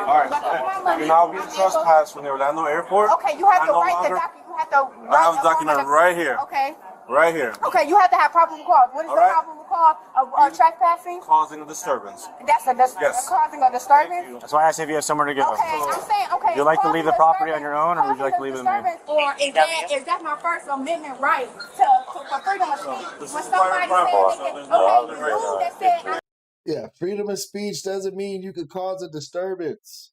S1: Alright, you're now being trespassed from the Orlando airport.
S11: Okay, you have to write the document. You have to write
S1: I have the document right here.
S11: Okay.
S1: Right here.
S11: Okay, you have to have probable cause. What is the probable cause of trespassing?
S1: Causing a disturbance.
S11: That's a causing a disturbance.
S13: That's why I asked if you have somewhere to go.
S11: Okay, I'm saying, okay.
S13: Would you like to leave the property on your own, or would you like to leave it in there?
S11: Or is that my First Amendment right for freedom of speech? When somebody said, the rule that said,
S2: Yeah, freedom of speech doesn't mean you could cause a disturbance.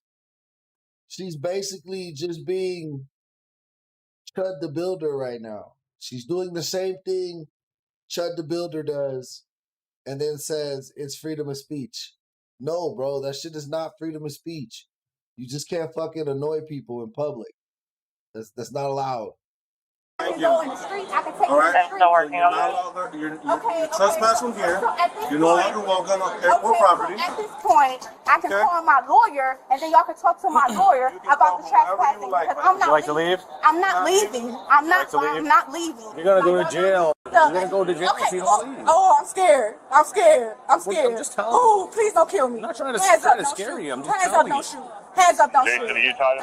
S2: She's basically just being Chud the Builder right now. She's doing the same thing Chud the Builder does and then says it's freedom of speech. No, bro, that shit is not freedom of speech. You just can't fucking annoy people in public. That's not allowed.
S11: I can go in the street. I can take
S1: All right.
S11: you to the street.
S16: Still working on that.
S1: You're trespassing here. You're no longer welcome on airport property.
S11: At this point, I can call my lawyer, and then y'all can talk to my lawyer about the trespassing. Because I'm not.
S13: Would you like to leave?
S11: I'm not leaving. I'm not leaving.
S13: You're gonna go to jail. You're gonna go to jail if you don't leave.
S11: Oh, I'm scared. I'm scared.
S13: I'm just telling you.
S11: Oh, please don't kill me.
S13: I'm not trying to scare you. I'm just
S11: Hands up,
S13: telling you.
S11: don't shoot. Hands up, don't shoot.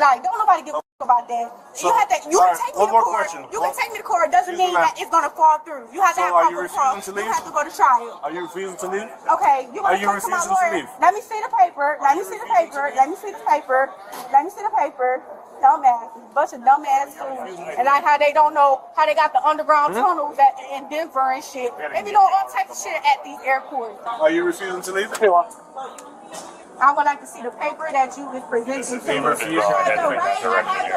S11: Like, don't nobody give a about that. You have to. You can take me to court. You can take me to court. It doesn't mean that it's gonna fall through. You have to have proper proof. You have to go to trial.
S1: Are you refusing to leave?
S11: Okay, you want to talk to my lawyer? Let me see the paper. Let me see the paper. Let me see the paper. Let me see the paper. Dumbass, bunch of dumbass fools. And like how they don't know how they got the underground tunnels in Denver and shit. They be doing all types of shit at these airports.
S1: Are you refusing to leave?
S11: I would like to see the paper that you was presenting to me. I have the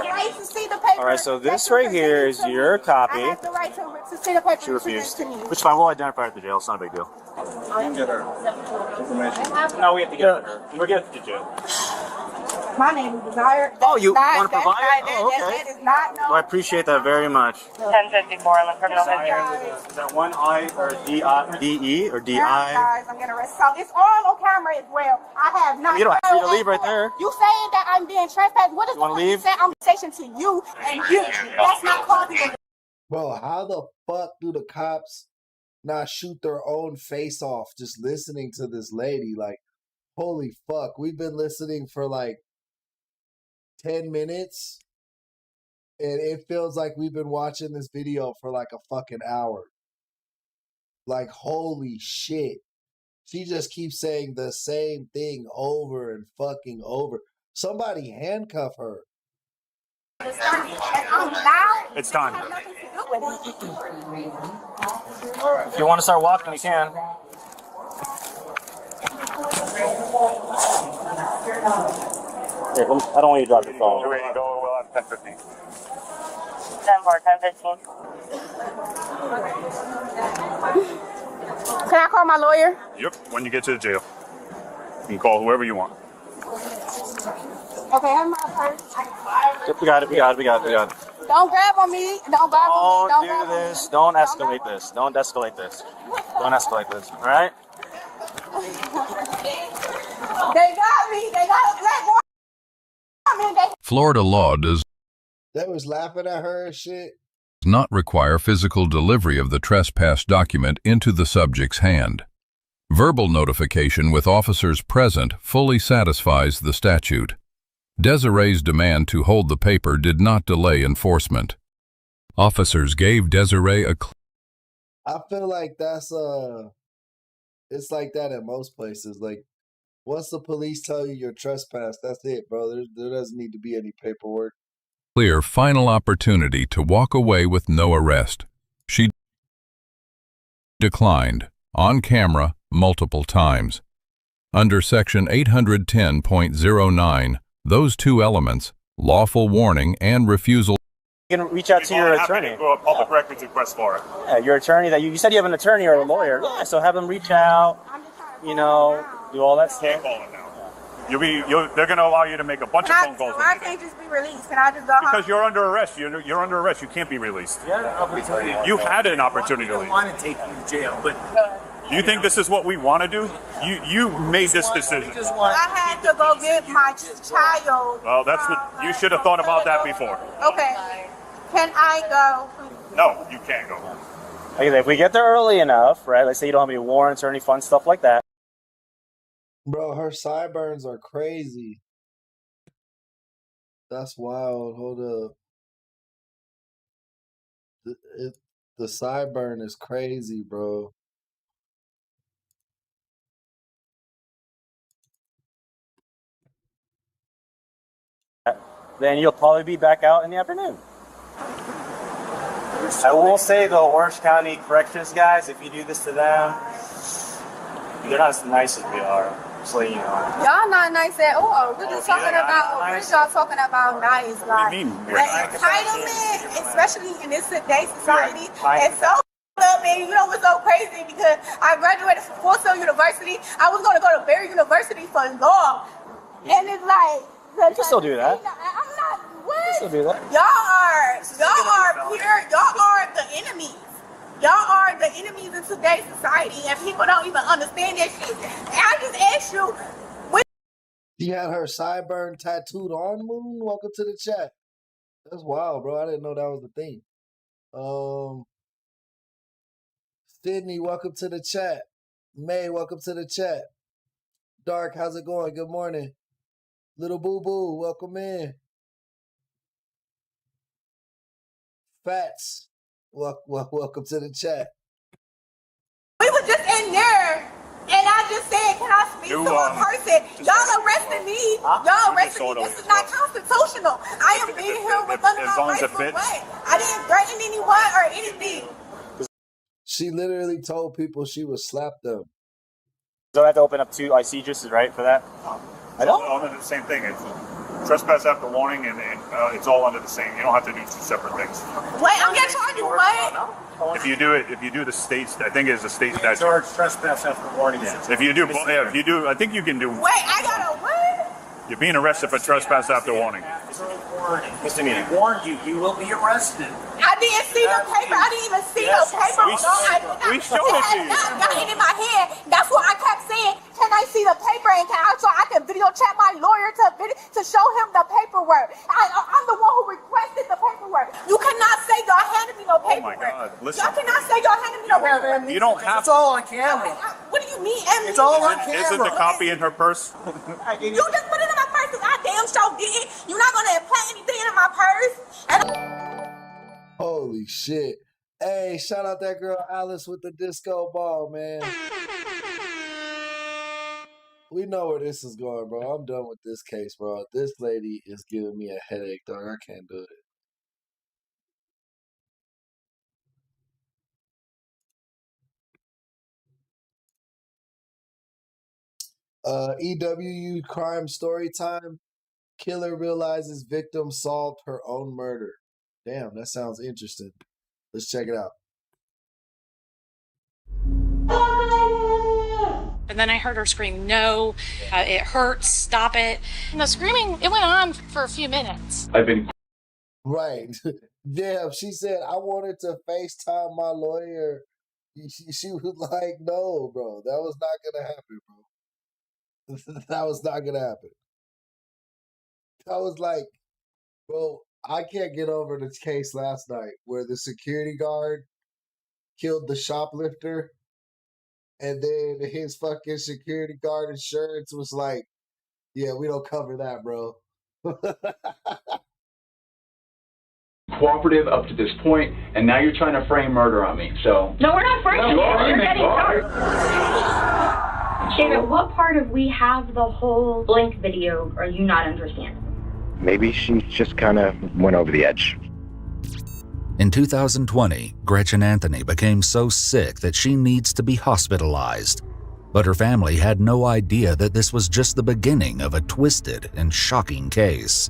S11: right to see the paper.
S13: All right, so this right here is your copy.
S11: I have the right to see the paper
S13: She
S11: you
S13: refused.
S11: presented to me.
S13: Which fine, we'll identify her at the jail. It's not a big deal.
S14: We can get her information. No, we have to get her. We'll get her to jail.
S11: My name is Desire.
S13: Oh, you want to provide it? Oh, okay.
S11: That is not no.
S13: Well, I appreciate that very much.
S16: 1054 on the criminal history.
S13: Is that one I or D-E or D-I?
S11: Guys, I'm getting arrested. So it's all on camera as well. I have not.
S13: You don't have to leave right there.
S11: You saying that I'm being trespassed? What is
S13: You want to leave?
S11: saying? I'm station to you and you. That's not causing it.
S2: Bro, how the fuck do the cops not shoot their own face off just listening to this lady? Like, holy fuck. We've been listening for like 10 minutes and it feels like we've been watching this video for like a fucking hour. Like, holy shit. She just keeps saying the same thing over and fucking over. Somebody handcuff her.
S13: It's time. If you want to start walking, you can. Here, I don't want you to drop your phone.
S3: Here we go. We'll have 10:15.
S16: 10-4, 10-15.
S11: Can I call my lawyer?
S3: Yep. When you get to the jail, you can call whoever you want.
S11: Okay, have my purse.
S13: Yep, we got it.
S11: Don't grab on me. Don't grab on me.
S13: Don't do this. Don't escalate this. Don't escalate this. Don't escalate this. All right?
S11: They got me. They got a black woman.
S7: Florida law does
S2: They was laughing at her and shit.
S7: not require physical delivery of the trespass document into the subject's hand. Verbal notification with officers present fully satisfies the statute. Desiree's demand to hold the paper did not delay enforcement. Officers gave Desiree a
S2: I feel like that's it's like that in most places. Like, once the police tell you you're trespassed, that's it, bro. There doesn't need to be any paperwork.
S7: clear final opportunity to walk away with no arrest. She declined, on camera, multiple times. Under Section 810.09, those two elements, lawful warning and refusal.
S13: You can reach out to your attorney.
S3: Go a public records request for it.
S13: Yeah, your attorney that you said you have an attorney or a lawyer. Yeah, so have them reach out, do all that stuff.
S3: Can't call it now. They're going to allow you to make a bunch of phone calls.
S11: I can't just be released. Can I just go home?
S3: Because you're under arrest. You're under arrest. You can't be released. You had an opportunity to leave.
S24: I want to take you to jail, but
S3: Do you think this is what we want to do? You made this decision.
S11: I had to go get my child.
S3: Well, you should have thought about that before.
S11: Okay. Can I go?
S3: No, you can't go.
S13: Like, if we get there early enough, right? Let's say you don't have any warrants or any fun stuff like that.
S2: Bro, her sideburns are crazy. That's wild. Hold up. The sideburn is crazy, bro.
S13: Then you'll probably be back out in the afternoon. I will say the Orange County Corrections guys, if you do this to them, they're not as nice as we are. Just let you know.
S11: Y'all not nice at all. We're just talking about what y'all talking about nice. Like,
S3: What do you mean?
S11: entitlement, especially in this today's society, it's so up, man. You know what's so crazy? Because I graduated from Full Sail University. I was going to go to Barry University for law. And it's like...
S13: You can still do that.
S11: I'm not... What?
S13: You can still do that.
S11: Y'all are the enemies. Y'all are the enemies in today's society, and people don't even understand that shit. And I just asked you,
S2: She had her sideburn tattooed on, Moon. Welcome to the chat. That's wild, bro. I didn't know that was the thing. Sydney, welcome to the chat. May, welcome to the chat. Dark, how's it going? Good morning. Little Boo Boo, welcome in. Fats, welcome to the chat.
S11: we were just in there, and I just said, can I speak to a person? Y'all arrested me. Y'all arrested me. This is not constitutional. I am being here with under my rights for what? I didn't threaten anyone or anything.
S2: She literally told people she would slap them.
S13: So I have to open up 2 IC juices, right, for that?
S3: I don't. All under the same thing. It's trespass after warning, and it's all under the same. You don't have to do 2 separate things.
S11: Wait, I'm getting charged. What?
S3: If you do the states, I think it's a state statute.
S14: Charge trespass after warning.
S3: Yeah. If you do, I think you can do.
S11: Wait, I gotta what?
S3: You're being arrested for trespass after warning.
S14: Misdemeanor. Warned you. You will be arrested.
S11: I didn't see the paper. I didn't even see the paper.
S3: We showed it to you.
S11: It got in my head. That's what I kept saying. Can I see the paper and so I can video chat my lawyer to show him the paperwork? I'm the one who requested the paperwork. You cannot say y'all handed me no paperwork.
S3: Oh my God! Listen.
S11: Y'all cannot say y'all handed me no paperwork.
S3: You don't have.
S14: It's all on camera.
S11: What do you mean?
S14: It's all on camera.
S3: Isn't the copy in her purse?
S11: You just put it in my purse because I damn sure did. You're not gonna implant anything in my purse.
S2: Holy shit. Hey, shout out that girl Alice with the disco ball, man. We know where this is going, bro. I'm done with this case, bro. This lady is giving me a headache, dog. I can't do it. EWU crime story time. Killer realizes victim solved her own murder. Damn, that sounds interesting. Let's check it out.
S12: And then I heard her scream, no, it hurts, stop it. And the screaming, it went on for a few minutes.
S2: Right. Damn, she said, I wanted to FaceTime my lawyer. She was like, no, bro, that was not going to happen, bro. That was not going to happen. I was like, bro, I can't get over this case last night where the security guard killed the shoplifter, and then his fucking security guard insurance was like, yeah, we don't cover that, bro.
S17: Cooperative up to this point, and now you're trying to frame murder on me. So
S18: no, we're not framing it. You're getting started. David, what part of we have the whole Blink video are you not understanding?
S21: Maybe she just kind of went over the edge.
S22: In 2020, Gretchen Anthony became so sick that she needs to be hospitalized. But her family had no idea that this was just the beginning of a twisted and shocking case.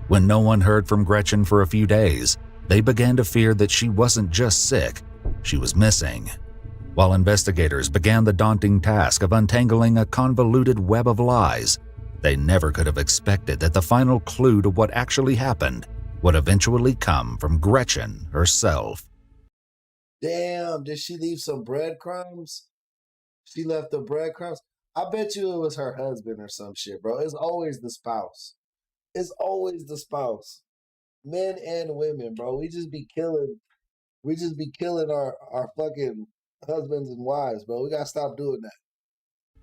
S22: When no one heard from Gretchen for a few days, they began to fear that she wasn't just sick, she was missing. While investigators began the daunting task of untangling a convoluted web of lies, they never could have expected that the final clue to what actually happened would eventually come from Gretchen herself.
S2: Damn, did she leave some breadcrumbs? She left the breadcrumbs? I bet you it was her husband or some shit, bro. It's always the spouse. It's always the spouse. Men and women, bro. We just be killing our fucking husbands and wives, bro. We gotta stop doing that.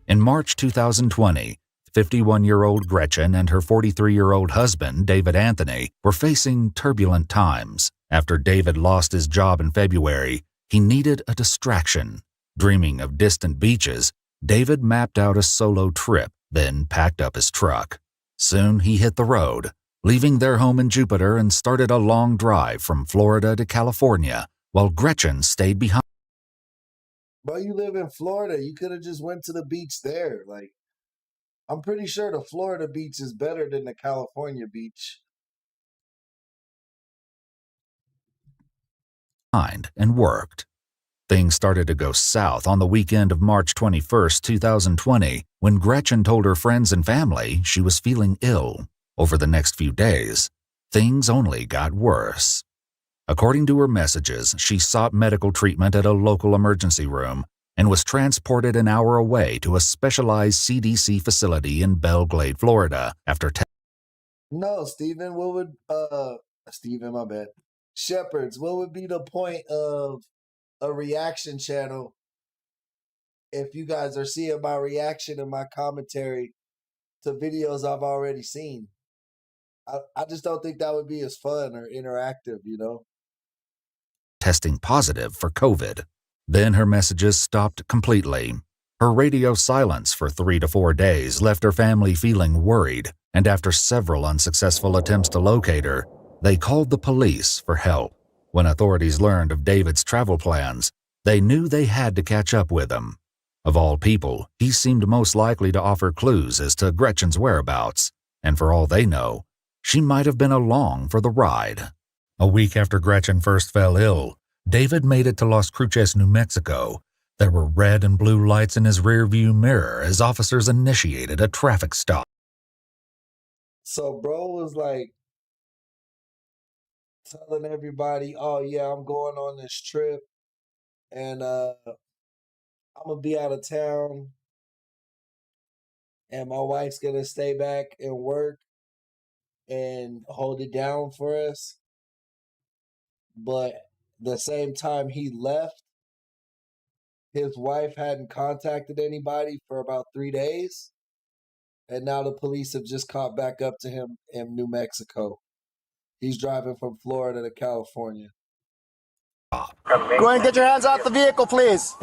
S22: In March 2020, 51-year-old Gretchen and her 43-year-old husband, David Anthony, were facing turbulent times. After David lost his job in February, he needed a distraction. Dreaming of distant beaches, David mapped out a solo trip, then packed up his truck. Soon he hit the road, leaving their home in Jupiter and started a long drive from Florida to California, while Gretchen stayed behind.
S2: Bro, you live in Florida. You could have just went to the beach there. Like, I'm pretty sure the Florida beach is better than the California beach.
S22: And worked. Things started to go south on the weekend of March 21st, 2020, when Gretchen told her friends and family she was feeling ill. Over the next few days, things only got worse. According to her messages, she sought medical treatment at a local emergency room and was transported an hour away to a specialized CDC facility in Belle Glade, Florida, after
S2: No, Stephen, what would Stephen, my bad. Shepherds, what would be the point of a reaction channel if you guys are seeing my reaction and my commentary to videos I've already seen? I just don't think that would be as fun or interactive, you know?
S22: testing positive for COVID. Then her messages stopped completely. Her radio silence for 3 to 4 days left her family feeling worried, and after several unsuccessful attempts to locate her, they called the police for help. When authorities learned of David's travel plans, they knew they had to catch up with him.
S4: Of all people, he seemed most likely to offer clues as to Gretchen's whereabouts, and for all they know, she might have been along for the ride. A week after Gretchen first fell ill, David made it to Las Cruces, New Mexico. There were red and blue lights in his rearview mirror as officers initiated a traffic stop.
S2: So bro was like telling everybody, oh yeah, I'm going on this trip and I'm gonna be out of town and my wife's gonna stay back and work and hold it down for us. But the same time he left, his wife hadn't contacted anybody for about 3 days. And now the police have just caught back up to him in New Mexico. He's driving from Florida to California.
S3: Go ahead and get your hands out the vehicle, please.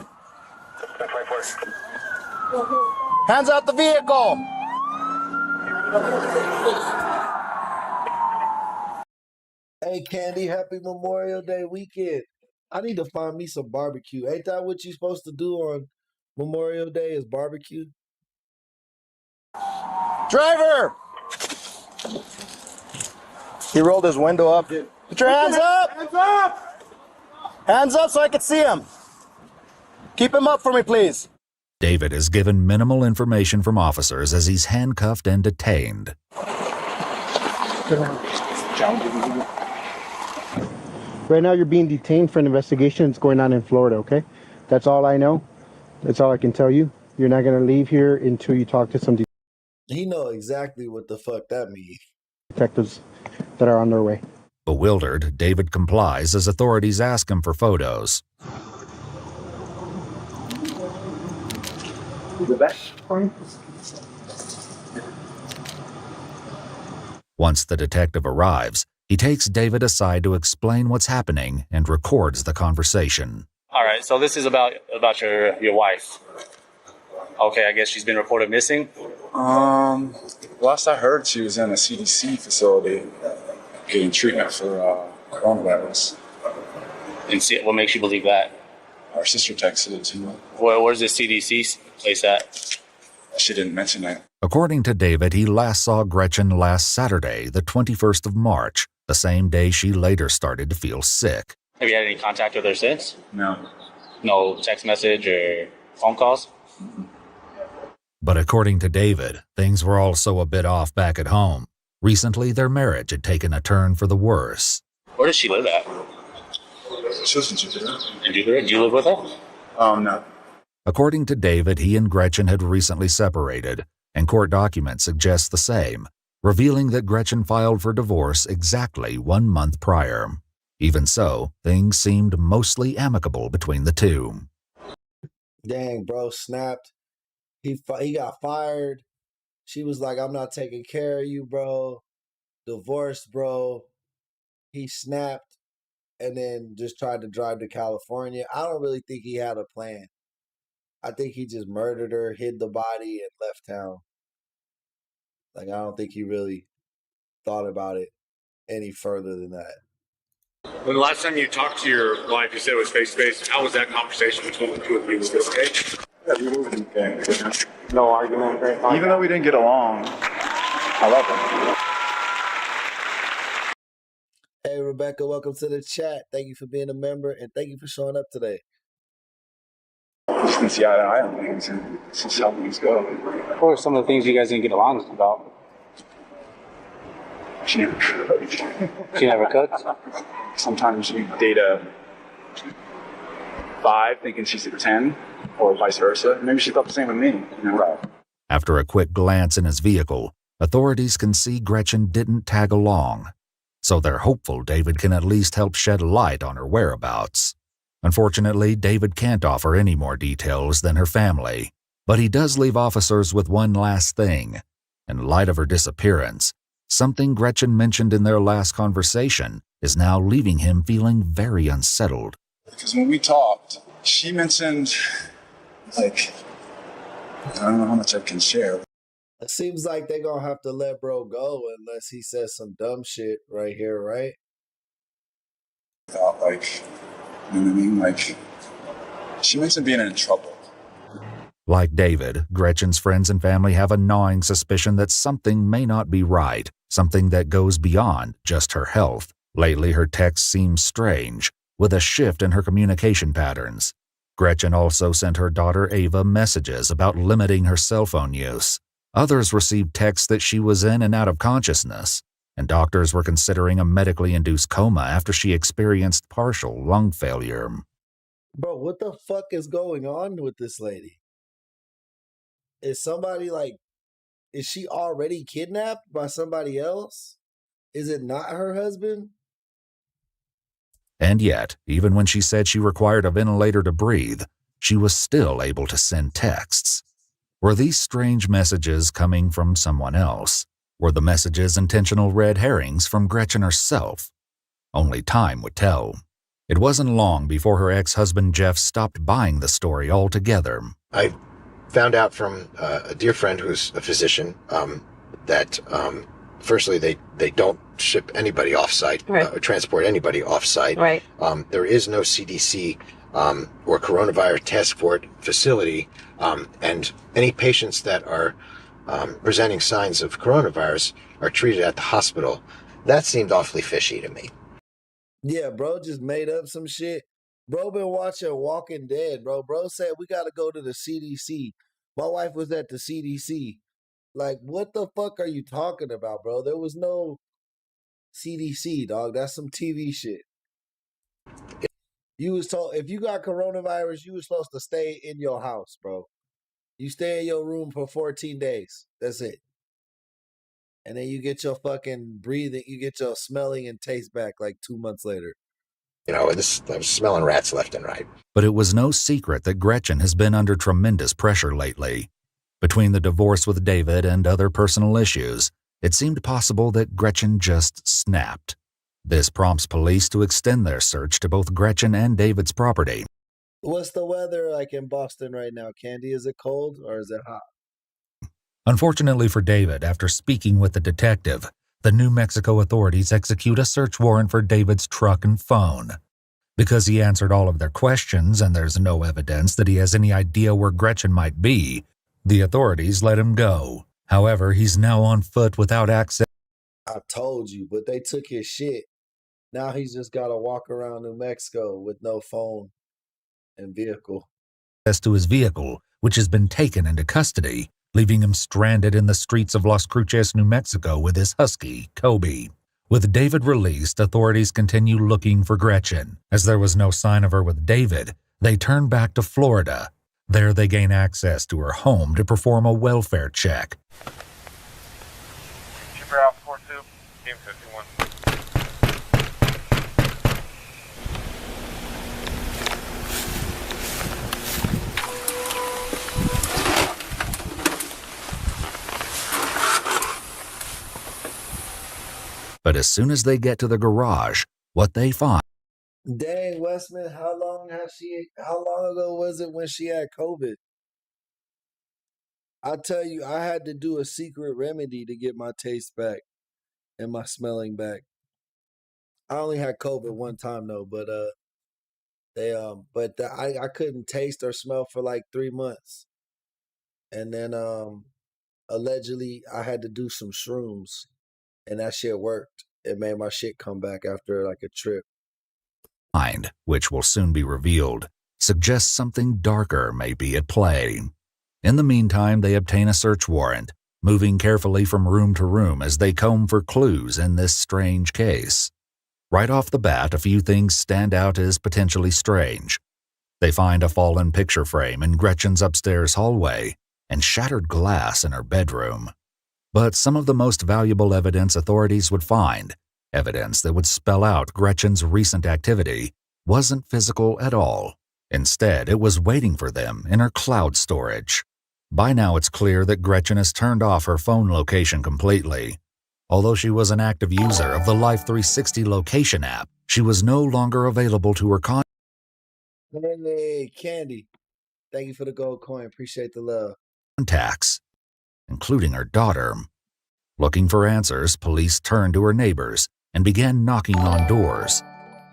S3: Hands out the vehicle.
S2: Hey, Candy, happy Memorial Day weekend. I need to find me some barbecue. Ain't that what you're supposed to do on Memorial Day is barbecue?
S3: Driver! He rolled his window up. Put your hands up! Hands up! Hands up so I can see him. Keep him up for me, please.
S4: David is given minimal information from officers as he's handcuffed and detained.
S9: Right now you're being detained for an investigation that's going on in Florida, okay? That's all I know. That's all I can tell you. You're not going to leave here until you talk to some
S2: He know exactly what the fuck that means.
S9: detectives that are on their way.
S4: Bewildered, David complies as authorities ask him for photos.
S9: The best point.
S4: Once the detective arrives, he takes David aside to explain what's happening and records the conversation.
S13: All right, so this is about your wife. Okay, I guess she's been reported missing.
S1: Last I heard, she was in a CDC facility getting treatment for coronavirus.
S13: And see, what makes you believe that?
S1: Our sister texted it to me.
S13: Where's the CDC place at?
S1: She didn't mention that.
S4: According to David, he last saw Gretchen last Saturday, the 21st of March, the same day she later started to feel sick.
S13: Have you had any contact with her since?
S1: No.
S13: No text message or phone calls?
S4: But according to David, things were also a bit off back at home. Recently, their marriage had taken a turn for the worse.
S13: Where does she live at?
S1: She lives in Jupiter.
S13: In Jupiter? Do you live with her?
S1: No.
S4: According to David, he and Gretchen had recently separated, and court documents suggest the same, revealing that Gretchen filed for divorce exactly 1 month prior. Even so, things seemed mostly amicable between the two.
S2: Dang, bro, snapped. He got fired. She was like, I'm not taking care of you, bro. Divorced, bro. He snapped and then just tried to drive to California. I don't really think he had a plan. I think he just murdered her, hid the body, and left town. Like, I don't think he really thought about it any further than that.
S3: When the last time you talked to your wife, you said it was face-to-face. How was that conversation between the two of you? Was this okay?
S1: No argument. Even though we didn't get along, I love her.
S2: Hey, Rebecca, welcome to the chat. Thank you for being a member, and thank you for showing up today.
S1: Just can see eye to eye on things, and it's just how things go.
S13: What are some of the things you guys didn't get along about?
S1: She never cooked.
S13: She never cooked?
S1: Sometimes you date a 5 thinking she's a 10, or vice versa. Maybe she thought the same with me. You know? Right.
S4: After a quick glance in his vehicle, authorities can see Gretchen didn't tag along, so they're hopeful David can at least help shed light on her whereabouts. Unfortunately, David can't offer any more details than her family, but he does leave officers with one last thing. In light of her disappearance, something Gretchen mentioned in their last conversation is now leaving him feeling very unsettled.
S1: Because when we talked, she mentioned, like, I don't know how much I can share.
S2: It seems like they're going to have to let bro go unless he says some dumb shit right here, right?
S1: Like, you know what I mean? Like, she mentioned being in trouble.
S4: Like David, Gretchen's friends and family have a gnawing suspicion that something may not be right, something that goes beyond just her health. Lately, her texts seem strange, with a shift in her communication patterns. Gretchen also sent her daughter Ava messages about limiting her cell phone use. Others received texts that she was in and out of consciousness, and doctors were considering a medically induced coma after she experienced partial lung failure.
S2: Bro, what the fuck is going on with this lady? Is somebody like, is she already kidnapped by somebody else? Is it not her husband?
S4: And yet, even when she said she required a ventilator to breathe, she was still able to send texts. Were these strange messages coming from someone else? Were the messages intentional red herrings from Gretchen herself? Only time would tell. It wasn't long before her ex-husband Jeff stopped buying the story altogether.
S21: I found out from a dear friend who's a physician that firstly they don't ship anybody off-site,
S5: Right.
S21: or transport anybody off-site.
S5: Right.
S21: There is no CDC or coronavirus task force facility, and any patients that are presenting signs of coronavirus are treated at the hospital. That seemed awfully fishy to me.
S2: Yeah, bro just made up some shit. Bro been watching Walking Dead, bro. Bro said we gotta go to the CDC. My wife was at the CDC. Like, what the fuck are you talking about, bro? There was no CDC, dog. That's some TV shit. You was told if you got coronavirus, you was supposed to stay in your house, bro. You stay in your room for 14 days. That's it. And then you get your fucking breathing, you get your smelling and taste back like 2 months later.
S21: You know, I was smelling rats left and right.
S4: But it was no secret that Gretchen has been under tremendous pressure lately. Between the divorce with David and other personal issues, it seemed possible that Gretchen just snapped. This prompts police to extend their search to both Gretchen and David's property.
S2: What's the weather like in Boston right now, Candy? Is it cold or is it hot?
S4: Unfortunately for David, after speaking with the detective, the New Mexico authorities execute a search warrant for David's truck and phone. Because he answered all of their questions and there's no evidence that he has any idea where Gretchen might be, the authorities let him go. However, he's now on foot without access.
S2: I told you, but they took his shit. Now he's just got to walk around New Mexico with no phone and vehicle.
S4: To his vehicle, which has been taken into custody, leaving him stranded in the streets of Las Cruces, New Mexico with his husky, Kobe. With David released, authorities continue looking for Gretchen. As there was no sign of her with David, they turn back to Florida. There they gain access to her home to perform a welfare check.
S8: Shipper Alpha 42, Team 51.
S4: But as soon as they get to the garage, what they find.
S2: Dang, Westman, how long ago was it when she had COVID? I tell you, I had to do a secret remedy to get my taste back and my smelling back. I only had COVID one time though, but I couldn't taste or smell for like 3 months. And then allegedly I had to do some shrooms and that shit worked. It made my shit come back after like a trip.
S4: Which will soon be revealed, suggests something darker may be at play. In the meantime, they obtain a search warrant, moving carefully from room to room as they comb for clues in this strange case. Right off the bat, a few things stand out as potentially strange. They find a fallen picture frame in Gretchen's upstairs hallway and shattered glass in her bedroom. But some of the most valuable evidence authorities would find, evidence that would spell out Gretchen's recent activity, wasn't physical at all. Instead, it was waiting for them in her cloud storage. By now, it's clear that Gretchen has turned off her phone location completely. Although she was an active user of the Life 360 location app, she was no longer available to her
S2: Hey, Candy. Thank you for the gold coin. Appreciate the love.
S4: contacts, including her daughter. Looking for answers, police turned to her neighbors and began knocking on doors.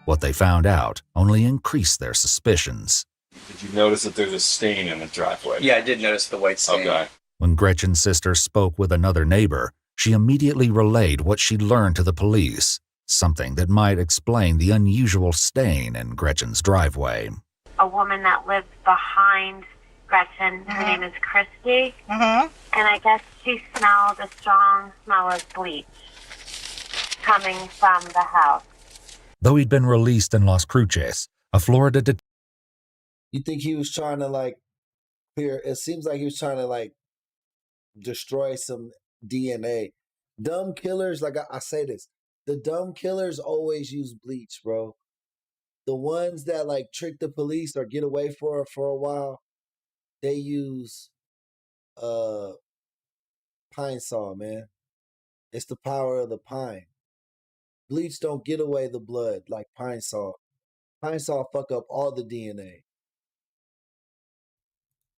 S4: What they found out only increased their suspicions.
S5: Did you notice that there's a stain in the driveway?
S6: Yeah, I did notice the white stain.
S5: Okay.
S4: When Gretchen's sister spoke with another neighbor, she immediately relayed what she'd learned to the police, something that might explain the unusual stain in Gretchen's driveway.
S16: A woman that lives behind Gretchen, her name is Christy, and I guess she smelled a strong smell of bleach coming from the house.
S4: Though he'd been released in Las Cruces, a Florida detective.
S2: You think he was trying to like clear? It seems like he was trying to like destroy some DNA. Dumb killers, like I say this, the dumb killers always use bleach, bro. The ones that like trick the police or get away for a while, they use pine saw, man. It's the power of the pine. Bleach don't get away the blood like pine saw. Pine saw fuck up all the DNA.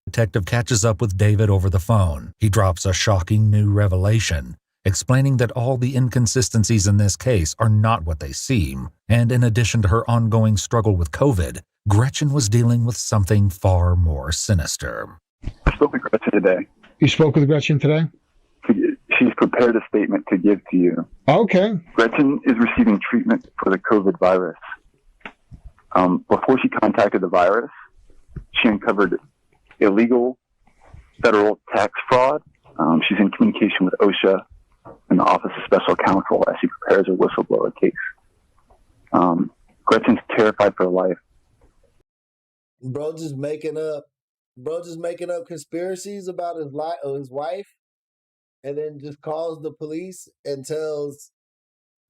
S4: Detective catches up with David over the phone. He drops a shocking new revelation, explaining that all the inconsistencies in this case are not what they seem, and in addition to her ongoing struggle with COVID, Gretchen was dealing with something far more sinister.
S20: I spoke with Gretchen today.
S9: You spoke with Gretchen today?
S20: She's prepared a statement to give to you.
S9: Okay.
S20: Gretchen is receiving treatment for the COVID virus. Before she contacted the virus, she uncovered illegal federal tax fraud. She's in communication with OSHA and the Office of Special Counsel as she prepares her whistleblower case. Gretchen's terrified for her life.
S2: Bro just making up conspiracies about his wife, and then just calls the police and tells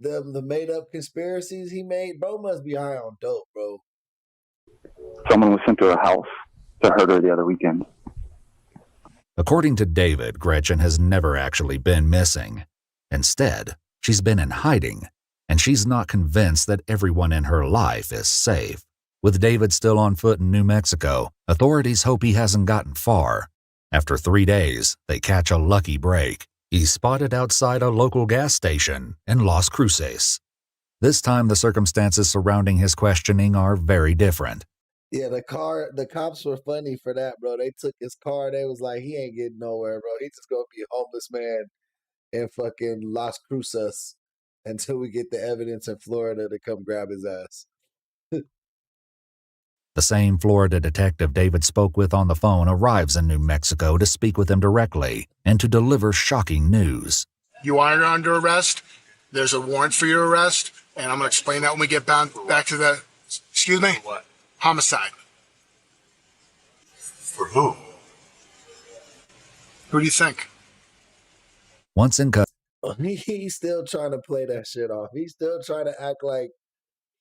S2: them the made up conspiracies he made. Bro must be high on dope, bro.
S20: Someone was sent to her house to hurt her the other weekend.
S4: According to David, Gretchen has never actually been missing. Instead, she's been in hiding, and she's not convinced that everyone in her life is safe. With David still on foot in New Mexico, authorities hope he hasn't gotten far. After 3 days, they catch a lucky break. He's spotted outside a local gas station in Las Cruces. This time, the circumstances surrounding his questioning are very different.
S2: Yeah, the cops were funny for that, bro. They took his car. They was like, he ain't getting nowhere, bro. He's just gonna be a homeless man in fucking Las Cruces until we get the evidence in Florida to come grab his ass.
S4: The same Florida detective David spoke with on the phone arrives in New Mexico to speak with him directly and to deliver shocking news.
S3: You are under arrest. There's a warrant for your arrest, and I'm going to explain that when we get back to the... Excuse me? What? Homicide. For who? Who do you think?
S4: Once in
S2: He's still trying to play that shit off. He's still trying to act like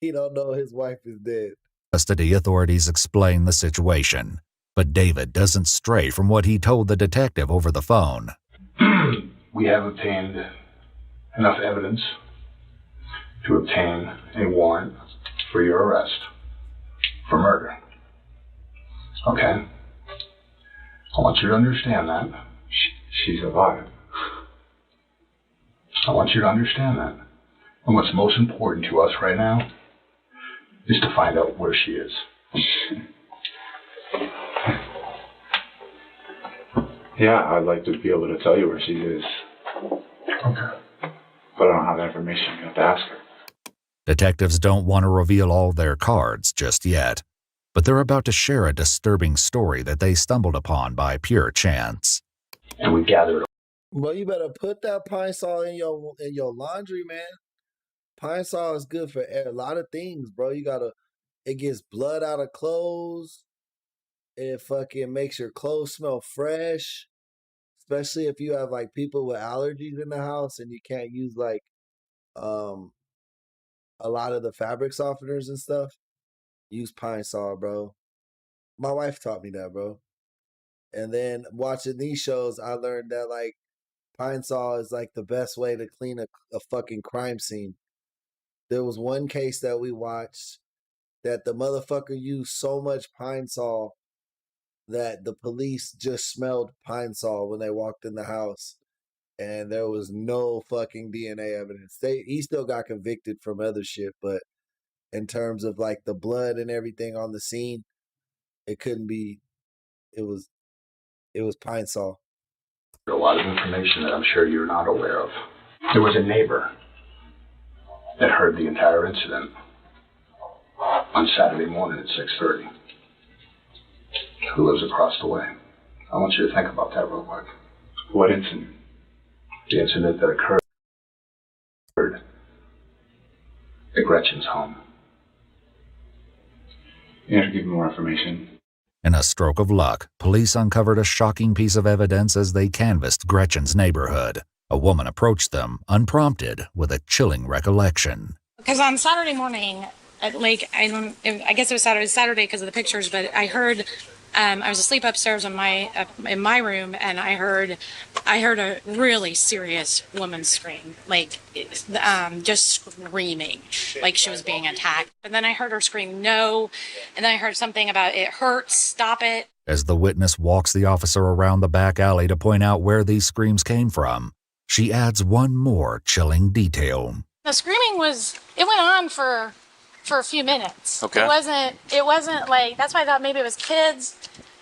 S2: he don't know his wife is dead.
S4: custody, authorities explain the situation, but David doesn't stray from what he told the detective over the phone.
S23: We have obtained enough evidence to obtain a warrant for your arrest for murder. Okay. I want you to understand that. She's alive. I want you to understand that. And what's most important to us right now is to find out where she is.
S20: Yeah, I'd like to be able to tell you where she is.
S23: Okay.
S20: But I don't have that information. You have to ask her.
S4: Detectives don't want to reveal all their cards just yet, but they're about to share a disturbing story that they stumbled upon by pure chance.
S23: And we gathered.
S2: Well, you better put that pine saw in your laundry, man. Pine saw is good for a lot of things, bro. It gets blood out of clothes. It fucking makes your clothes smell fresh. Especially if you have like people with allergies in the house and you can't use like a lot of the fabric softeners and stuff. Use pine saw, bro. My wife taught me that, bro. And then watching these shows, I learned that like pine saw is like the best way to clean a fucking crime scene. There was one case that we watched that the motherfucker used so much pine saw that the police just smelled pine saw when they walked in the house, and there was no fucking DNA evidence. He still got convicted from other shit, but in terms of like the blood and everything on the scene, It couldn't be. It was Pine Sol.
S23: A lot of information that I'm sure you're not aware of. There was a neighbor that heard the entire incident on Saturday morning at 6:30, who lives across the way. I want you to think about that real quick.
S1: What incident?
S23: The incident that occurred at Gretchen's home.
S1: You have to give me more information.
S4: In a stroke of luck, police uncovered a shocking piece of evidence as they canvassed Gretchen's neighborhood. A woman approached them, unprompted, with a chilling recollection.
S12: Because on Saturday morning, I guess it was Saturday because of the pictures, but I heard, I was asleep upstairs in my room, and I heard a really serious woman scream, just screaming, like she was being attacked. And then I heard her scream, "No," and then I heard something about "it hurts, stop it."
S4: As the witness walks the officer around the back alley to point out where these screams came from, she adds one more chilling detail.
S12: The screaming it went on for a few minutes.
S5: Okay.
S12: It wasn't like, that's why I thought maybe it was kids,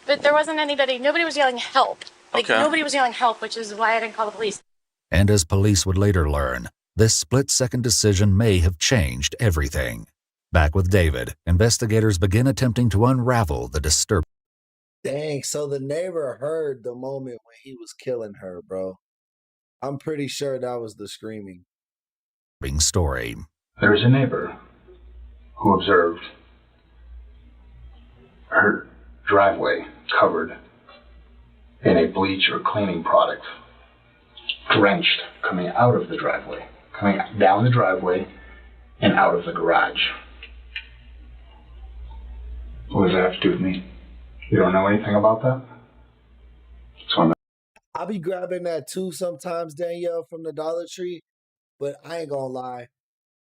S12: but there wasn't nobody was yelling help. Nobody was yelling help, which is why I didn't call the police.
S4: And as police would later learn, this split-second decision may have changed everything. Back with David, investigators begin attempting to unravel the disturbing.
S2: Dang, so the neighbor heard the moment when he was killing her, bro. I'm pretty sure that was the screaming
S4: story.
S23: There is a neighbor who observed her driveway covered in a bleach or cleaning product, drenched, coming out of the driveway, coming down the driveway and out of the garage. What does that have to do with me? You don't know anything about that?
S2: I'll be grabbing that too sometimes, Danielle, from the Dollar Tree, but I ain't gonna lie.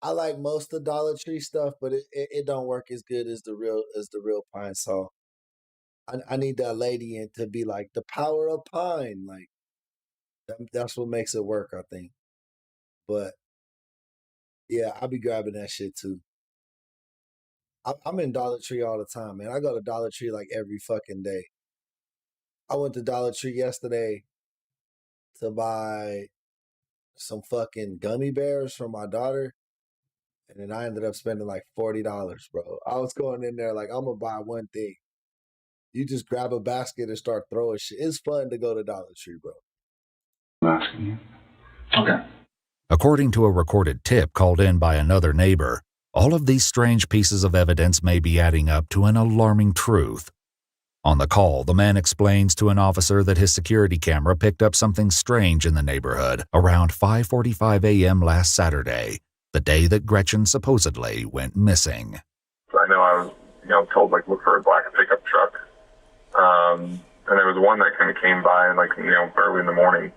S2: I like most of the Dollar Tree stuff, but it don't work as good as the real Pine Sol. I need that lady in to be like the power of pine, like that's what makes it work, I think. But yeah, I'll be grabbing that shit too. I'm in Dollar Tree all the time, man. I go to Dollar Tree like every fucking day. I went to Dollar Tree yesterday to buy some fucking gummy bears for my daughter, and then I ended up spending like $40, bro. I was going in there like, I'm gonna buy one thing. You just grab a basket and start throwing shit. It's fun to go to Dollar Tree, bro.
S23: I'm asking you. Okay.
S4: According to a recorded tip called in by another neighbor, all of these strange pieces of evidence may be adding up to an alarming truth. On the call, the man explains to an officer that his security camera picked up something strange in the neighborhood around 5:45 a.m. last Saturday, the day that Gretchen supposedly went missing.
S8: I know I was, told look for a black pickup truck, and there was one that kind of came by and early in the morning.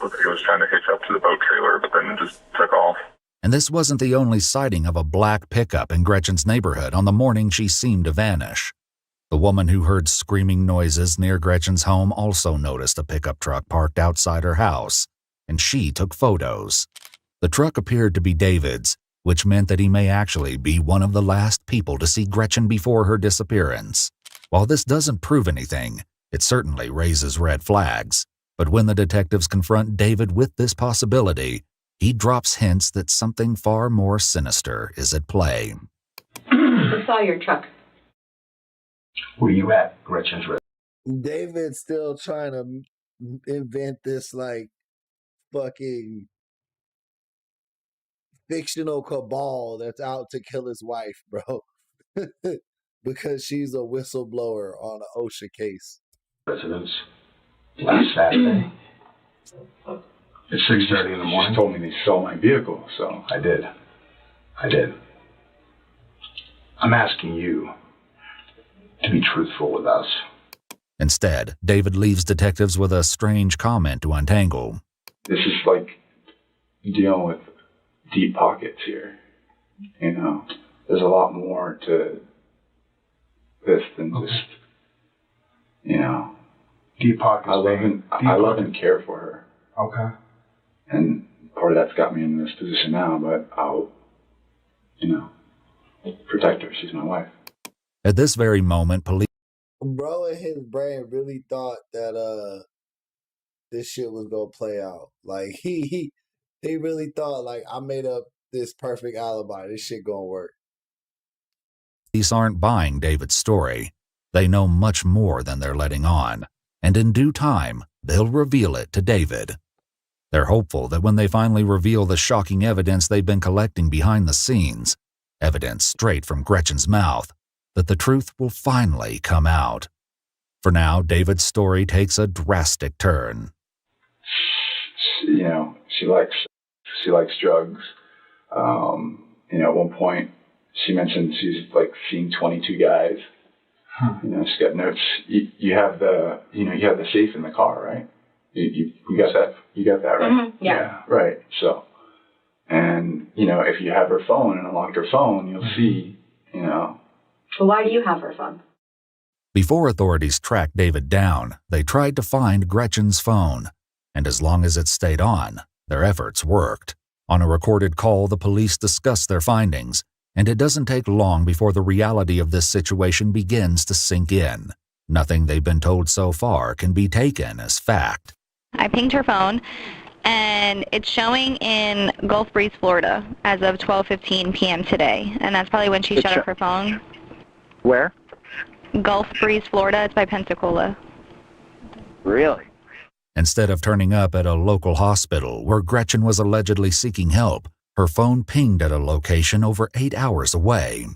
S8: Looked like it was trying to hitch up to the boat trailer, but then just took off.
S4: And this wasn't the only sighting of a black pickup in Gretchen's neighborhood on the morning she seemed to vanish. The woman who heard screaming noises near Gretchen's home also noticed a pickup truck parked outside her house, and she took photos. The truck appeared to be David's, which meant that he may actually be one of the last people to see Gretchen before her disappearance. While this doesn't prove anything, it certainly raises red flags. But when the detectives confront David with this possibility, he drops hints that something far more sinister is at play.
S18: I saw your truck.
S23: Where you at, Gretchen's residence?
S2: David's still trying to invent this fucking fictional cabal that's out to kill his wife, bro. Because she's a whistleblower on an OSHA case.
S23: Residence last Saturday at 6:30 in the morning.
S1: She told me they stole my vehicle, so
S23: I did. I'm asking you to be truthful with us.
S4: Instead, David leaves detectives with a strange comment to untangle.
S1: This is like dealing with deep pockets here. There's a lot more to this than just,
S23: Deep pockets.
S1: I love and care for her.
S23: Okay.
S1: And part of that's got me in this position now, but I'll, protect her. She's my wife.
S4: At this very moment, police
S2: Bro in his brain really thought that this shit was gonna play out. Like he really thought like I made up this perfect alibi. This shit gonna work.
S4: Police aren't buying David's story. They know much more than they're letting on, and in due time, they'll reveal it to David. They're hopeful that when they finally reveal the shocking evidence they've been collecting behind the scenes, evidence straight from Gretchen's mouth, that the truth will finally come out. For now, David's story takes a drastic turn.
S1: You know, she likes drugs. You know, at one point, she mentioned she's like seeing 22 guys. You know, she's got notes. You have the safe in the car, right? You got that? You got that, right?
S18: Mm-hmm. Yeah.
S1: Right. So, and you know, if you have her phone and unlocked her phone, you'll see, you know.
S18: Well, why do you have her phone?
S4: Before authorities tracked David down, they tried to find Gretchen's phone, and as long as it stayed on, their efforts worked. On a recorded call, the police discussed their findings, and it doesn't take long before the reality of this situation begins to sink in. Nothing they've been told so far can be taken as fact.
S6: I pinged her phone, and it's showing in Gulf Breeze, Florida, as of 12:15 p.m. today, and that's probably when she shut off her phone.
S10: Where?
S6: Gulf Breeze, Florida. It's by Pensacola.
S10: Really?
S4: Instead of turning up at a local hospital where Gretchen was allegedly seeking help, her phone pinged at a location over 8 hours away.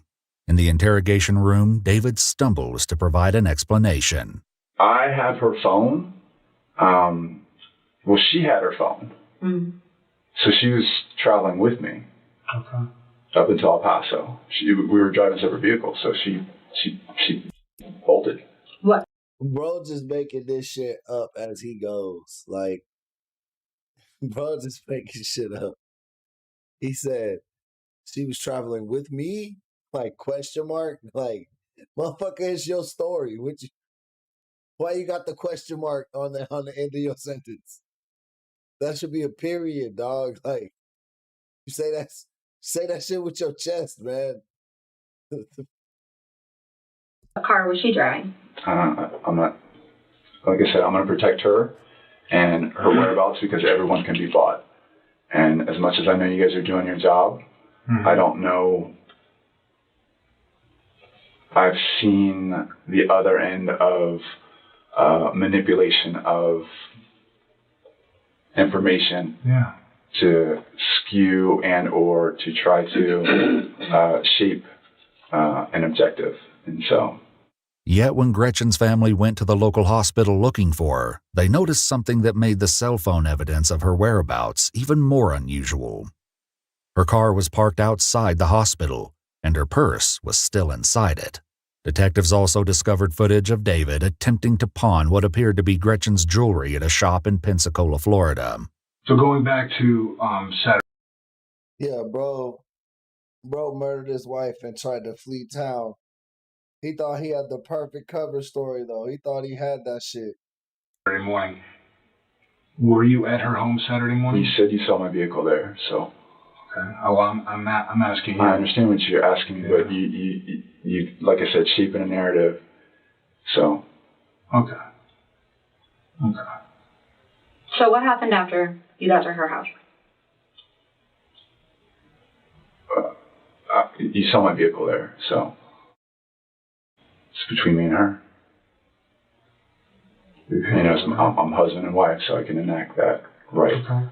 S4: In the interrogation room, David stumbles to provide an explanation.
S1: I have her phone. Well, she had her phone.
S18: Mm-hmm.
S1: So she was traveling with me.
S23: Okay.
S1: Up until El Paso. We were driving separate vehicles, so she bolted.
S18: What?
S2: Bro just making this shit up as he goes. Like, bro just making shit up. He said, she was traveling with me? Like, question mark? Like, motherfucker, it's your story. Why you got the question mark on the end of your sentence? That should be a period, dog. Like, you say that shit with your chest, man.
S18: What car was she driving?
S1: I'm not, like I said, I'm going to protect her and her whereabouts because everyone can be bought. And as much as I know you guys are doing your job, I don't know. I've seen the other end of manipulation of information to skew and or to try to shape an objective. And so.
S4: Yet when Gretchen's family went to the local hospital looking for her, they noticed something that made the cell phone evidence of her whereabouts even more unusual. Her car was parked outside the hospital, and her purse was still inside it. Detectives also discovered footage of David attempting to pawn what appeared to be Gretchen's jewelry at a shop in Pensacola, Florida.
S23: So going back to Saturday.
S2: Yeah, bro murdered his wife and tried to flee town. He thought he had the perfect cover story, though. He thought he had that shit.
S23: Saturday morning. Were you at her home Saturday morning?
S1: You said you saw my vehicle there, so.
S23: Okay. Oh, I'm asking you.
S1: I understand what you're asking me, but you, like I said, shaping a narrative. So.
S23: Okay.
S18: So what happened after you got to her house?
S1: You saw my vehicle there, so. It's between me and her. You know, I'm husband and wife, so I can enact that right.
S23: Okay.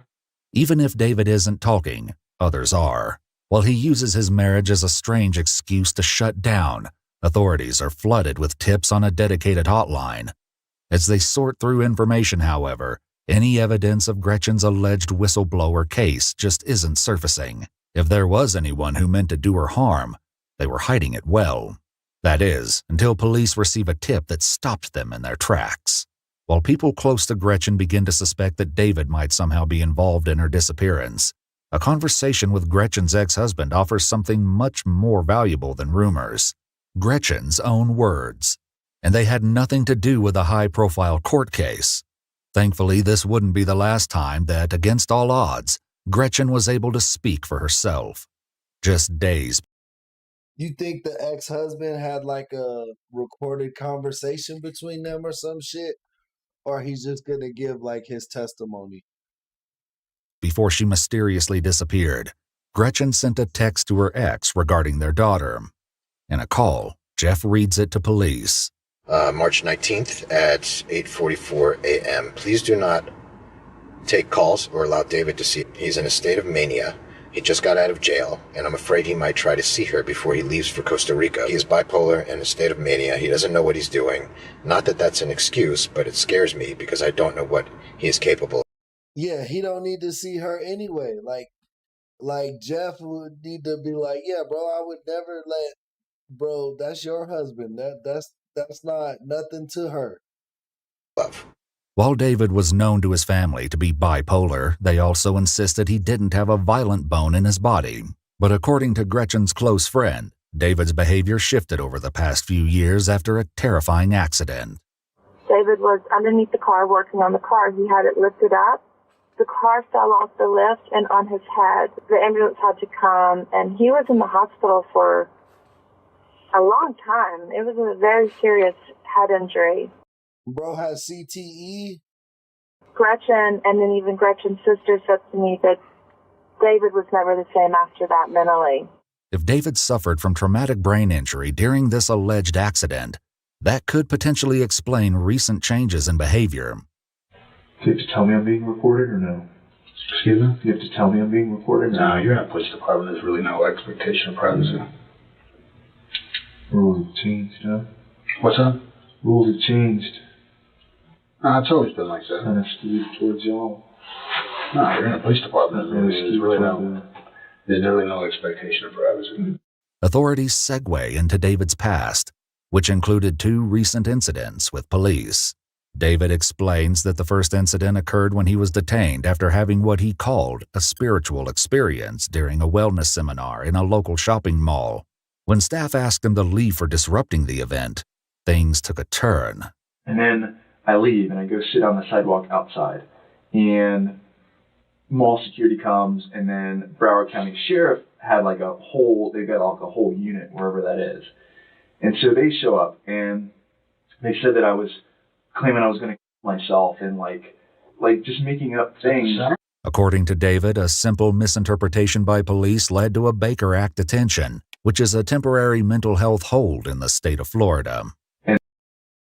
S4: Even if David isn't talking, others are. While he uses his marriage as a strange excuse to shut down, authorities are flooded with tips on a dedicated hotline. As they sort through information, however, any evidence of Gretchen's alleged whistleblower case just isn't surfacing. If there was anyone who meant to do her harm, they were hiding it well. That is, until police receive a tip that stopped them in their tracks. While people close to Gretchen begin to suspect that David might somehow be involved in her disappearance, a conversation with Gretchen's ex-husband offers something much more valuable than rumors. Gretchen's own words. And they had nothing to do with a high-profile court case. Thankfully, this wouldn't be the last time that, against all odds, Gretchen was able to speak for herself. Just days.
S2: You think the ex-husband had like a recorded conversation between them or some shit? Or he's just gonna give like his testimony?
S4: Before she mysteriously disappeared, Gretchen sent a text to her ex regarding their daughter. In a call, Jeff reads it to police.
S21: March 19th at 8:44 a.m. Please do not take calls or allow David to see. He's in a state of mania. He just got out of jail, and I'm afraid he might try to see her before he leaves for Costa Rica. He is bipolar and in a state of mania. He doesn't know what he's doing. Not that that's an excuse, but it scares me because I don't know what he is capable of.
S2: Yeah, he don't need to see her anyway. Like Jeff would need to be like, yeah, bro, I would never let, bro, that's your husband. That's not nothing to her.
S4: While David was known to his family to be bipolar, they also insisted he didn't have a violent bone in his body. But according to Gretchen's close friend, David's behavior shifted over the past few years after a terrifying accident.
S7: David was underneath the car working on the car. He had it lifted up. The car fell off the lift and on his head. The ambulance had to come, and he was in the hospital for a long time. It was a very serious head injury.
S2: Bro has CTE.
S7: Gretchen, and then even Gretchen's sister said to me that David was never the same after that mentally.
S4: If David suffered from traumatic brain injury during this alleged accident, that could potentially explain recent changes in behavior.
S15: Do you have to tell me I'm being recorded or no?
S23: Excuse me?
S15: You have to tell me I'm being recorded?
S23: No, you're in a police department. There's really no expectation of privacy.
S15: Rules have changed, huh?
S23: What's that?
S15: Rules have changed.
S23: No, it's always been like that.
S15: Kind of skewed towards y'all.
S23: No, you're in a police department. There's really no expectation of privacy.
S4: Authorities segue into David's past, which included 2 recent incidents with police. David explains that the first incident occurred when he was detained after having what he called a spiritual experience during a wellness seminar in a local shopping mall. When staff asked him to leave for disrupting the event, things took a turn.
S15: And then I leave and I go sit on the sidewalk outside. And mall security comes, and then Broward County Sheriff had like a whole, they got like a whole unit, wherever that is. And so they show up and they said that I was claiming I was going to kill myself and like just making up things.
S4: According to David, a simple misinterpretation by police led to a Baker Act detention, which is a temporary mental health hold in the state of Florida.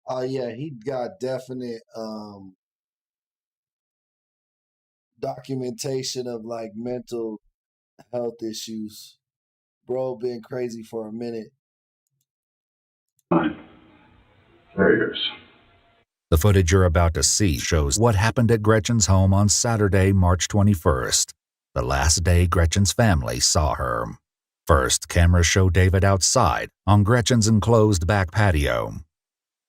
S2: Oh yeah, he got definite documentation of like mental health issues. Bro been crazy for a minute.
S23: There it is.
S4: The footage you're about to see shows what happened at Gretchen's home on Saturday, March 21st, the last day Gretchen's family saw her. First, cameras show David outside on Gretchen's enclosed back patio.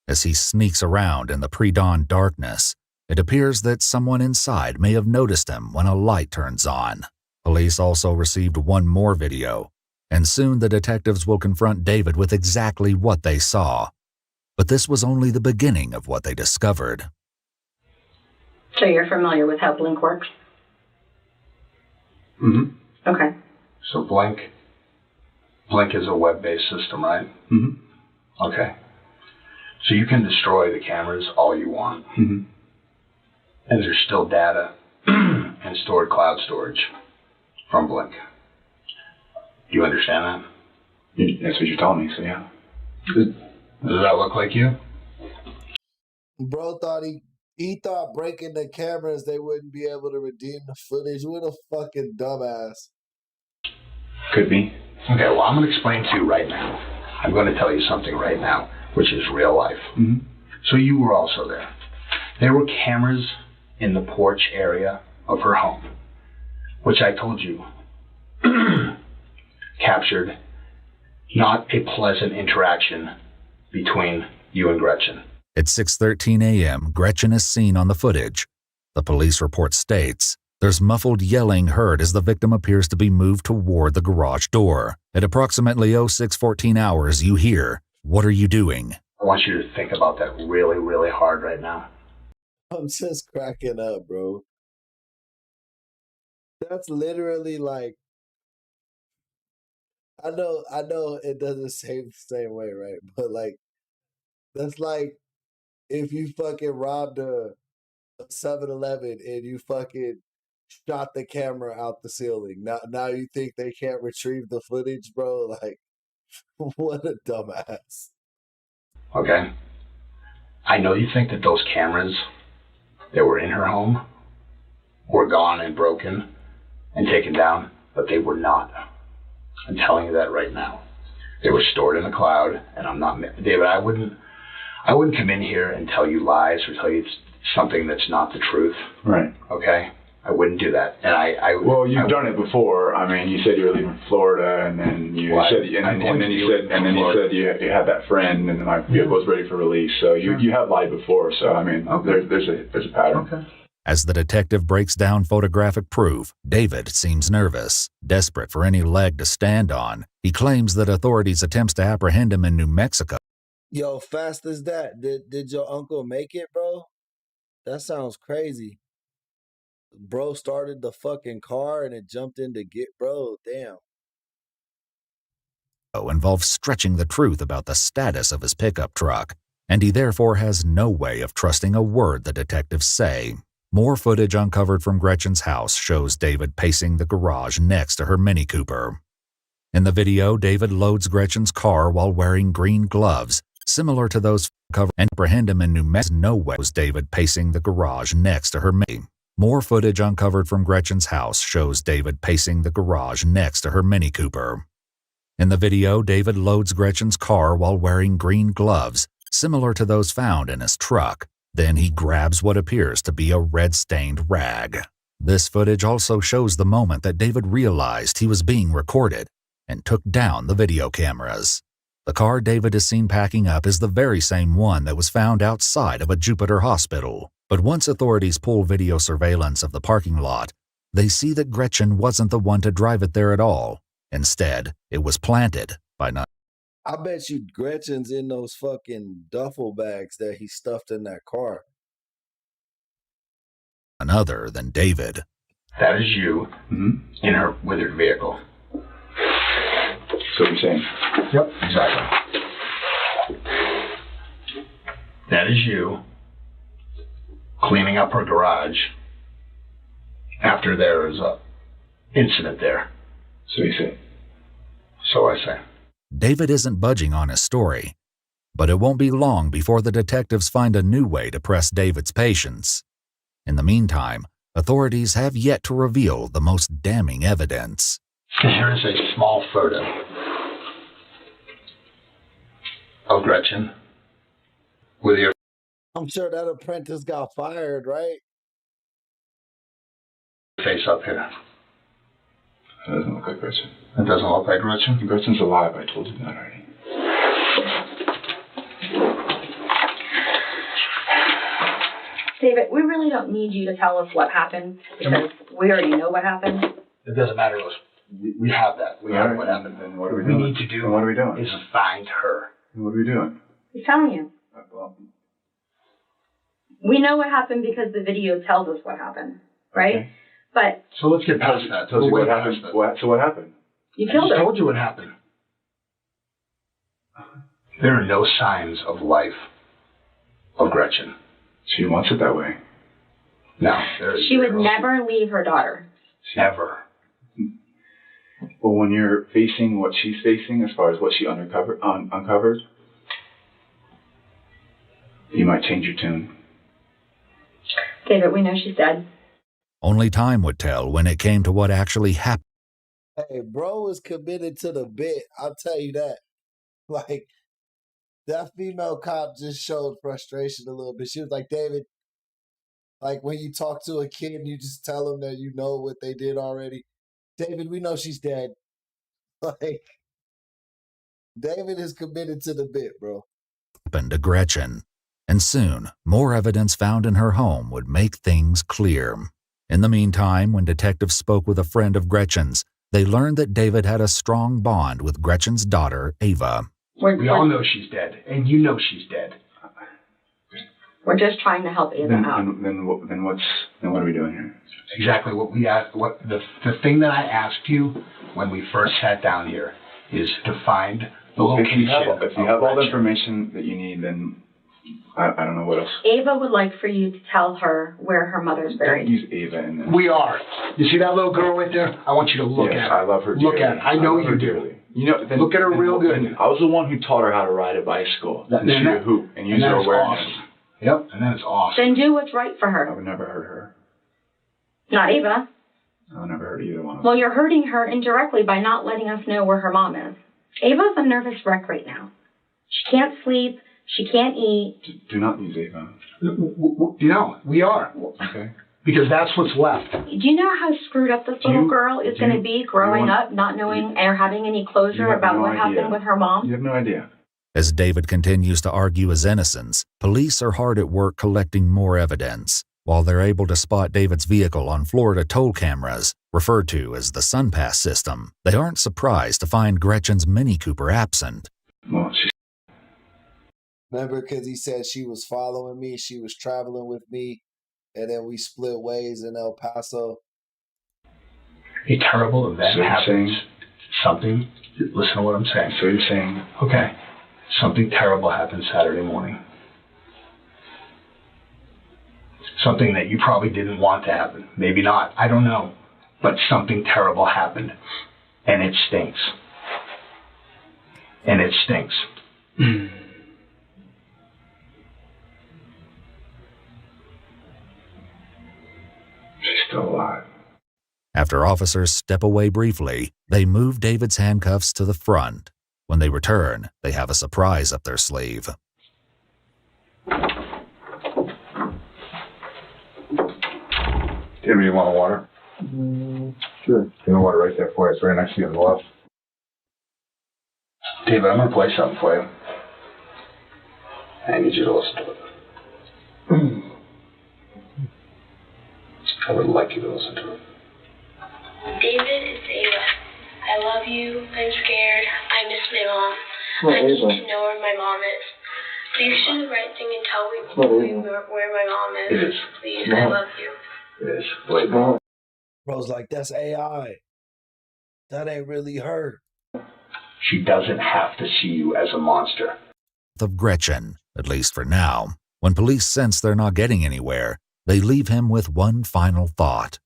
S4: As he sneaks around in the pre-dawn darkness, it appears that someone inside may have noticed him when a light turns on. Police also received one more video, and soon the detectives will confront David with exactly what they saw. But this was only the beginning of what they discovered.
S18: So you're familiar with how Blink works?
S23: Mm-hmm.
S18: Okay.
S23: So Blink is a web-based system, right?
S15: Mm-hmm.
S23: Okay. So you can destroy the cameras all you want.
S15: Mm-hmm.
S23: And there's still data and stored cloud storage from Blink. Do you understand that?
S1: That's what you're telling me, so yeah.
S23: Does that look like you?
S2: Bro thought he thought breaking the cameras they wouldn't be able to redeem the footage. What a fucking dumbass.
S23: Could be. Okay, well, I'm going to explain to you right now. I'm going to tell you something right now, which is real life.
S15: Mm-hmm.
S23: So you were also there. There were cameras in the porch area of her home, which I told you captured not a pleasant interaction between you and Gretchen.
S4: At 6:13 a.m., Gretchen is seen on the footage. The police report states there's muffled yelling heard as the victim appears to be moved toward the garage door. At approximately 06:14 hours, you hear, "What are you doing?"
S23: I want you to think about that really, really hard right now.
S2: I'm just cracking up, bro. That's literally like, I know it doesn't seem the same way, right? But like, that's like if you fucking robbed a 7-Eleven and you fucking shot the camera out the ceiling. Now you think they can't retrieve the footage, bro? Like, what a dumbass.
S23: Okay? I know you think that those cameras that were in her home were gone and broken and taken down, but they were not. I'm telling you that right now. They were stored in the cloud, and I'm not, David, I wouldn't come in here and tell you lies or tell you something that's not the truth.
S1: Right.
S23: Okay? I wouldn't do that. And
S1: well, you've done it before. I mean, you said you were leaving Florida, and then you said you had that friend, and then my vehicle was ready for release. So you have lied before. So I mean, there's a pattern.
S23: Okay.
S4: As the detective breaks down photographic proof, David seems nervous, desperate for any leg to stand on. He claims that authorities' attempts to apprehend him in New Mexico.
S2: Yo, fast as that. Did your uncle make it, bro? That sounds crazy. Bro started the fucking car and it jumped in to get bro. Damn.
S4: Involves stretching the truth about the status of his pickup truck, and he therefore has no way of trusting a word the detectives say. More footage uncovered from Gretchen's house shows David pacing the garage next to her Mini Cooper. In the video, David loads Gretchen's car while wearing green gloves, similar to those covered, and apprehend him in New Mexico. No way was David pacing the garage next to her Mini. More footage uncovered from Gretchen's house shows David pacing the garage next to her Mini Cooper. In the video, David loads Gretchen's car while wearing green gloves, similar to those found in his truck. Then he grabs what appears to be a red-stained rag. This footage also shows the moment that David realized he was being recorded and took down the video cameras. The car David is seen packing up is the very same one that was found outside of a Jupiter hospital. But once authorities pull video surveillance of the parking lot, they see that Gretchen wasn't the one to drive it there at all. Instead, it was planted by none.
S2: I bet you Gretchen's in those fucking duffel bags that he stuffed in that car.
S4: None other than David.
S23: That is you in her withered vehicle.
S1: So you're saying?
S23: Yep, exactly. That is you cleaning up her garage after there is a incident there.
S1: So you say?
S23: So I say.
S4: David isn't budging on his story, but it won't be long before the detectives find a new way to press David's patience. In the meantime, authorities have yet to reveal the most damning evidence.
S23: Here is a small photo of Gretchen with your
S2: I'm sure that apprentice got fired, right?
S23: face up here.
S1: It doesn't look like Gretchen.
S23: It doesn't look like Gretchen?
S1: Gretchen's alive, I told you that already.
S18: David, we really don't need you to tell us what happened because we already know what happened.
S23: It doesn't matter to us. We have that. We have what happened.
S1: Then what are we
S23: We
S1: doing?
S23: need to do
S1: Then what are we doing?
S23: is find her.
S1: What are we doing?
S18: He's telling you.
S1: Well,
S18: We know what happened because the video tells us what happened, right?
S1: Okay.
S18: But
S23: So let's get past that.
S1: Tells you
S23: We'll
S1: what
S23: way
S1: happened.
S23: past that.
S1: So what happened?
S18: you
S23: I
S18: killed
S23: just
S18: her.
S23: told you what happened. There are no signs of life of Gretchen.
S1: She wants it that way.
S23: No, there is
S18: She would
S23: zero.
S18: never leave her daughter.
S23: Never.
S1: Well, when you're facing what she's facing, as far as what she uncovered, you might change your tune.
S18: David, we know she's dead.
S4: Only time would tell when it came to what actually happened.
S2: Hey, bro was committed to the bit. I'll tell you that. Like, that female cop just showed frustration a little bit. She was like, David, like when you talk to a kid and you just tell them that you know what they did already. David, we know she's dead. Like, David is committed to the bit, bro.
S4: Happened to Gretchen, and soon more evidence found in her home would make things clear. In the meantime, when detectives spoke with a friend of Gretchen's, they learned that David had a strong bond with Gretchen's daughter, Ava.
S23: We all know she's dead, and you know she's dead.
S18: We're just trying to help Ava out.
S1: Then what are we doing here?
S23: Exactly what we asked. What the thing that I asked you when we first sat down here is to find the
S1: If
S23: location.
S1: you have all the information that you need, then I don't know what else.
S18: Ava would like for you to tell her where her mother's buried.
S1: Don't use Ava in this.
S23: We are. You see that little girl right there? I want you to look at her.
S1: I love her dearly.
S23: Look at her. I know you do.
S1: Dearly. You know,
S23: Look at her real good.
S1: I was the one who taught her how to ride a bicycle and shoot a hoop and use her awareness.
S23: Awesome. Yep, and that is awesome.
S18: Then do what's right for her.
S1: I would never hurt her.
S18: Not Ava.
S1: I would never hurt either one of them.
S18: Well, you're hurting her indirectly by not letting us know where her mom is. Ava's a nervous wreck right now. She can't sleep. She can't eat.
S1: Do not use Ava.
S23: You know, we are.
S1: Okay.
S23: Because that's what's left.
S18: Do you know how screwed up this little girl is going to be growing up, not knowing or having any closure about what happened with her mom?
S1: You have no idea.
S4: As David continues to argue his innocence, police are hard at work collecting more evidence. While they're able to spot David's vehicle on Florida toll cameras, referred to as the SunPass system, they aren't surprised to find Gretchen's Mini Cooper absent.
S1: Well,
S2: Remember, because he said she was following me, she was traveling with me, and then we split ways in El Paso.
S23: A terrible event happens. Something, listen to what I'm saying.
S1: So you're saying,
S23: okay, something terrible happened Saturday morning. Something that you probably didn't want to happen. Maybe not. I don't know. But something terrible happened. And it stinks. And it stinks.
S1: She's still alive.
S4: After officers step away briefly, they move David's handcuffs to the front. When they return, they have a surprise up their sleeve.
S23: David, you want water?
S1: Sure.
S23: You want water right there for you. It's right next to you on the left. David, I'm going to play something for you. I need you to listen to it. I would like you to listen to it.
S11: David, it's Ava. I love you. I'm scared. I miss my mom.
S1: Well,
S11: I need
S1: Ava.
S11: to know where my mom is. Please do the right thing and tell me where my mom is.
S23: It is.
S11: Please,
S23: No.
S11: I love you.
S23: It is. Wait. No.
S2: Bro's like, that's AI. That ain't really her.
S23: She doesn't have to see you as a monster.
S4: Of Gretchen, at least for now. When police sense they're not getting anywhere, they leave him with one final thought.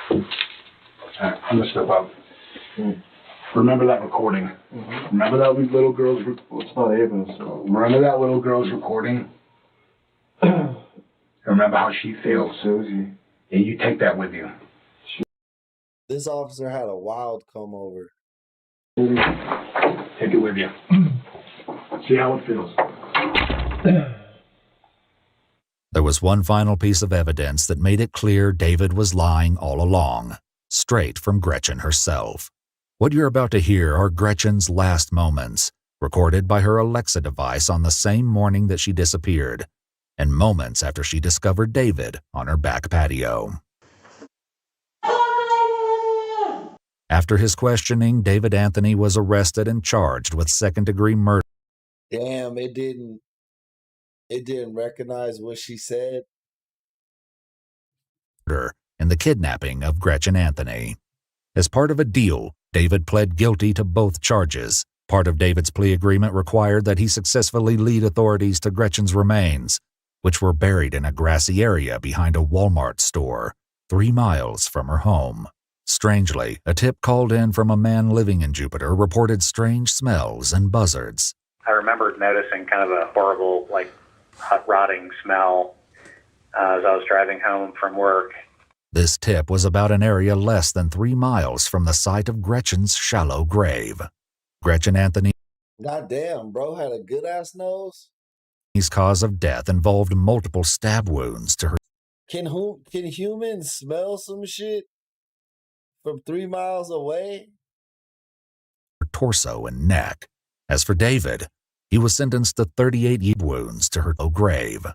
S23: I'm going to step up. Remember that recording. Remember that little girl's recording. It's not Ava. So. Remember that little girl's recording? Remember how she feels. Susie. And you take that with you.
S2: This officer had a wild come over.
S23: Take it with you. See how it feels.
S4: There was one final piece of evidence that made it clear David was lying all along, straight from Gretchen herself. What you're about to hear are Gretchen's last moments, recorded by her Alexa device on the same morning that she disappeared, and moments after she discovered David on her back patio. After his questioning, David Anthony was arrested and charged with second-degree murder.
S2: Damn, it didn't recognize what she said.
S4: In the kidnapping of Gretchen Anthony. As part of a deal, David pled guilty to both charges. Part of David's plea agreement required that he successfully lead authorities to Gretchen's remains, which were buried in a grassy area behind a Walmart store, 3 miles from her home. Strangely, a tip called in from a man living in Jupiter reported strange smells and buzzards.
S10: I remember noticing kind of a horrible, hot rotting smell as I was driving home from work.
S4: This tip was about an area less than 3 miles from the site of Gretchen's shallow grave. Gretchen Anthony's
S2: Goddamn, bro had a good ass nose.
S4: cause of death involved multiple stab wounds to her
S2: Can humans smell some shit from 3 miles away?
S4: torso and neck. As for David, he was sentenced to 38 wounds to her grave.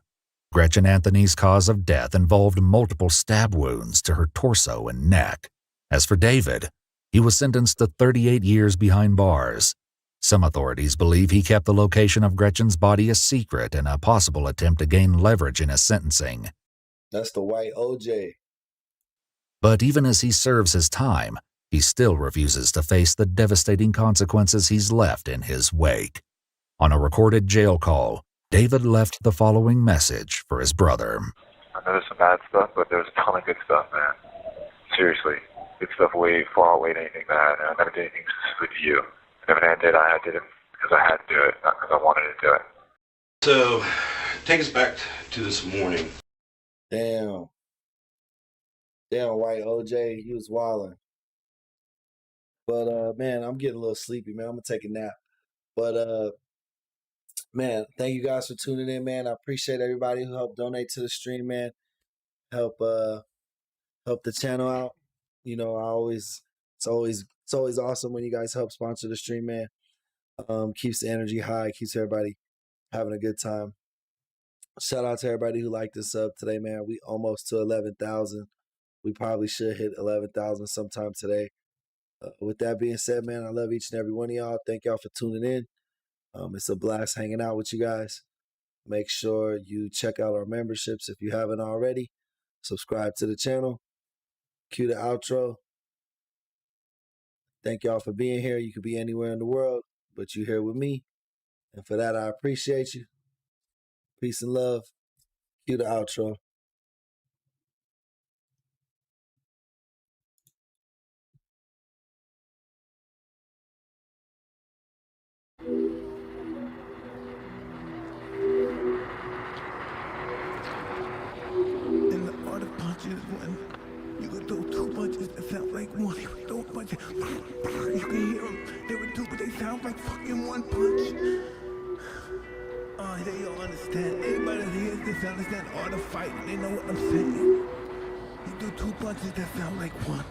S4: Gretchen Anthony's cause of death involved multiple stab wounds to her torso and neck. As for David, he was sentenced to 38 years behind bars. Some authorities believe he kept the location of Gretchen's body a secret in a possible attempt to gain leverage in his sentencing.
S2: That's the white OJ.
S4: But even as he serves his time, he still refuses to face the devastating consequences he's left in his wake. On a recorded jail call, David left the following message for his brother.
S14: I know there's some bad stuff, but there's a ton of good stuff, man. Seriously. Good stuff way far away than anything bad. And I never did anything specifically to you. If I did, I did it because I had to do it, not because I wanted to do it.
S17: So, take us back to this morning.
S2: Damn, white OJ, he was wilding. But man, I'm getting a little sleepy, man. I'm gonna take a nap. But man, thank you guys for tuning in, man. I appreciate everybody who helped donate to the stream, man. Help the channel out. You know, it's always awesome when you guys help sponsor the stream, man. Keeps the energy high, keeps everybody having a good time. Shout out to everybody who liked this up today, man. We almost to 11,000. We probably should hit 11,000 sometime today. With that being said, man, I love each and every one of y'all. Thank y'all for tuning in. It's a blast hanging out with you guys. Make sure you check out our memberships if you haven't already. Subscribe to the channel. Cue the outro. Thank y'all for being here. You could be anywhere in the world, but you're here with me. And for that, I appreciate you. Peace and love. Cue the outro.
S19: And the art of punches when you could throw two punches that sound like one. You could throw punches, you can hear them. They were two, but they sound like fucking one punch. They don't understand. Anybody that hears this understand art of fighting. They know what I'm saying. You do two punches that sound like one.